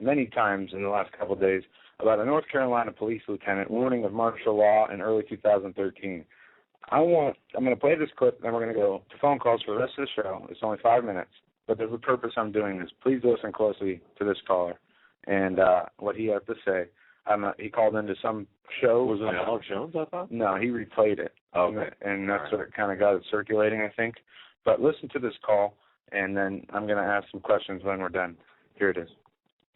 many times in the last couple of days about a North Carolina police lieutenant warning of martial law in early 2013. I'm going to play this clip, then we're going to go to phone calls for the rest of the show. It's only 5 minutes, but there's a purpose I'm doing this. Please listen closely to this caller and what he has to say. He called into some show. Was it Alex Jones, I thought? No, he replayed it. Okay. And that's what kind of got it circulating, I think. But listen to this call, and then I'm going to ask some questions when we're done. Here it is.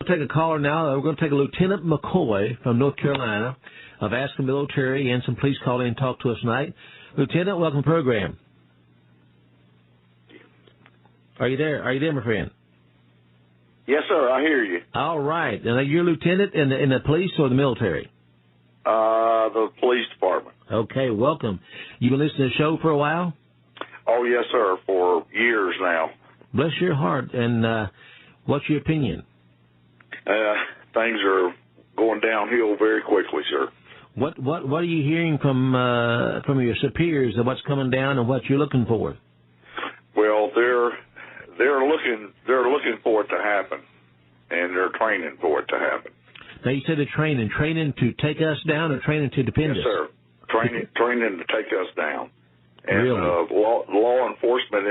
We'll take a caller now. We're going to take a Lieutenant McCoy from North Carolina of Asking Military and some police call in and talk to us tonight. Lieutenant, welcome to the program. Are you there? Are you there, my friend? Yes, sir. I hear you. All right. And you're a lieutenant in the police or the military? The police department. Okay, welcome. You been listening to the show for a while? Oh, yes, sir, for years now. Bless your heart. And what's your opinion? Things are going downhill very quickly, sir. What are you hearing from your superiors of what's coming down and what you're looking for? Well, they're looking for it to happen, and they're training for it to happen. Now you said they're training to take us down or training to defend us? Yes, sir. Training to take us down. And really? Law enforcement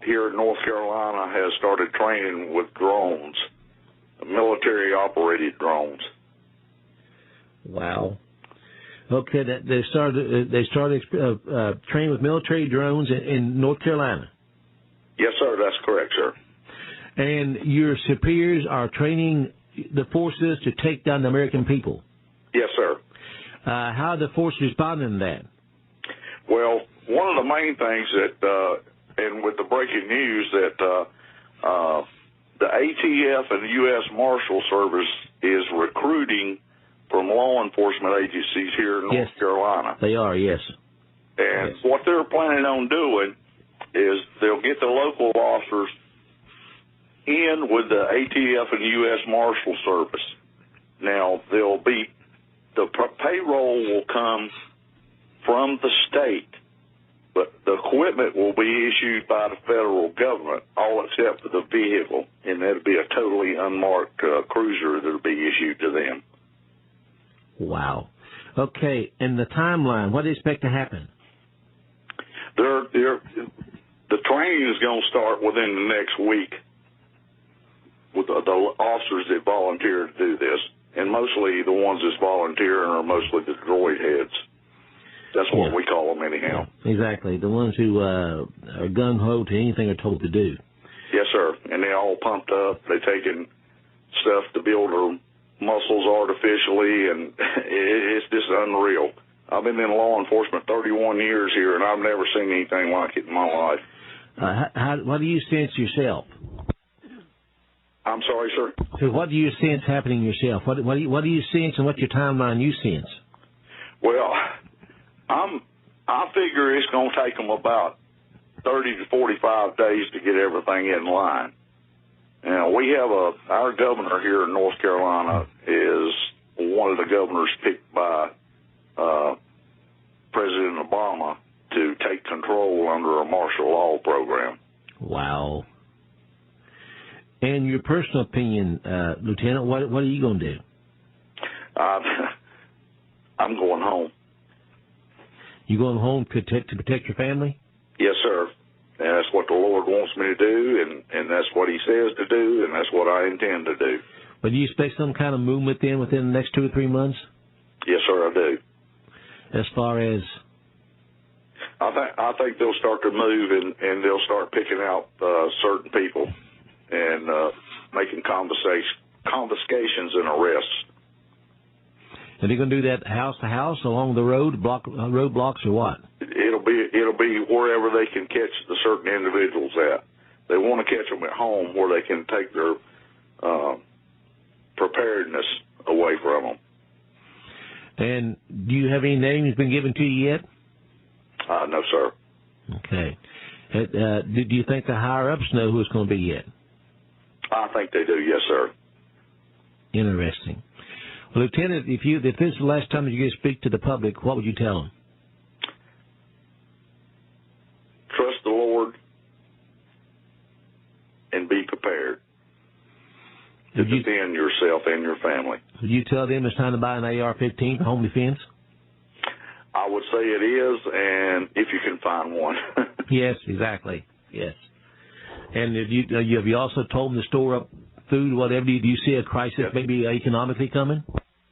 here in North Carolina has started training with drones, military-operated drones. Wow. Okay, they started training with military drones in North Carolina. Yes, sir. That's correct, sir. And your superiors are training the forces to take down the American people. Yes, sir. How are the forces responding to that? Well, one of the main things that, and with the breaking news, that the ATF and the U.S. Marshal Service is recruiting from law enforcement agencies here in North Carolina. They are, yes. And what they're planning on doing is they'll get the local officers in with the ATF and the U.S. Marshal Service. Now, the payroll will come from the state, but the equipment will be issued by the federal government, all except for the vehicle, and that'll be a totally unmarked cruiser that'll be issued to them. Wow. Okay, and the timeline, what do you expect to happen? The training is going to start within the next week with the officers that volunteer to do this, and mostly the ones that's volunteering are mostly the droid heads. That's what we call them anyhow. Exactly, the ones who are gung-ho to anything they're told to do. Yes, sir, and they're all pumped up. They're taking stuff to build their muscles artificially, and it's just unreal. I've been in law enforcement 31 years here, and I've never seen anything like it in my life. What do you sense yourself? I'm sorry, sir? So what do you sense happening yourself? What do you sense, and what's your timeline you sense? Well, I figure it's going to take them about 30 to 45 days to get everything in line. Now, we have our governor here in North Carolina is one of the governors picked by President Obama to take control under a martial law program. Wow. And your personal opinion, Lieutenant, what are you going to do? I'm going home. You going home to protect your family? Yes, sir. And that's what the Lord wants me to do, and that's what He says to do, and that's what I intend to do. But do you expect some kind of movement then within the next 2 or 3 months? Yes, sir, I do. As far as? I think they'll start to move, and they'll start picking out certain people and making confiscations and arrests. Are they going to do that house to house along the road, roadblocks, or what? It'll be wherever they can catch the certain individuals at. They want to catch them at home where they can take their preparedness away from them. And do you have any names been given to you yet? No, sir. Okay. Do you think the higher-ups know who it's going to be yet? I think they do, yes, sir. Interesting. Well, Lieutenant, if this is the last time that you get to speak to the public, what would you tell them? Trust the Lord and be prepared to defend yourself and your family. Would you tell them it's time to buy an AR-15 for home defense? I would say it is, and if you can find one. Yes, exactly. Yes. And have you also told them to store up food, whatever? Do you see a crisis maybe economically coming?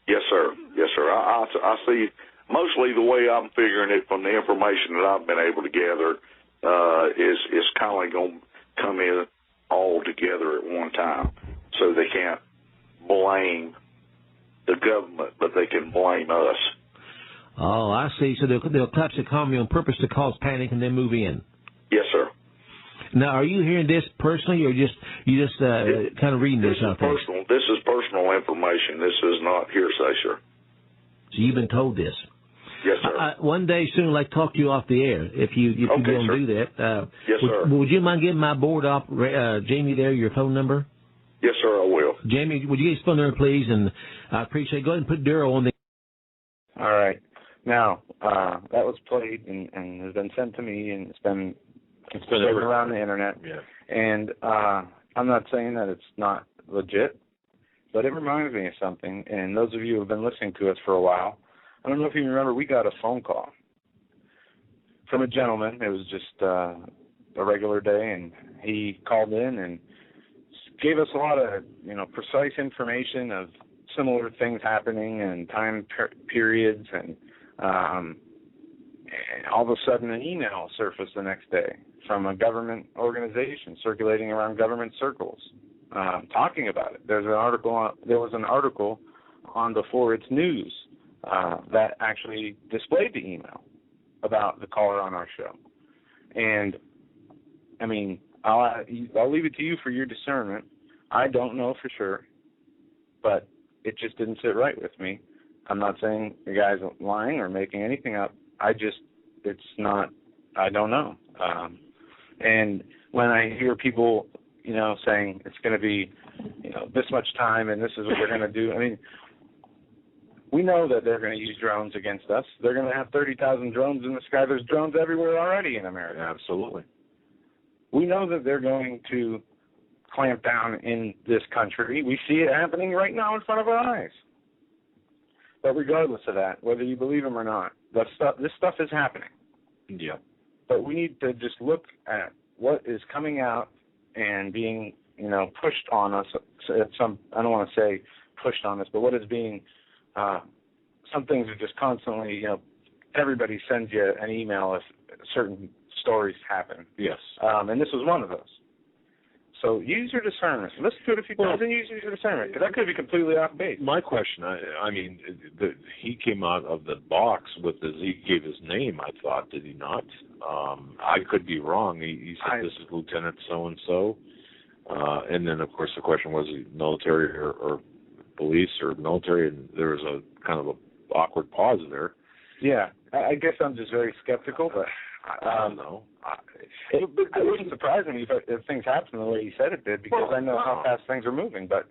Yes, sir. Yes, sir. I see, mostly the way I'm figuring it from the information that I've been able to gather is kind of going to come in all together at one time. So they can't blame the government, but they can blame us. Oh, I see. So they'll collapse the economy on purpose to cause panic and then move in. Yes, sir. Now, are you hearing this personally, or you just kind of reading this out there? This is personal information. This is not hearsay, sir. So you've been told this? Yes, sir. One day soon, I'd like to talk to you off the air if you don't do that. Yes, sir. Would you mind giving my board op, Jamie, there your phone number? Yes, sir, I will. Jamie, would you get his phone number, please? And I appreciate it. Go ahead and put Darryl on the. All right. Now, that was played and has been sent to me, and it's been around the internet. Yeah. And I'm not saying that it's not legit, but it reminds me of something. And those of you who have been listening to us for a while, I don't know if you remember, we got a phone call from a gentleman. It was just a regular day, and he called in and gave us a lot of, precise information of similar things happening and time periods, and all of a sudden an email surfaced the next day from a government organization circulating around government circles talking about it. There was an article on Before It's News that actually displayed the email about the caller on our show. And, I mean, I'll leave it to you for your discernment. I don't know for sure, but it just didn't sit right with me. I'm not saying the guy's lying or making anything up. I don't know. And when I hear people, saying it's going to be, this much time and this is what they're going to do, I mean, we know that they're going to use drones against us. They're going to have 30,000 drones in the sky. There's drones everywhere already in America. Absolutely. We know that they're going to clamp down in this country. We see it happening right now in front of our eyes. But regardless of that, whether you believe them or not, this stuff is happening. Yeah. But we need to just look at what is coming out and being, pushed on us. I don't want to say pushed on us, but what is being, some things are just constantly, everybody sends you an email if certain stories happen. Yes. And this was one of those. So use your discernment. Listen to it a few times and use your discernment, because that could be completely off base. My question, I mean, he came out of the box with he gave his name, I thought, did he not? I could be wrong. He said this is Lieutenant so-and-so. And then, of course, the question was military or police or military, and there was a kind of an awkward pause there. Yeah. I guess I'm just very skeptical, but I don't know. It wouldn't surprise me if things happen the way he said it did, because I know how fast things are moving. But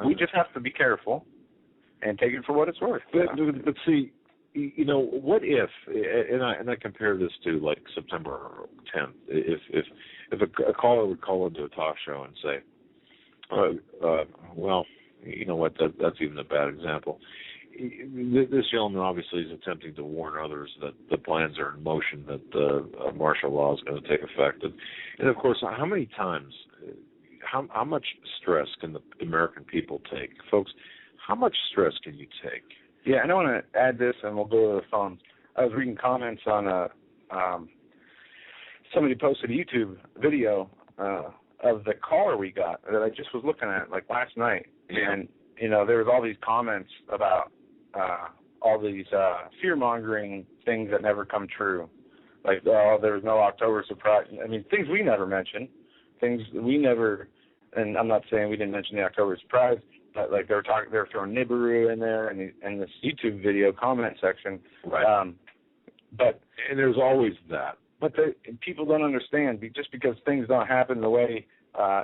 we just have to be careful and take it for what it's worth. But see, what if? And I compare this to like September 10th. If a caller would call into a talk show and say, well, you know what? That's even a bad example. This gentleman obviously is attempting to warn others that the plans are in motion, that martial law is going to take effect. And of course, how many times, how much stress can the American people take? Folks, how much stress can you take? Yeah, and I want to add this, and we'll go to the phones. I was reading comments on somebody posted a YouTube video of the caller we got that I just was looking at like last night. Yeah. And, there was all these comments about all these fear-mongering things that never come true. Like, there was no October surprise. I mean, things we never mentioned, things we never, and I'm not saying we didn't mention the October surprise, but like they were throwing Nibiru in there and this YouTube video comment section. Right. And there's always that. But people don't understand, just because things don't happen the way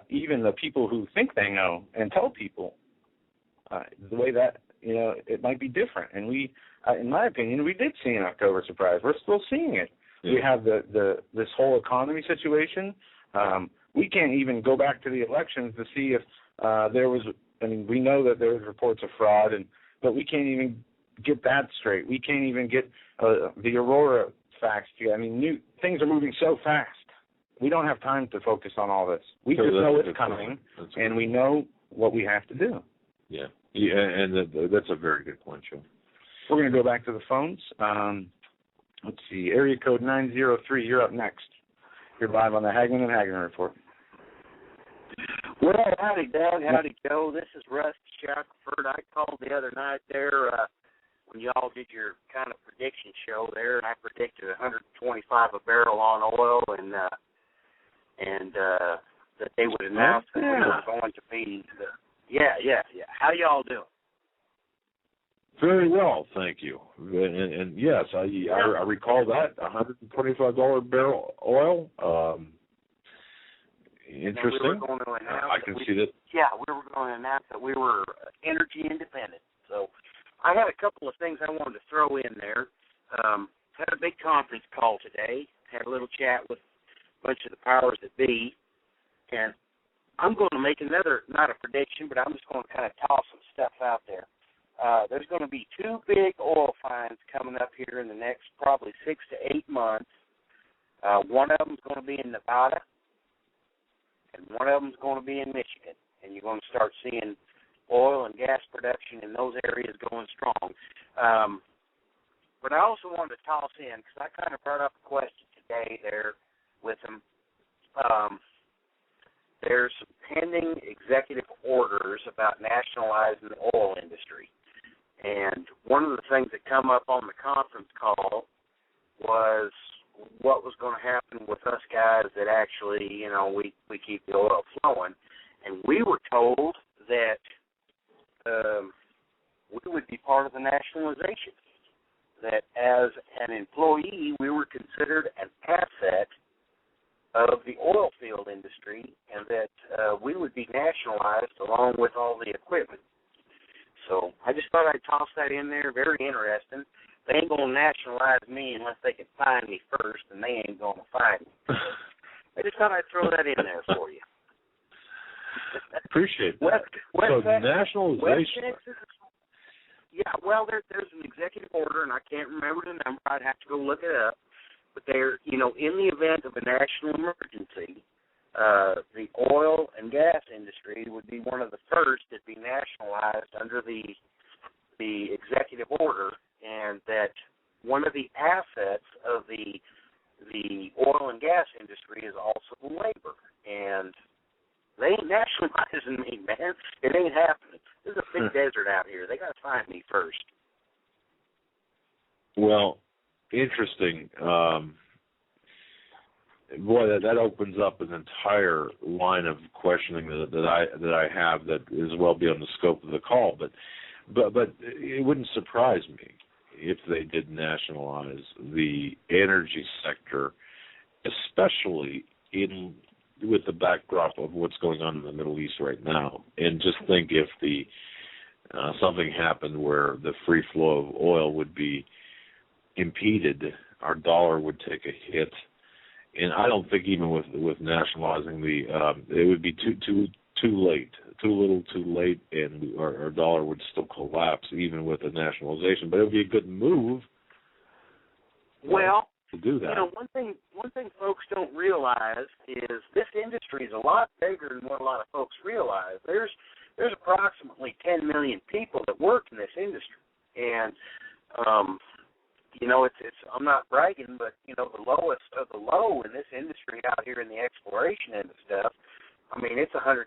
even the people who think they know and tell people, the way that, it might be different. And we, in my opinion, we did see an October surprise. We're still seeing it. Yeah. We have this whole economy situation. We can't even go back to the elections to see if there was. I mean, we know that there's reports of fraud, but we can't even get that straight. We can't even get the Aurora facts. I mean, things are moving so fast. We don't have time to focus on all this. We just know it's coming, and we know what we have to do. Yeah, and that's a very good point, Joe. We're going to go back to the phones. Let's see, area code 903. You're up next. You're live on the Hagmann and Hagmann Report. Well, howdy, Doug. Howdy, Joe. This is Russ Shackelford. I called the other night there when y'all did your kind of prediction show there, and I predicted $125 a barrel on oil, and that they would announce that we were going to be. Yeah. How y'all doing? Very well, thank you. And yes, I recall that $125 barrel oil. Interesting. We were going to announce I can see that. Yeah, we were going to announce that we were energy independent. So I had a couple of things I wanted to throw in there. Had a big conference call today. Had a little chat with a bunch of the powers that be. And I'm going to make another, not a prediction, but I'm just going to kind of toss some stuff out there. There's going to be 2 big oil finds coming up here in the next probably 6 to 8 months. One of them is going to be in Nevada, and one of them is going to be in Michigan. And you're going to start seeing oil and gas production in those areas going strong. But I also wanted to toss in, because I kind of brought up a question today there with them. There's some pending executive orders about nationalizing the oil industry. And one of the things that come up on the conference call was what was going to happen with us guys that actually, we keep the oil flowing. And we were told that we would be part of the nationalization, that as an employee, we were considered an asset of the oil field industry, and that we would be nationalized along with all the equipment. So I just thought I'd toss that in there. Very interesting. They ain't going to nationalize me unless they can find me first, and they ain't going to find me. I just thought I'd throw that in there for you. Appreciate that. So nationalization. Yeah, well, there's an executive order, and I can't remember the number. I'd have to go look it up. But they're, in the event of a national emergency, the oil and gas industry would be one of the first to be nationalized under the executive order, and that one of the assets of the oil and gas industry is also labor. And they ain't nationalizing me, man. It ain't happening. There's a big desert out here. They got to find me first. Well, interesting. Boy, that opens up an entire line of questioning that I have that is well beyond the scope of the call. But it wouldn't surprise me if they did nationalize the energy sector, especially with the backdrop of what's going on in the Middle East right now. And just think if something happened where the free flow of oil would be impeded, our dollar would take a hit. And I don't think even with nationalizing it would be too late, too little, too late, and our dollar would still collapse even with the nationalization. But it would be a good move. Well, to do that. One thing folks don't realize is this industry is a lot bigger than what a lot of folks realize. There's approximately 10 million people that work in this industry, and it's I'm not bragging, but the lowest of the low in this industry out here in the exploration end of stuff, I mean, it's $100,000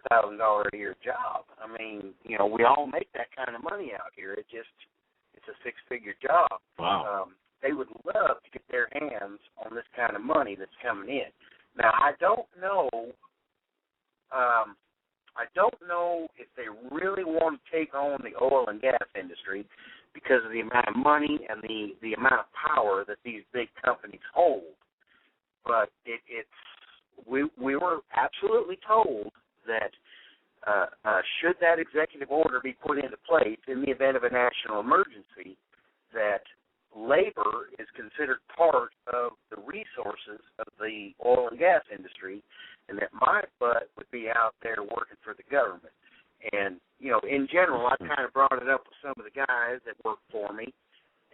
a year job. I mean, we all make that kind of money out here. It's a 6-figure job. Wow. They would love to get their hands on this kind of money that's coming in. Now, I don't know if they really want to take on the oil and gas industry because of the amount of money and the amount of power that these big companies hold. But we were absolutely told that should that executive order be put into place in the event of a national emergency, that labor is considered part of the resources of the oil and gas industry, and that my butt would be out there working for the government. And, you know, in general, I kind of brought it up with some of the guys that work for me,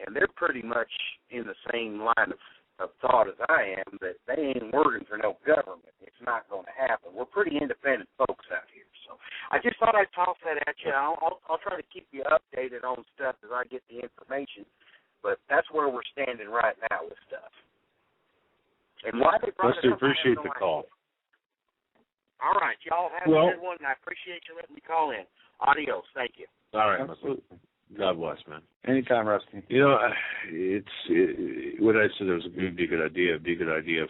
and they're pretty much in the same line of thought as I am, that they ain't working for no government. It's not going to happen. We're pretty independent folks out here. So I just thought I'd toss that at you. I'll try to keep you updated on stuff as I get the information, but that's where we're standing right now with stuff. And why they brought it up, appreciate the call. All right, y'all have a good one, and I appreciate you letting me call in. Adios. Thank you. All right. Absolutely. God bless, man. Anytime, Rusty. You know, what I said was would be a good idea. It'd be a good idea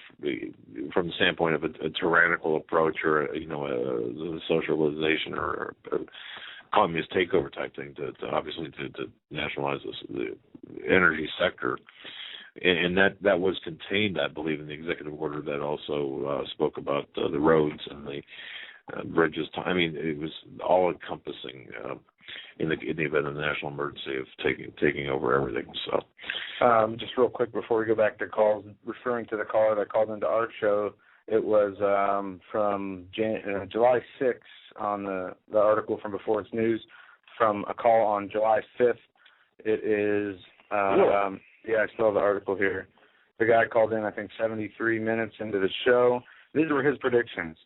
from the standpoint of a tyrannical approach, or a socialization or a communist takeover type thing to nationalize the energy sector. And that was contained, I believe, in the executive order that also spoke about the roads and the bridges. I mean, it was all encompassing in the event of the national emergency of taking over everything. So, just real quick before we go back to calls, referring to the caller that called into our show, it was from July 6th on the article from Before It's News, from a call on July 5th. It is. Yeah, I still have the article here. The guy called in, I think, 73 minutes into the show. These were his predictions.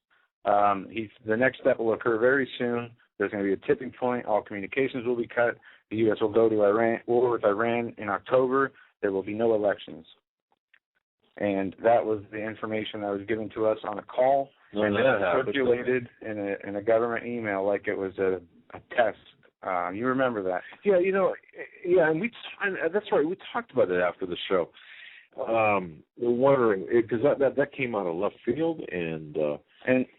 The next step will occur very soon. There's going to be a tipping point. All communications will be cut. The U.S. will go to war with Iran in October. There will be no elections. And that was the information that was given to us on a call. And it was circulated in a government email like it was a test. You remember that? Yeah, and that's right. We talked about it after the show. Wondering, because that came out of left field, and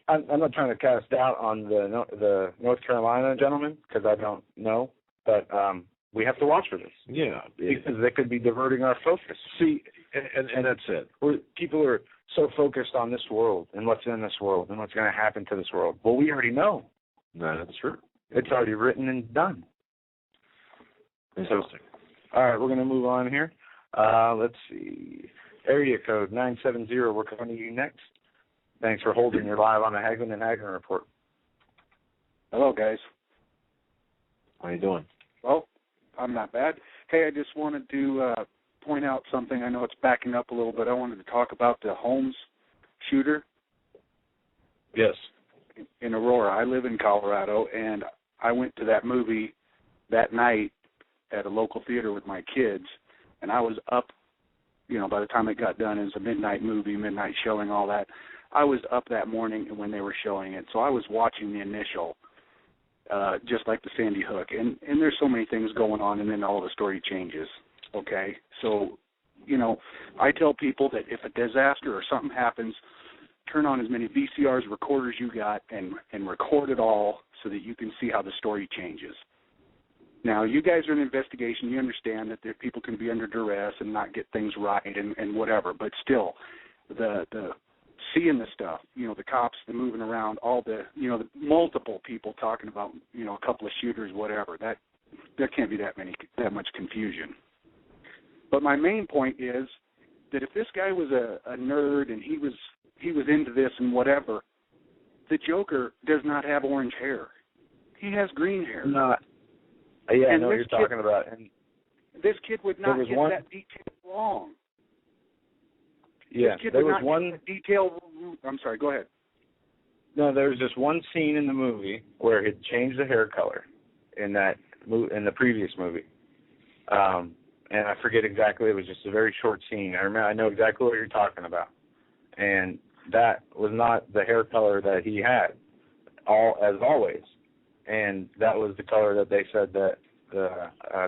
I'm not trying to cast doubt on the North Carolina gentleman, because I don't know, but we have to watch for this. Yeah, because they could be diverting our focus. See, and that's it. People are so focused on this world and what's in this world and what's going to happen to this world. Well, we already know. No, that's true. It's already written and done. Interesting. All right, we're going to move on here. Let's see. Area code 970. We're coming to you next. Thanks for holding. You're live on the Hagmann and Hagmann Report. Hello, guys. How you doing? Well, I'm not bad. Hey, I just wanted to point out something. I know it's backing up a little bit. I wanted to talk about the Holmes shooter. Yes. In Aurora. I live in Colorado, and I went to that movie that night at a local theater with my kids, and I was up, by the time it got done, it was a midnight movie, midnight showing, all that. I was up that morning when they were showing it, so I was watching the initial, just like the Sandy Hook, and there's so many things going on, and then all the story changes, okay? So, I tell people that if a disaster or something happens, turn on as many VCRs, recorders you got, and record it all so that you can see how the story changes. Now, you guys are in investigation. You understand that people can be under duress and not get things right and whatever. But still, the seeing the stuff, the cops, the moving around, all the multiple people talking about, a couple of shooters, whatever. There can't be that much confusion. But my main point is that if this guy was a nerd and he was into this and whatever, the Joker does not have orange hair. He has green hair. I know what you're talking about. And this kid would not get that detail wrong. Yeah, there was one detail. I'm sorry, go ahead. No, there was just one scene in the movie where he changed the hair color in the previous movie. And I forget exactly. It was just a very short scene. I know exactly what you're talking about. And that was not the hair color that he had, as always. And that was the color that they said that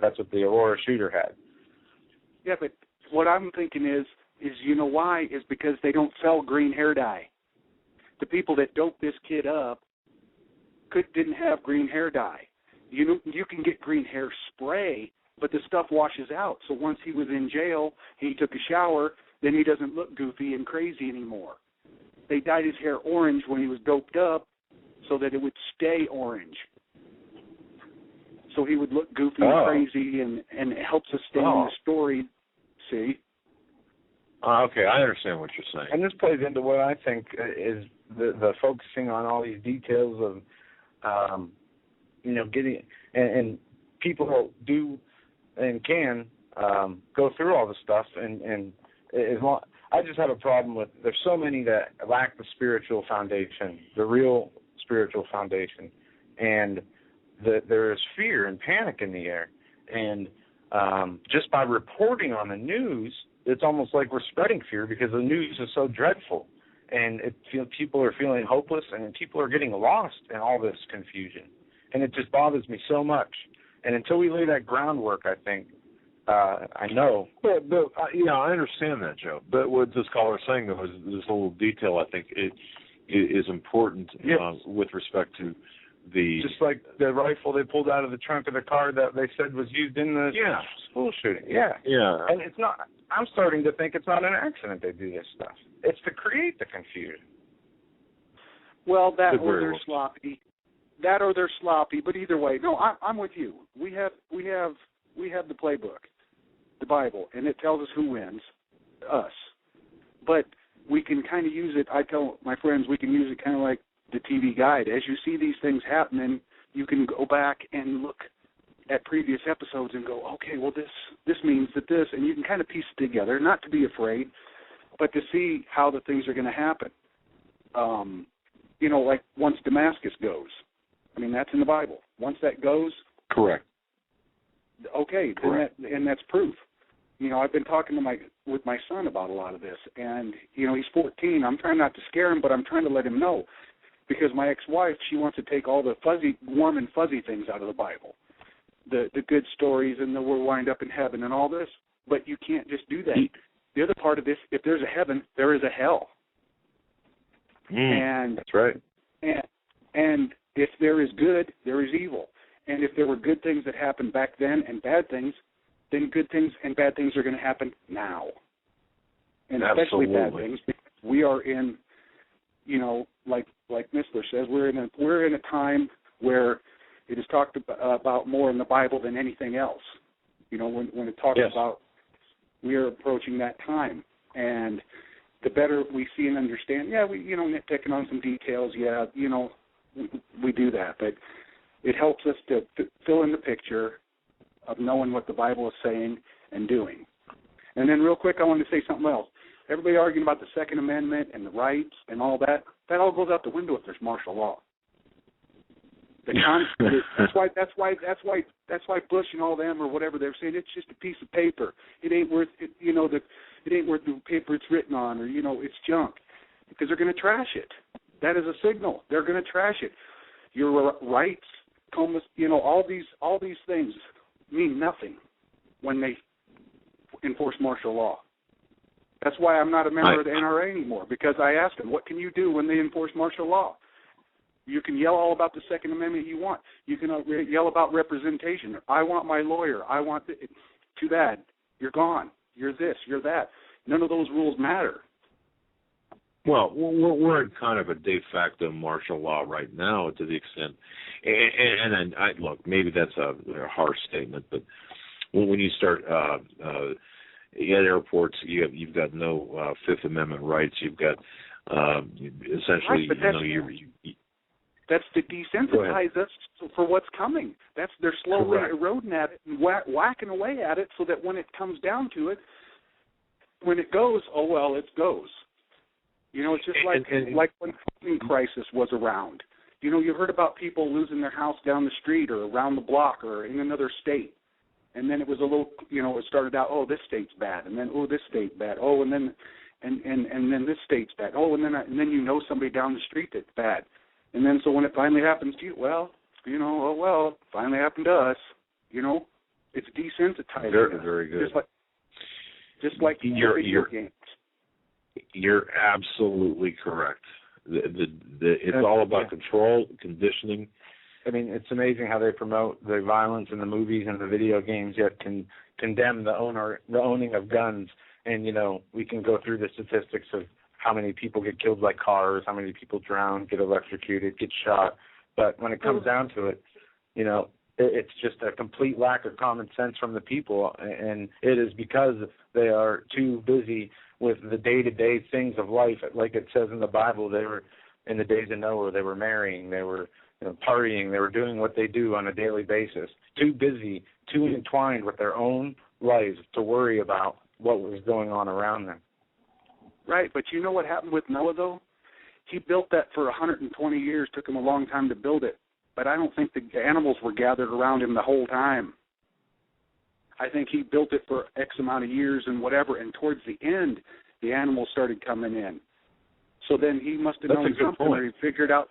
that's what the Aurora shooter had. Yeah, but what I'm thinking is why? Is because they don't sell green hair dye. The people that doped this kid up didn't have green hair dye. You can get green hair spray, but the stuff washes out. So once he was in jail, he took a shower, then he doesn't look goofy and crazy anymore. They dyed his hair orange when he was doped up so that it would stay orange. So he would look goofy and crazy, and it helps us stay in the story, see? Okay, I understand what you're saying. And this plays into what I think is the focusing on all these details of, getting and people do and can go through all the stuff, and as long, I just have a problem with, there's so many that lack the spiritual foundation, the real spiritual foundation, and there is fear and panic in the air, and just by reporting on the news, it's almost like we're spreading fear because the news is so dreadful, and people are feeling hopeless, and people are getting lost in all this confusion, and it just bothers me so much. And until we lay that groundwork, I think, I know. But I understand that, Joe. But what this caller is saying, though, is this little detail, I think, is important with respect to the... Just like the rifle they pulled out of the trunk of the car that they said was used in the school shooting. Yeah. And it's not... I'm starting to think it's not an accident they do this stuff. It's to create the confusion. Well, that or they're sloppy. But either way, no, I'm with you. We have the playbook, the Bible, and it tells us who wins, us. But we can kind of use it. I tell my friends we can use it kind of like the TV guide. As you see these things happening, you can go back and look at previous episodes and go, okay, well, this means that this, and you can kind of piece it together, not to be afraid, but to see how the things are going to happen. Like once Damascus goes, I mean, that's in the Bible. Once that goes, correct. Okay, correct. And that's proof. I've been talking with my son about a lot of this, and he's 14. I'm trying not to scare him, but I'm trying to let him know, because my ex-wife, she wants to take all the warm and fuzzy things out of the Bible, the good stories, and the we'll wind up in heaven and all this. But you can't just do that. The other part of this, if there's a heaven, there is a hell. And that's right. And if there is good, there is evil. And if there were good things that happened back then and bad things, then good things and bad things are going to happen now. And especially bad things. We are in, like Missler says, we're in a time where it is talked about more in the Bible than anything else. When it talks about, we are approaching that time. And the better we see and understand, we nitpicking on some details, we do that, but it helps us to fill in the picture of knowing what the Bible is saying and doing. And then real quick, I wanted to say something else. Everybody arguing about the Second Amendment and the rights and all that all goes out the window if there's martial law. That's why Bush and all them or whatever they're saying, it's just a piece of paper. It ain't worth it, it ain't worth the paper it's written on, or it's junk, because they're going to trash it. That is a signal. They're going to trash it. Your rights, all these things mean nothing when they enforce martial law. That's why I'm not a member of the NRA anymore, because I asked them, what can you do when they enforce martial law? You can yell all about the Second Amendment you want. You can yell about representation. I want my lawyer. I want too bad. You're gone. You're this. You're that. None of those rules matter. Well, we're in kind of a de facto martial law right now, to the extent, and look, maybe that's a harsh statement, but when you start at airports, you've got no Fifth Amendment rights. You've got essentially, that's to desensitize us for what's coming. They're slowly eroding at it and whacking away at it, so that when it comes down to it, when it goes, oh well, it goes. It's just like when the housing crisis was around. You heard about people losing their house down the street or around the block or in another state. And then it was a little, it started out, oh, this state's bad. And then, oh, this state's bad. Oh, and then this state's bad. Oh, and then somebody down the street that's bad. And then so when it finally happens to you, well, it finally happened to us. It's desensitizing. Very good. Just like video games. You're absolutely correct. It's all about control, conditioning. I mean, it's amazing how they promote the violence in the movies and the video games, yet can condemn the owning of guns. And, we can go through the statistics of how many people get killed by cars, how many people drown, get electrocuted, get shot. But when it comes down to it, it's just a complete lack of common sense from the people. And it is because they are too busy with the day-to-day things of life. Like it says in the Bible, they were in the days of Noah, they were marrying, they were partying, they were doing what they do on a daily basis, too busy, too entwined with their own lives to worry about what was going on around them. Right, but you know what happened with Noah, though? He built that for 120 years, took him a long time to build it, but I don't think the animals were gathered around him the whole time. I think he built it for X amount of years and whatever, and towards the end, the animals started coming in. So then he must have known something, or he figured out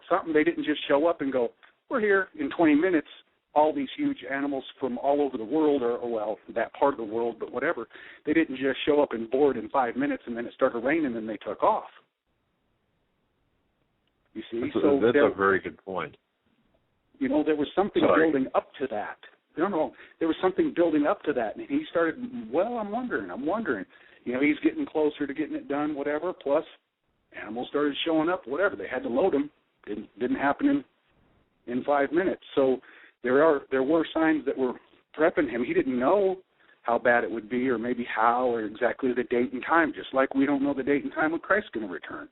something. They didn't just show up and go, we're here in 20 minutes. All these huge animals from all over the world, or well, that part of the world, but whatever. They didn't just show up and board in 5 minutes, and then it started raining, and they took off. You see? That's a very good point. There was something building up to that. No, there was something building up to that, and he started, I'm wondering. He's getting closer to getting it done, whatever, plus animals started showing up, whatever. They had to load them. Didn't happen in 5 minutes. So there were signs that were prepping him. He didn't know how bad it would be, or maybe how, or exactly the date and time, just like we don't know the date and time when Christ's going to return.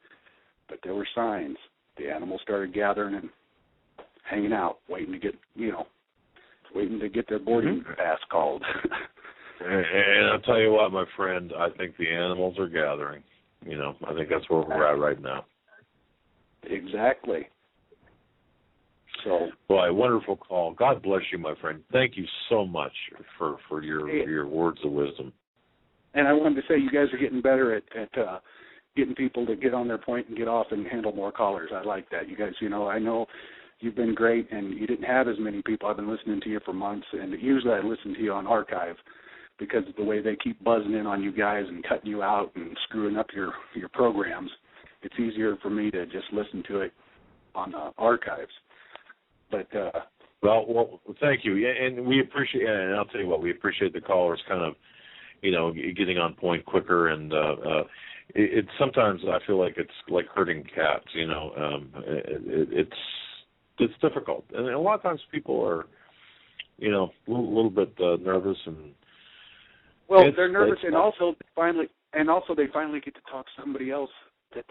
But there were signs. The animals started gathering and hanging out, waiting to get their boarding pass called. And I'll tell you what, my friend, I think the animals are gathering. I think that's where we're at right now. Exactly. So, boy, wonderful call. God bless you, my friend. Thank you so much for your words of wisdom. And I wanted to say, you guys are getting better at getting people to get on their point and get off and handle more callers. I like that. You guys, I know you've been great, and you didn't have as many people. I've been listening to you for months, and usually I listen to you on archive because of the way they keep buzzing in on you guys and cutting you out and screwing up your programs. It's easier for me to just listen to it on archives. But well, thank you, and we appreciate. And I'll tell you what, we appreciate the callers kind of, getting on point quicker, and it's sometimes I feel like it's like herding cats. It's difficult, and a lot of times people are, a little bit nervous and. Well, they're nervous, and also they finally get to talk to somebody else that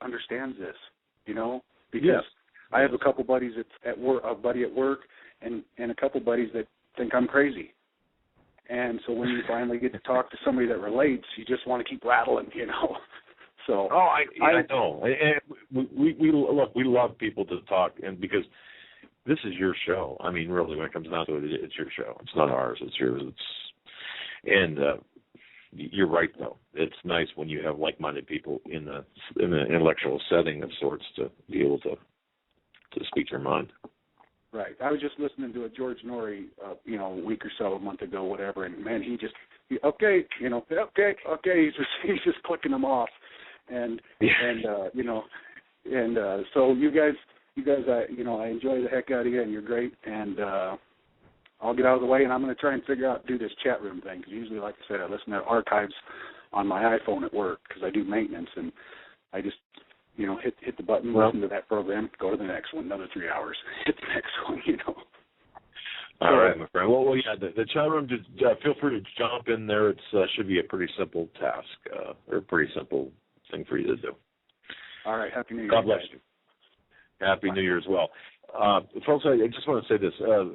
understands this, because I have a couple buddies at work, a buddy at work, and a couple buddies that think I'm crazy. And so when you finally get to talk to somebody that relates, you just want to keep rattling, So I know, and we love people to talk, and because this is your show. I mean, really, when it comes down to it, it's your show. It's not ours. It's yours. And you're right, though. It's nice when you have like-minded people in an intellectual setting of sorts to be able to speak your mind. Right. I was just listening to a George Norrie, a week or so, a month ago, whatever, and man, he's okay. He's just clicking them off, and so you guys, I enjoy the heck out of you, and you're great, and I'll get out of the way, and I'm going to try and do this chat room thing, because usually, like I said, I listen to archives on my iPhone at work because I do maintenance, and I just, hit the button, listen to that program, go to the next one, another 3 hours, hit the next one, All right, my friend. Well, yeah, the chat room, just feel free to jump in there. It should be a pretty simple task, or a pretty simple thing for you to do. All right, Happy New Year. God bless you. Happy New Year as well. Folks, I just want to say this.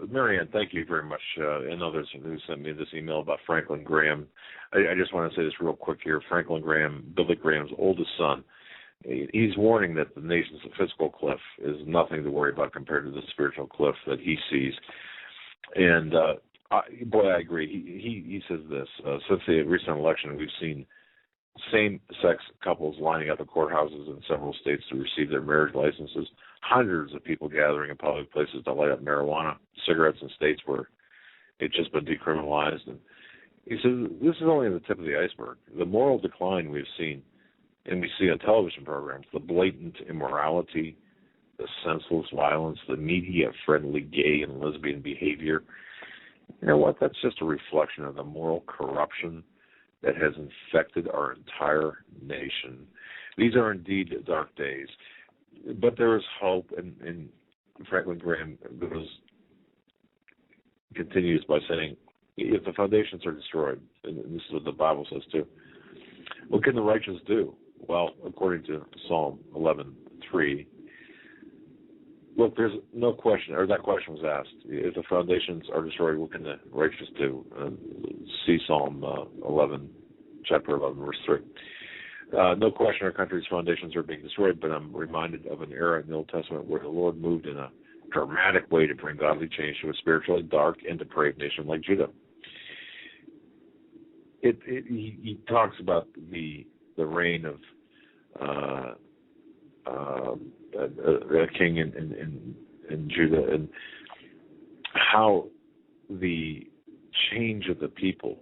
Marianne, thank you very much. I know there's who sent me this email about Franklin Graham. I just want to say this real quick here. Franklin Graham, Billy Graham's oldest son, he's warning that the nation's physical cliff is nothing to worry about compared to the spiritual cliff that he sees. And, I agree. He says this. Since the recent election, we've seen same-sex couples lining up at courthouses in several states to receive their marriage licenses, hundreds of people gathering in public places to light up marijuana, cigarettes in states where it's just been decriminalized. And he says this is only the tip of the iceberg. The moral decline we've seen, and we see on television programs, the blatant immorality, the senseless violence, the media-friendly gay and lesbian behavior. You know what? That's just a reflection of the moral corruption that has infected our entire nation. These are indeed dark days, but there is hope, and Franklin Graham continues by saying, if the foundations are destroyed, and this is what the Bible says too, what can the righteous do? Well, according to Psalm 11:3, look, there's no question, or that question was asked. If the foundations are destroyed, what can the righteous do? See Psalm 11, chapter 11, verse 3. No question our country's foundations are being destroyed, but I'm reminded of an era in the Old Testament where the Lord moved in a dramatic way to bring godly change to a spiritually dark and depraved nation like Judah. He talks about the reign of a king in Judah, and how the change of the people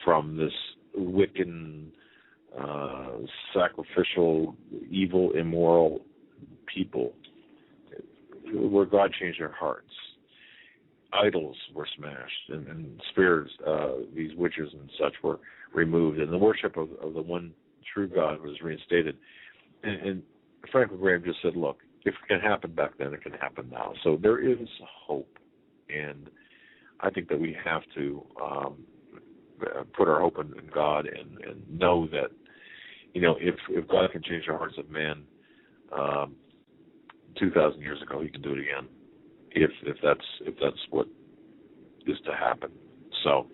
from this wicked, sacrificial, evil, immoral people, where God changed their hearts. Idols were smashed, and spirits, these witches and such, were removed, and the worship of the one true God was reinstated. And Franklin Graham just said, look, if it can happen back then, it can happen now. So there is hope, and I think that we have to put our hope in God and know that, if God can change the hearts of man 2,000 years ago, he can do it again. If that's what is to happen. So,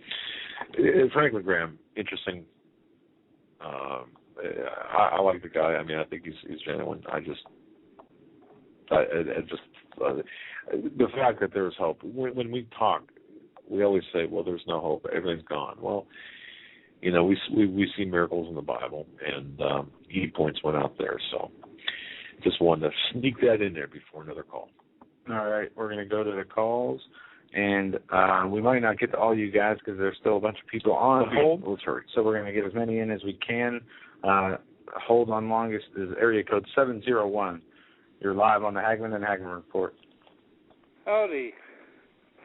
Franklin Graham, interesting. I like the guy. I mean, I think he's genuine. The fact that there is hope. When we talk, we always say, "Well, there's no hope. Everything's gone." Well, we see miracles in the Bible, and he points one out there. So, just wanted to sneak that in there before another call. All right, we're going to go to the calls, and we might not get to all you guys because there's still a bunch of people on hold. Let's hurry. So we're going to get as many in as we can. Hold on longest is area code 701. You're live on the Hagmann and Hagmann Report. Howdy.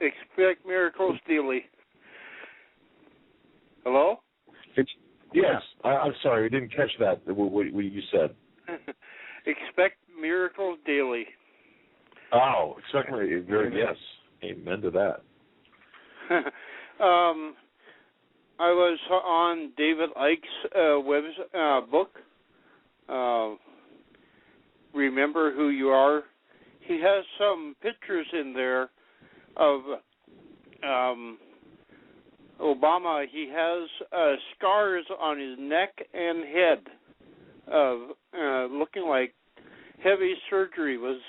Expect miracles daily. Hello? Yes. I'm sorry, we didn't catch that, what you said. Expect miracles daily. Oh, certainly. Yes. Amen to that. I was on David Icke's book. Remember Who You Are. He has some pictures in there of Obama. He has scars on his neck and head of looking like heavy surgery was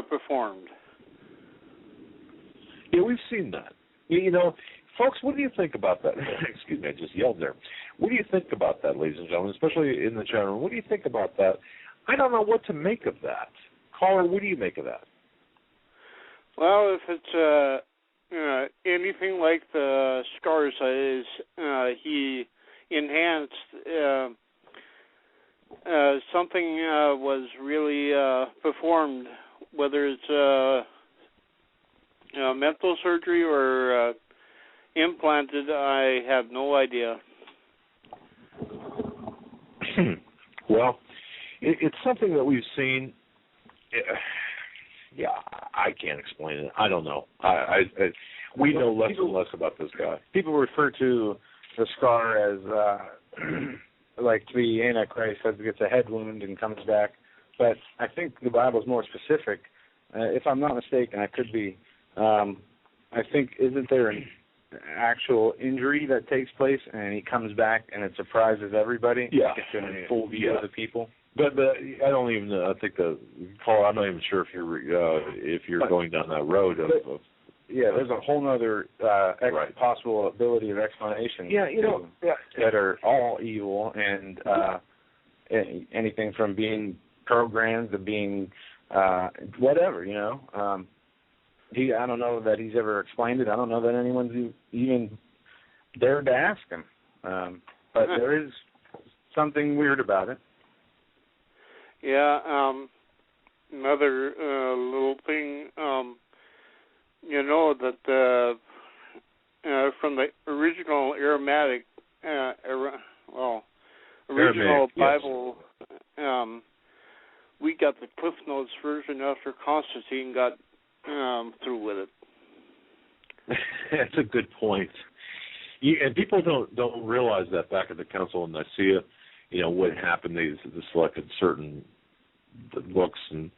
performed. Yeah, we've seen that. Folks, what do you think about that? Excuse me, I just yelled there. What do you think about that, ladies and gentlemen, especially in the chat room? What do you think about that? I don't know what to make of that. Caller, what do you make of that? Well, if it's anything like the scars he enhanced, something was really performed, whether it's mental surgery or implanted, I have no idea. Well, it's something that we've seen. Yeah, I can't explain it. I don't know. We know less and less about this guy. People refer to the scar as like the Antichrist says, gets a head wound and comes back. But I think the Bible's more specific. If I'm not mistaken, I could be. I think, isn't there an actual injury that takes place and he comes back and it surprises everybody? Yeah. Gets in full view of the people. But I don't even. I think the caller. I'm not even sure if you're going down that road of yeah, there's a whole other possible ability of explanation. Yeah, that are all evil and anything from being programmed to being whatever. I don't know that he's ever explained it. I don't know that anyone's even dared to ask him. But there is something weird about it. Yeah, another little thing, that from the original Aramaic, original Bible, we got the Cliff Notes version after Constantine got through with it. That's a good point. And people don't realize that back at the Council in Nicaea, what happened. They selected certain books, and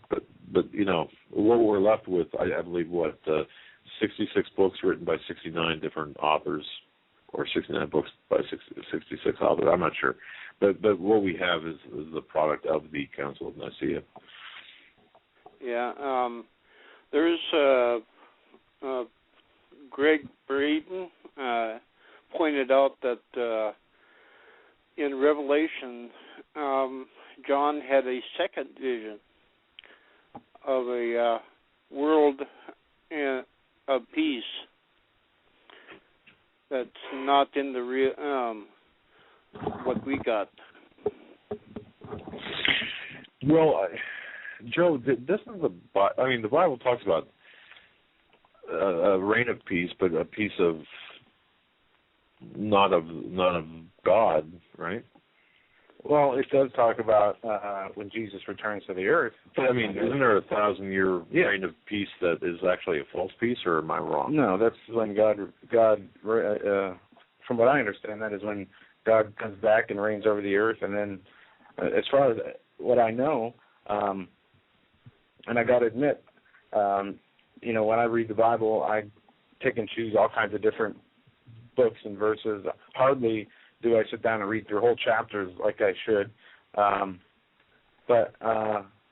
but what we're left with, I believe, 66 books written by 69 different authors, or 69 books by 66 authors. I'm not sure, but what we have is the product of the Council of Nicaea. Yeah, there's Greg Braden pointed out that in Revelation, John had a second vision of a world of peace that's not in the real what we got. Well, Joe, doesn't the Bible talks about a reign of peace, but a peace of not of God, right? Well, it does talk about when Jesus returns to the earth. But, isn't there a 1,000-year reign of peace that is actually a false peace, or am I wrong? No, that's when God, from what I understand, that is when God comes back and reigns over the earth. And then, as far as what I know, and I got to admit, when I read the Bible, I pick and choose all kinds of different books and verses. Hardly do I sit down and read through whole chapters like I should. But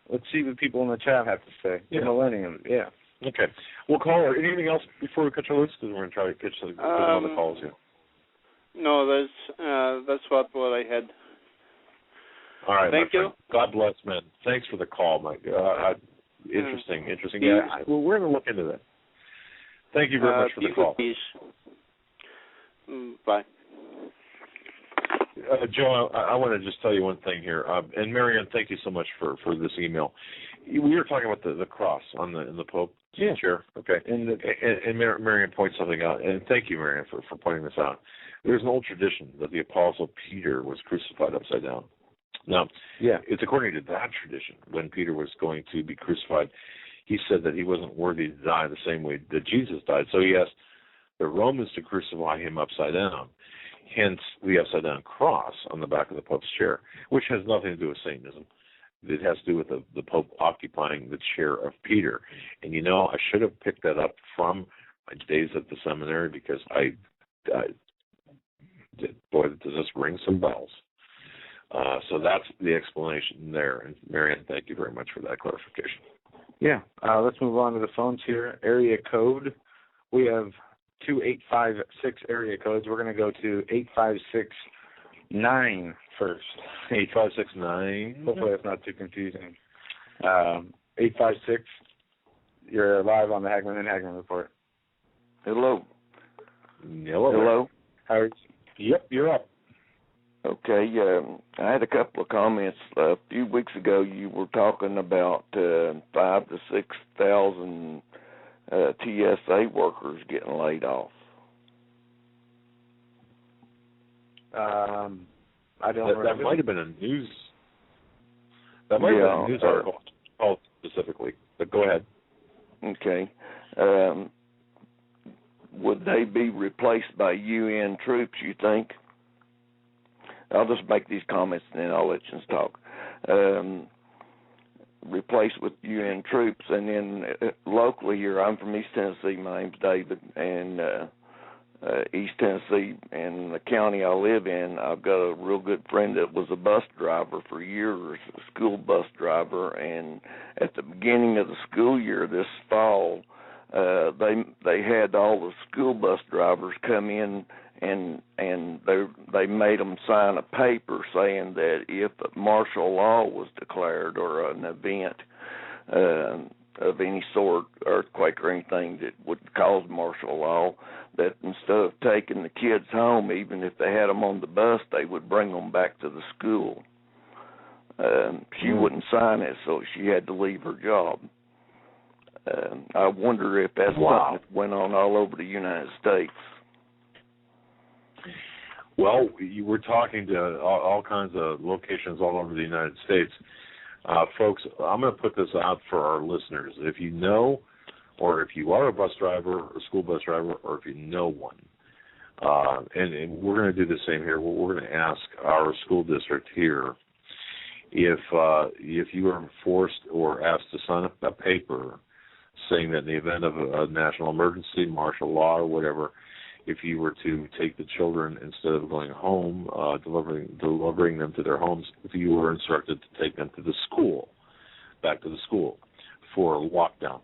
let's see what people in the chat have to say. Yeah. The millennium, yeah. Okay. Well, caller, anything else before we cut you loose? Because we're going to try to catch some other calls here. No, that's what I had. All right. Thank you. God bless, man. Thanks for the call, Mike. Interesting. Yeah, we're going to look into that. Thank you very much for the call. Peace. Bye. Joe, I want to just tell you one thing here. And Marianne, thank you so much for this email. We were talking about the cross in the Pope's chair. Okay. And Marianne points something out. And thank you, Marianne, for pointing this out. There's an old tradition that the Apostle Peter was crucified upside down. Now, it's according to that tradition. When Peter was going to be crucified, he said that he wasn't worthy to die the same way that Jesus died. So he asked the Romans to crucify him upside down. Hence, the upside-down cross on the back of the Pope's chair, which has nothing to do with Satanism. It has to do with the Pope occupying the chair of Peter. And, I should have picked that up from my days at the seminary, because boy, does this ring some bells. So that's the explanation there. And, Marianne, thank you very much for that clarification. Yeah. Let's move on to the phones here. Area code. We have 2856 area codes. We're going to go to 8569 first. 8569. Hopefully that's not too confusing. 856. You're live on the Hagmann and Hagmann Report. Hello. Hello. How are you? Yep, you're up. Okay. I had a couple of comments. A few weeks ago, you were talking about 5,000 to 6,000 TSA workers getting laid off. I don't remember. That might have been a news. That might have been a news article called specifically. But go ahead. Okay. Would they be replaced by UN troops, you think? I'll just make these comments and then I'll let you talk. Replaced with UN troops, and then locally here, I'm from East Tennessee. My name's David, and East Tennessee, and the county I live in, I've got a real good friend that was a bus driver for years, a school bus driver, and at the beginning of the school year this fall, they had all the school bus drivers come in, and they made them sign a paper saying that if martial law was declared, or an event of any sort, earthquake or anything that would cause martial law, that instead of taking the kids home, even if they had them on the bus, they would bring them back to the school. She wouldn't sign it, so she had to leave her job. I wonder if that's something that went on all over the United States. Well, you were talking to all kinds of locations all over the United States. Folks, I'm going to put this out for our listeners. If you know, or if you are a bus driver, a school bus driver, or if you know one, And we're going to do the same here. We're going to ask our school district here if you are forced or asked to sign up a paper saying that in the event of a national emergency, martial law, or whatever, if you were to take the children instead of going home, delivering them to their homes, if you were instructed to take them to the school, back to the school for a lockdown,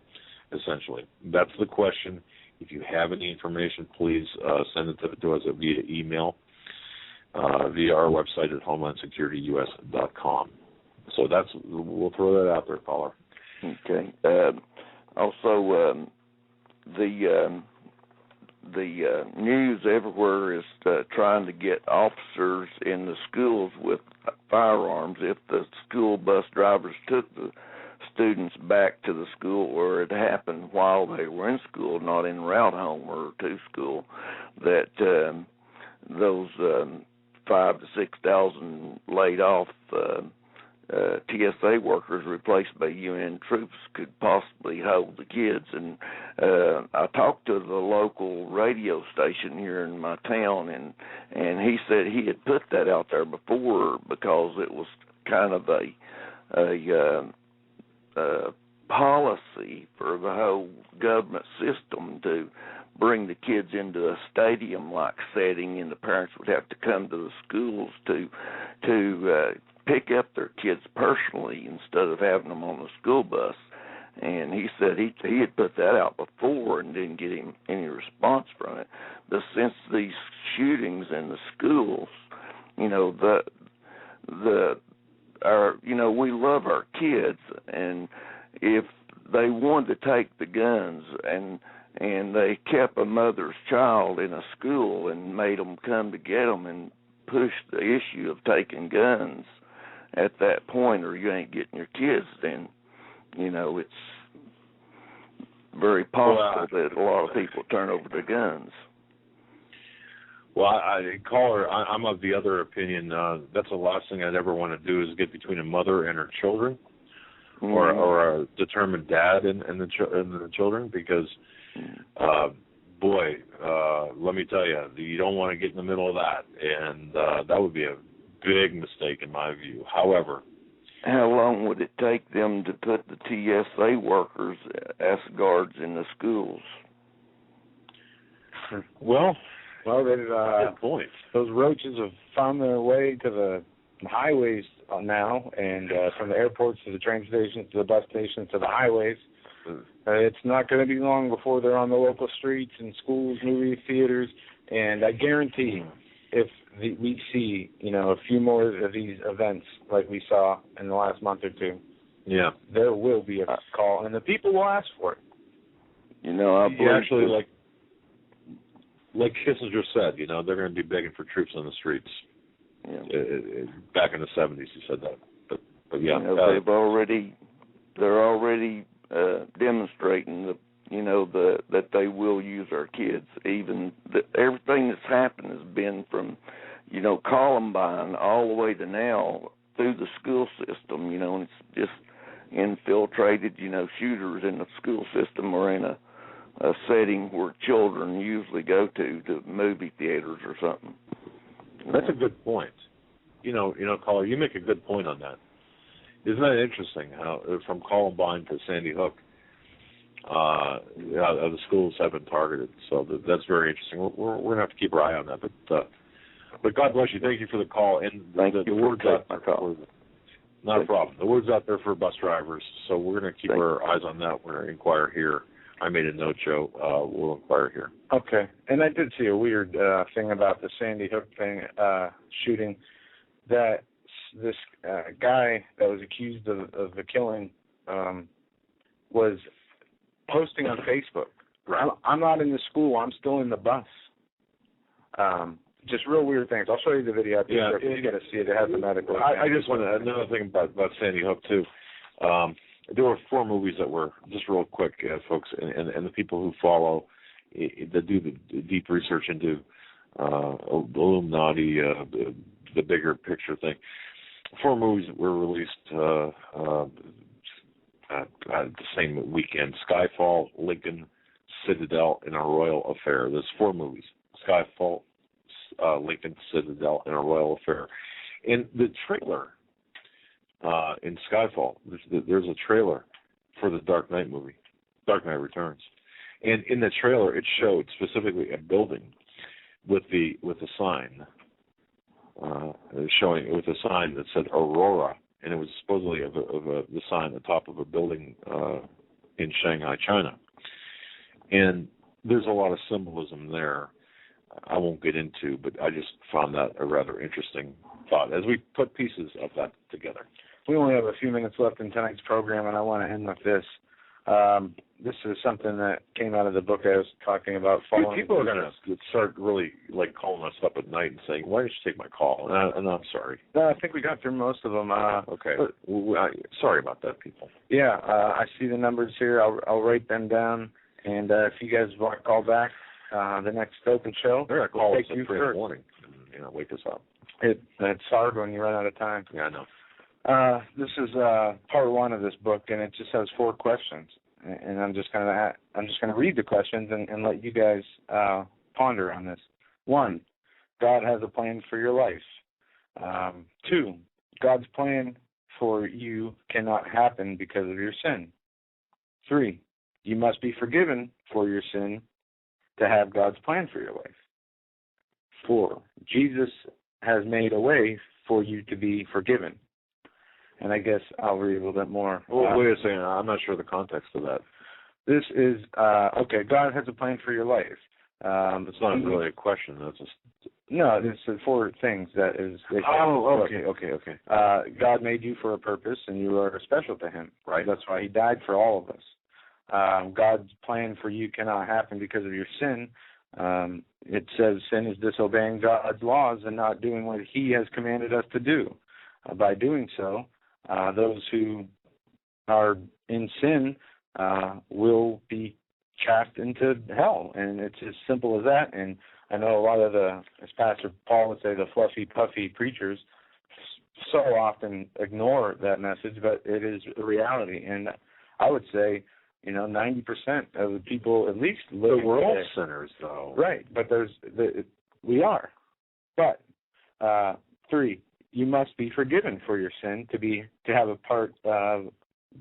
essentially. That's the question. If you have any information, please send it to us via email, via our website at HomelandSecurityUS.com. So we'll throw that out there, caller. Okay. Also, the news everywhere is trying to get officers in the schools with firearms. If the school bus drivers took the students back to the school, or it happened while they were in school, not en route home or to school, that those 5,000 to 6,000 laid off TSA workers replaced by UN troops could possibly hold the kids. And I talked to the local radio station here in my town, and he said he had put that out there before because it was kind of a policy for the whole government system to bring the kids into a stadium-like setting, and the parents would have to come to the schools to pick up their kids personally instead of having them on the school bus. And he said he had put that out before and didn't get him any response from it. But since these shootings in the schools, we love our kids, and if they wanted to take the guns and they kept a mother's child in a school and made them come to get them and push the issue of taking guns at that point, or you ain't getting your kids, then it's very possible that a lot of people turn over their guns. Well, caller, I'm of the other opinion. That's the last thing I'd ever want to do is get between a mother and her children, or a determined dad and the children, because, let me tell you, you don't want to get in the middle of that, and that would be a big mistake in my view. However, how long would it take them to put the TSA workers as guards in the schools? Well, good point. Those roaches have found their way to the highways now, and from the airports to the train stations to the bus stations to the highways. It's not going to be long before they're on the local streets and schools, movie theaters, and I guarantee if we see, a few more of these events like we saw in the last month or two, there will be a call, and the people will ask for it. I believe actually, like Kissinger said, they're going to be begging for troops on the streets. Yeah. Back in the 70s, he said that. But yeah, they're already demonstrating that they will use our kids. Even everything that's happened has been from Columbine all the way to now through the school system. And it's just infiltrated. Shooters in the school system or in a setting where children usually go to movie theaters or something. That's a good point. Caller, you make a good point on that. Isn't that interesting how from Columbine to Sandy Hook, the schools have been targeted? So that's very interesting. We're going to have to keep our eye on that. But God bless you. Thank you for the call. And the word's out there. Not a problem. The word's out there for bus drivers. So we're going to keep our eyes on that. We're going to inquire here. I made a note, Joe. We'll inquire here. Okay. And I did see a weird thing about the Sandy Hook shooting, that this guy that was accused of the killing was posting on Facebook. Right. I'm not in the school. I'm still in the bus. Just real weird things. I'll show you the video. You got to see it. It has the medical. I just want to another thing about Sandy Hook too. There were 4 movies that were, just real quick, folks, and the people who follow, that do the deep research into Illuminati, the bigger picture thing. 4 movies that were released the same weekend: Skyfall, Lincoln, Citadel, and A Royal Affair. There's 4 movies: Skyfall, Lincoln Citadel in a royal affair. In the trailer in Skyfall, there's a trailer for the Dark Knight movie, Dark Knight Returns. And in the trailer, it showed specifically a building with a sign with a sign that said Aurora, and it was supposedly the sign on the top of a building in Shanghai, China. And there's a lot of symbolism there I won't get into, but I just found that a rather interesting thought as we put pieces of that together. We only have a few minutes left in tonight's program, and I want to end with this. This is something that came out of the book I was talking about. People are going to start really calling us up at night and saying, "Why didn't you take my call?" And I'm sorry. No, I think we got through most of them. Okay. Sorry about that, people. Yeah, I see the numbers here. I'll write them down, and if you guys want to call back the next open show, they're going to call us at 3 in the morning and wake us up. It's hard when you run out of time. Yeah, I know. This is part 1 of this book, and it just has 4 questions. And I'm just gonna read the questions and let you guys ponder on this. 1, God has a plan for your life. 2, God's plan for you cannot happen because of your sin. 3, you must be forgiven for your sin to have God's plan for your life. 4, Jesus has made a way for you to be forgiven. And I guess I'll read a little bit more. Well, wait a second. I'm not sure the context of that. This is, okay, God has a plan for your life. It's not really a question. No, it's 4 things that is... Okay. God made you for a purpose, and you are special to Him. Right. That's why He died for all of us. God's plan for you cannot happen because of your sin. It says sin is disobeying God's laws and not doing what He has commanded us to do. By doing so, those who are in sin will be cast into hell, and it's as simple as that. And I know a lot of as Pastor Paul would say, the fluffy, puffy preachers so often ignore that message, but it is a reality. And I would say, 90% of the people at least live. So we're all sinners, though. Right, but we are. But 3. You must be forgiven for your sin to have a part of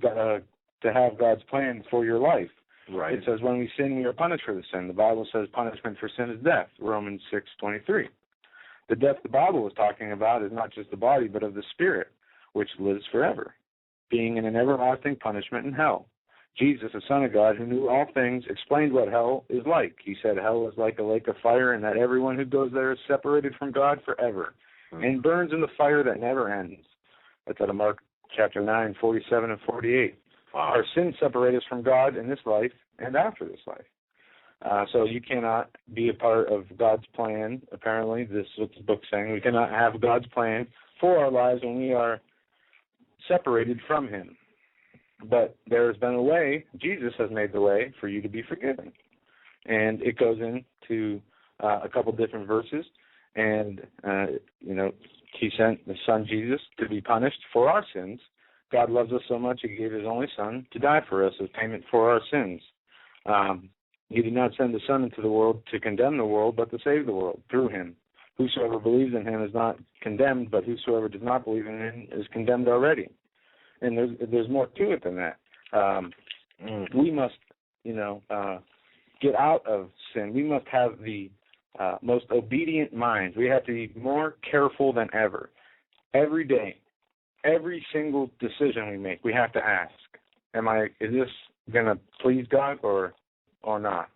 to have God's plan for your life. Right. It says when we sin, we are punished for the sin. The Bible says punishment for sin is death. Romans 6:23. The death the Bible is talking about is not just the body, but of the spirit, which lives forever, being in an everlasting punishment in hell. Jesus, the Son of God, who knew all things, explained what hell is like. He said hell is like a lake of fire, and that everyone who goes there is separated from God forever, and burns in the fire that never ends. That's out of Mark chapter 9, 47 and 48. Wow. Our sins separate us from God in this life and after this life. So you cannot be a part of God's plan, apparently. This is what the book's saying. We cannot have God's plan for our lives when we are separated from Him. But there has been a way, Jesus has made the way for you to be forgiven. And it goes into a couple different verses. And, He sent the Son Jesus to be punished for our sins. God loves us so much He gave His only Son to die for us as payment for our sins. He did not send the Son into the world to condemn the world, but to save the world through Him. Whosoever believes in Him is not condemned, but whosoever does not believe in Him is condemned already. And there's more to it than that. We must, get out of sin. We must have the most obedient minds. We have to be more careful than ever. Every day, every single decision we make, we have to ask, is this going to please God or not?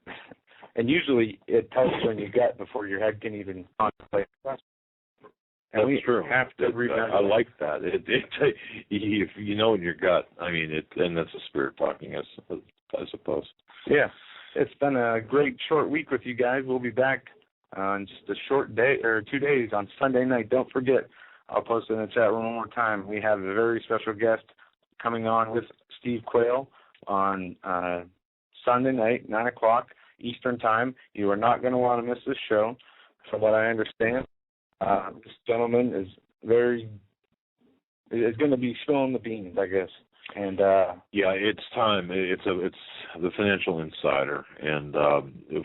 And usually it tells you in your gut before your head can even contemplate the question. And That's true. Have to remember. I like that. If you know in your gut, and that's the Spirit talking, I suppose. Yeah. It's been a great short week with you guys. We'll be back on just a short day, or 2 days, on Sunday night. Don't forget, I'll post it in the chat room one more time. We have a very special guest coming on with Steve Quayle on Sunday night, 9 o'clock Eastern Time. You are not going to want to miss this show, from what I understand. This gentleman is going to be spilling the beans, I guess. And yeah, it's time. It's the Financial Insider, and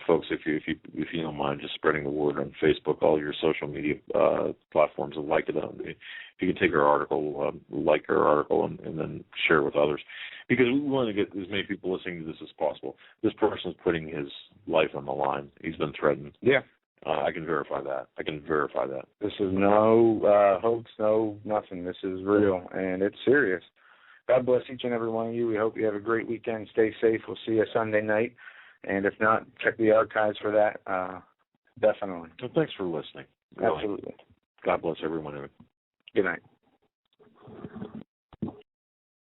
folks, if you don't mind just spreading the word on Facebook, all your social media platforms, and like it. If you can take our article, like our article, and then share with others, because we want to get as many people listening to this as possible. This person is putting his life on the line. He's been threatened. Yeah. I can verify that. This is no hoax, no nothing. This is real, and it's serious. God bless each and every one of you. We hope you have a great weekend. Stay safe. We'll see you Sunday night. And if not, check the archives for that. Definitely. Well, thanks for listening. Really. Absolutely. God bless everyone. Good night.